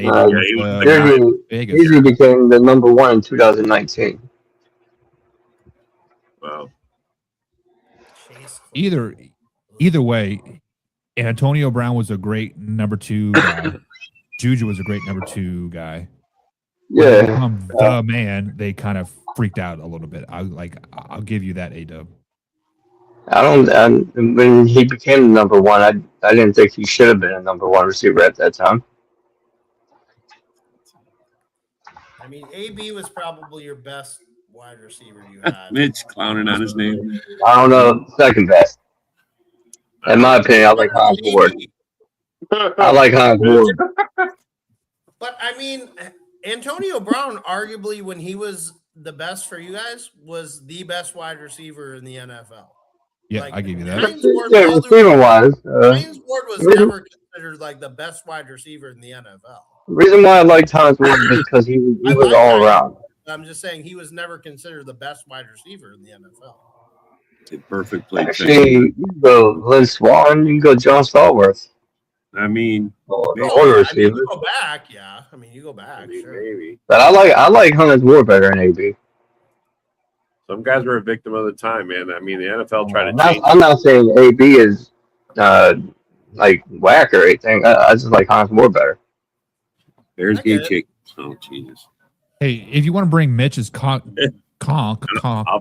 Vegas. Juju became the number one in 2019. Wow. Either way, Antonio Brown was a great number 2 guy. Juju was a great number 2 guy. Yeah. The man, they kind of freaked out a little bit. I'll give you that, A-Dub. When he became the number one, I didn't think he should have been a number 1 receiver at that time. I mean, AB was probably your best wide receiver you had. Mitch clowning on his name. I don't know, second best. In my opinion, I like Hines Ward. I like Hines Ward. But I mean, Antonio Brown, arguably, when he was the best for you guys, was the best wide receiver in the NFL. Yeah, Like, I give you that. Hines Ward, Yeah, receiver-wise. Hines Ward was never considered like the best wide receiver in the NFL. The reason why I liked Hines Ward is because he was all around. I'm just saying he was never considered the best wide receiver in the NFL. Perfect play. Actually, you can go Lynn Swan, you can go John Stallworth. I mean, You go back, yeah. I mean, you go back, sure. Maybe. But I like Hines Ward better than AB. Some guys were a victim of the time, man. I mean, the NFL tried to change. I'm not saying AB is like whack or anything. I just like Hines Ward better. There's Gay Chick. Oh, Jesus. Hey, if you want to bring Mitch's conk I'll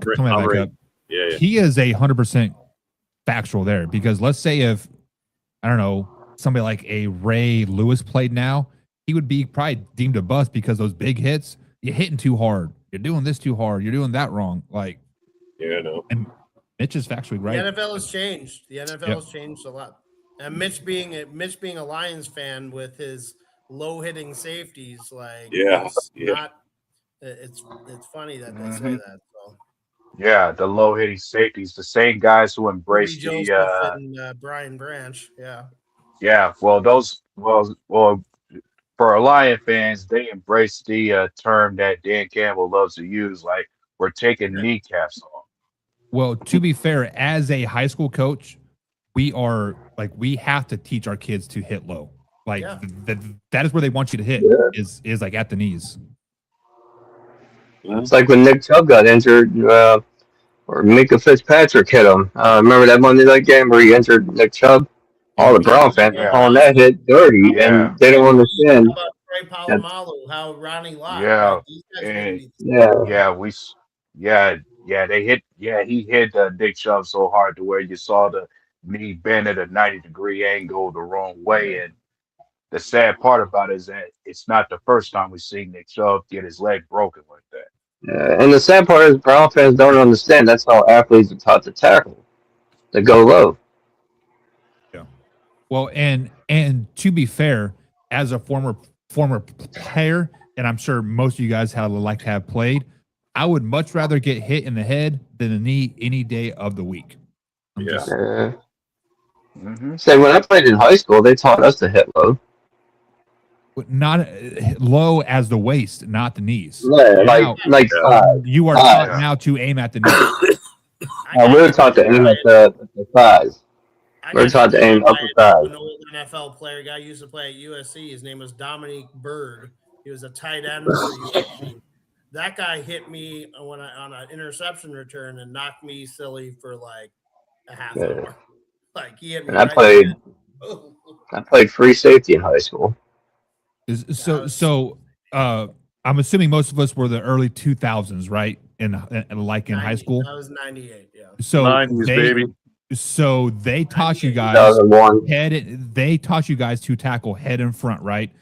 bring up. Yeah. He is 100% factual there, because let's say if, I don't know, somebody like a Ray Lewis played now, he would be probably deemed a bust because those big hits, you're hitting too hard. You're doing this too hard. You're doing that wrong. Like, yeah, no. And Mitch is factually right. The NFL has changed. The NFL has changed a lot. And Mitch being a Lions fan with his low hitting safeties, like it's funny that they say that. So. Yeah, the low hitting safeties, the same guys who embraced Brian Branch. Yeah. Yeah, well, for our Lion fans, they embrace the term that Dan Campbell loves to use, like we're taking kneecaps off. Well, to be fair, as a high school coach, we have to teach our kids to hit low. Like that is where they want you to hit is like at the knees. It's like when Nick Chubb got injured, or Mika Fitzpatrick hit him. Remember that Monday night game where he injured Nick Chubb? All the Brown fans are calling that hit dirty, and they don't understand. How about Trey Polamalu? How Ronnie Lott? He hit Nick Chubb so hard to where you saw the knee bend at a 90-degree angle the wrong way. And the sad part about it is that it's not the first time we've seen Nick Chubb get his leg broken like that. And the sad part is Brown fans don't understand that's how athletes are taught to tackle, to go low. Well, and to be fair, as a former player, and I'm sure most of you guys like to have played, I would much rather get hit in the head than the knee any day of the week. Say when I played in high school, they taught us to hit low. Not low as the waist, not the knees. Yeah, like you are taught now to aim at the knees. We were taught to aim at the thighs. We're taught to aim upper thighs. An old NFL player guy used to play at USC. His name was Dominique Bird. He was a tight end for USC. That guy hit me on an interception return and knocked me silly for like a half hour. Like he hit me. And I played free safety in high school. So I'm assuming most of us were the early 2000s, right? In high school. I was 98. Yeah. So 90s, baby. So they taught you guys they taught you guys to tackle head in front, right?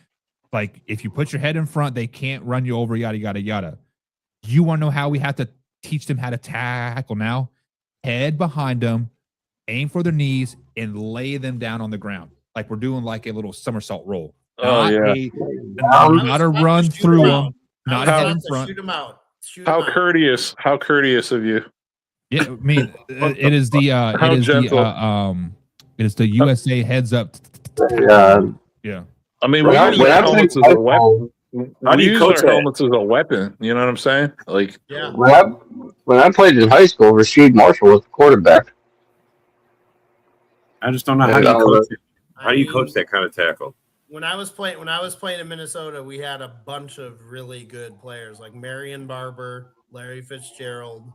Like if you put your head in front, they can't run you over, yada, yada, yada. You want to know how we have to teach them how to tackle now? Head behind them, aim for their knees, and lay them down on the ground. Like we're doing like a little somersault roll. Not a run through them, not a head in front. Shoot them out. How courteous of you. Yeah, I mean, it is the USA heads up. Yeah. Yeah. I mean, When we I, use when our I played helmets as high a weapon. school, How do We you use coach our that? helmets as a weapon. You know what I'm saying? Like, Yeah. when I played in high school, Rasheed Marshall was the quarterback. I just don't know how And, do you coach it. How I do you mean, coach that kind of tackle? when I was playing in Minnesota, we had a bunch of really good players like Marion Barber, Larry Fitzgerald,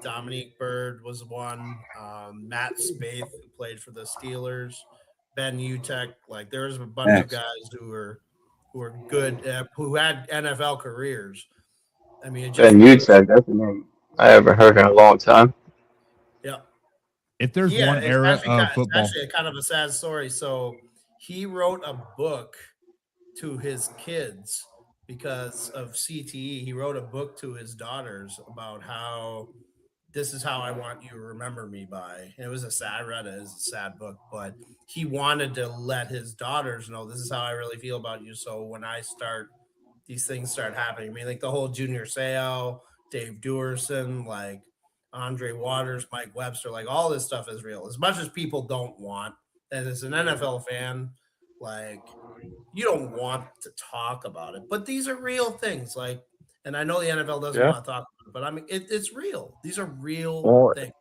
Dominique Bird was one, Matt Spaeth who played for the Steelers, Ben Utek. Like there was a bunch of guys who were good, who had NFL careers. I mean, it just And you said that's the name I haven't heard in a long time. yeah. If there's Yeah, one era of it's football, actually a kind of a sad story. So he wrote a book to his kids because of CTE. He wrote a book to his daughters about how this is how I want you to remember me by. And it was a sad, I read it. It was a sad book, but he wanted to let his daughters know this is how I really feel about you. So when these things start happening. I mean, like the whole Junior Seau, Dave Duerson, like Andre Waters, Mike Webster, like all this stuff is real. As much as people don't want, and as an NFL fan, like you don't want to talk about it, but these are real things. Like, and I know the NFL doesn't yeah. want to talk about it, but I mean, it's real. These are real Well, things.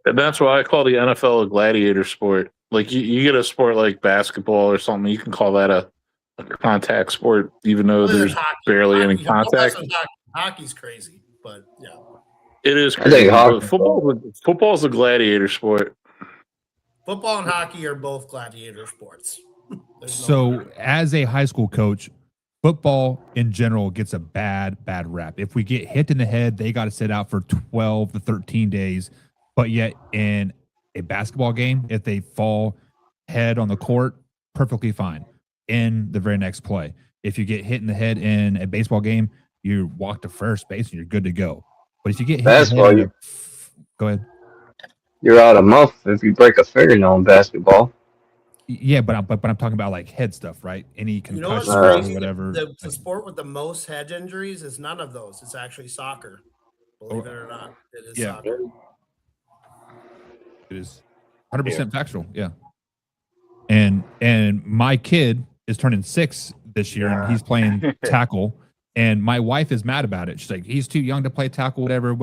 and that's why I call the NFL a gladiator sport. Like you get a sport like basketball or something, you can call that a contact sport, even though Other than there's hockey. barely any Hockey, don't mess contact. with hockey. Hockey's crazy, but yeah. It is I think crazy, but hockey. football's a gladiator sport. Football and hockey are both gladiator sports. so as a high school coach, football in general gets a bad rap. If we get hit in the head, they got to sit out for 12 to 13 days. But yet in a basketball game, if they fall head on the court, perfectly fine in the very next play. If you get hit in the head in a baseball game, you walk to first base and you're good to go. But if you get hit Basketball, in the head, go ahead. you're out a month if you break a fingernail in basketball. Yeah, but I'm talking about like head stuff, right? Any concussions or whatever. The sport with the most head injuries is none of those. It's actually soccer. Believe it or not, it is soccer. It is 100% factual. Yeah. And my kid is turning 6 this year, and he's playing tackle. And my wife is mad about it. She's like, he's too young to play tackle, whatever.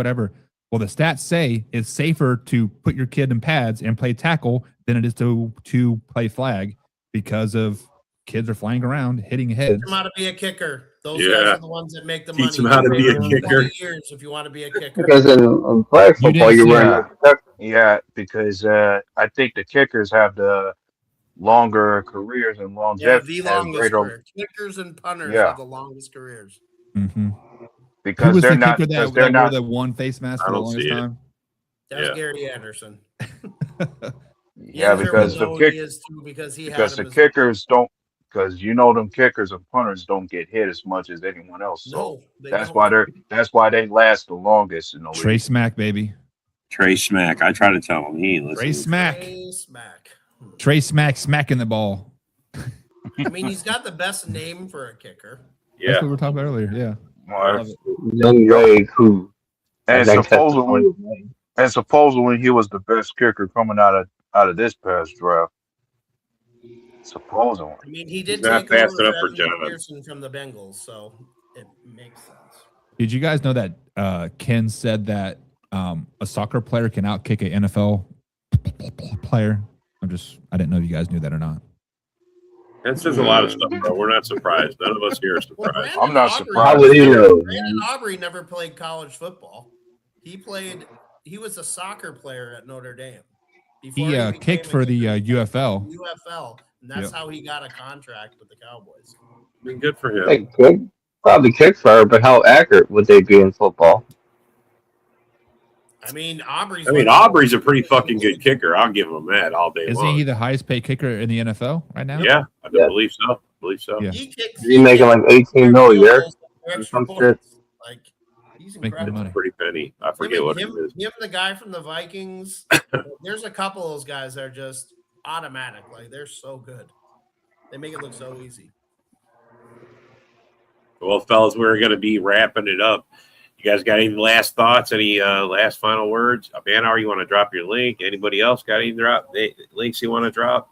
Well, the stats say it's safer to put your kid in pads and play tackle than it is to play flag because of kids are flying around hitting heads. Teach them how to be a kicker. Those guys are the ones that make the money. Teach them how to be a kicker. Years if you want to be a kicker. Because in flag football, you're wearing yeah, because I think the kickers have the longer careers and longevity. Yeah, the longest career. Kickers and punters have the longest careers. Mm-hmm. Because who they're was the not. kicker that They're not wore the one face mask for the longest time? That's Gary Anderson. Yeah, because the kickers don't. Because them kickers and punters don't get hit as much as anyone else. So that's why they last the longest in the league. Trey Smack, baby. Trey Smack. I try to tell him he ain't listening. Trey Smack smacking the ball. I mean, he's got the best name for a kicker. Yeah. That's what we were talking about earlier. Yeah. Young Ray, who and supposedly he was the best kicker coming out of this past draft. Supposedly. I mean, he did take over Pearson from the Bengals, so it makes sense. Did you guys know that Ken said that a soccer player can outkick an NFL player? I didn't know if you guys knew that or not. That says a lot of stuff, bro. We're not surprised. None of us here are surprised. I'm not surprised. How would he know? Brandon Aubrey never played college football. He was a soccer player at Notre Dame. He kicked for the UFL. And that's how he got a contract with the Cowboys. Been good for him. They could probably kick far, but how accurate would they be in football? I mean, Aubrey's a pretty fucking good kicker. I'll give him that all day long. Isn't he the highest paid kicker in the NFL right now? Yeah, I believe so. Yeah. He's making like $18 million a year. Like he's incredible. Pretty penny. I forget what it is. Him, the guy from the Vikings. There's a couple of those guys that are just automatic. Like they're so good. They make it look so easy. Well, fellas, we're going to be wrapping it up. You guys got any last thoughts? Any last final words? Banner, you want to drop your link? Anybody else got any links you want to drop?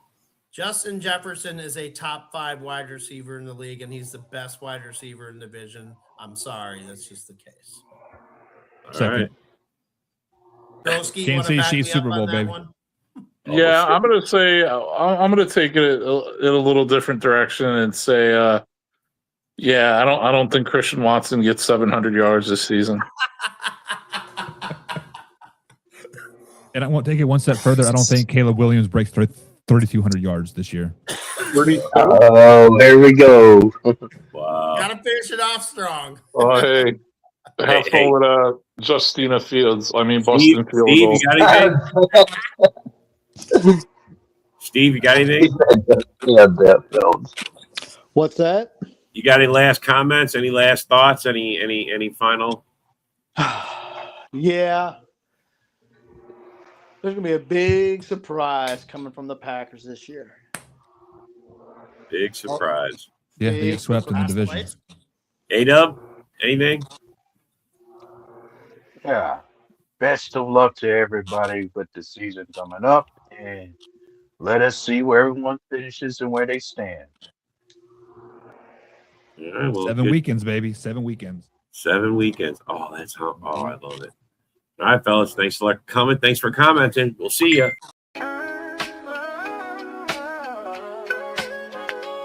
Justin Jefferson is a top 5 wide receiver in the league, and he's the best wide receiver in the division. I'm sorry, that's just the case. Second. Broski, you Kansas want to City back Chiefs me Super up Bowl, on that baby. one? Yeah, I'm gonna say I'm gonna take it in a little different direction and say, yeah, I don't think Christian Watson gets 700 yards this season. And I won't take it one step further. I don't think Caleb Williams breaks 3,200 yards this year. Oh, here we go. Wow. Gotta finish it off strong. Oh, hey, have Hey, fun with Justina Fields. I mean, Steve, Bustin Fields. Steve, you got anything? Steve, you got anything? Yeah, that Fields. What's that? You got any last comments? Any last thoughts? Any final? Yeah. There's going to be a big surprise coming from the Packers this year. Big surprise. Yeah, they get swept in the division. A-Dub, anything? Yeah. Best of luck to everybody with the season coming up, and let us see where everyone finishes and where they stand. All right, well, 7 good. weekends, baby. 7 weekends. 7 weekends. Oh, that's how. Oh, I love it. All right, fellas. Thanks for coming. Thanks for commenting. We'll see you.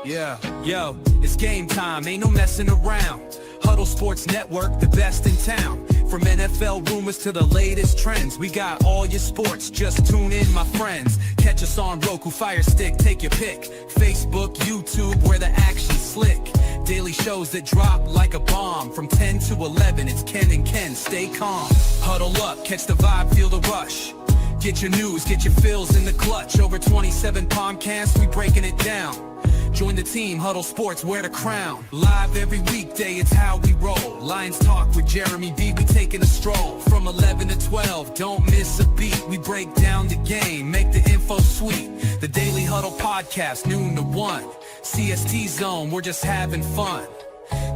Yeah, yo, it's game time, ain't no messing around. Huddle Sports Network, the best in town. From NFL rumors to the latest trends, we got all your sports, just tune in, my friends. Catch us on Roku, Fire Stick, take your pick. Facebook, YouTube, where the action's slick. Daily shows that drop like a bomb. From 10 to 11, it's Ken and Ken, stay calm. Huddle up, catch the vibe, feel the rush. Get your news, get your fills in the clutch. Over 27 podcasts, we breaking it down. Join the team, Huddle Sports, wear the crown. Live every weekday, it's how we roll. Lions Talk with Jeremy B, we taking a stroll. From 11 to 12, don't miss a beat. We break down the game, make the info sweet. The Daily Huddle Podcast, noon to 1. CST Zone, we're just having fun.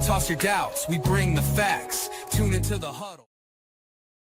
Toss your doubts, we bring the facts. Tune into the Huddle.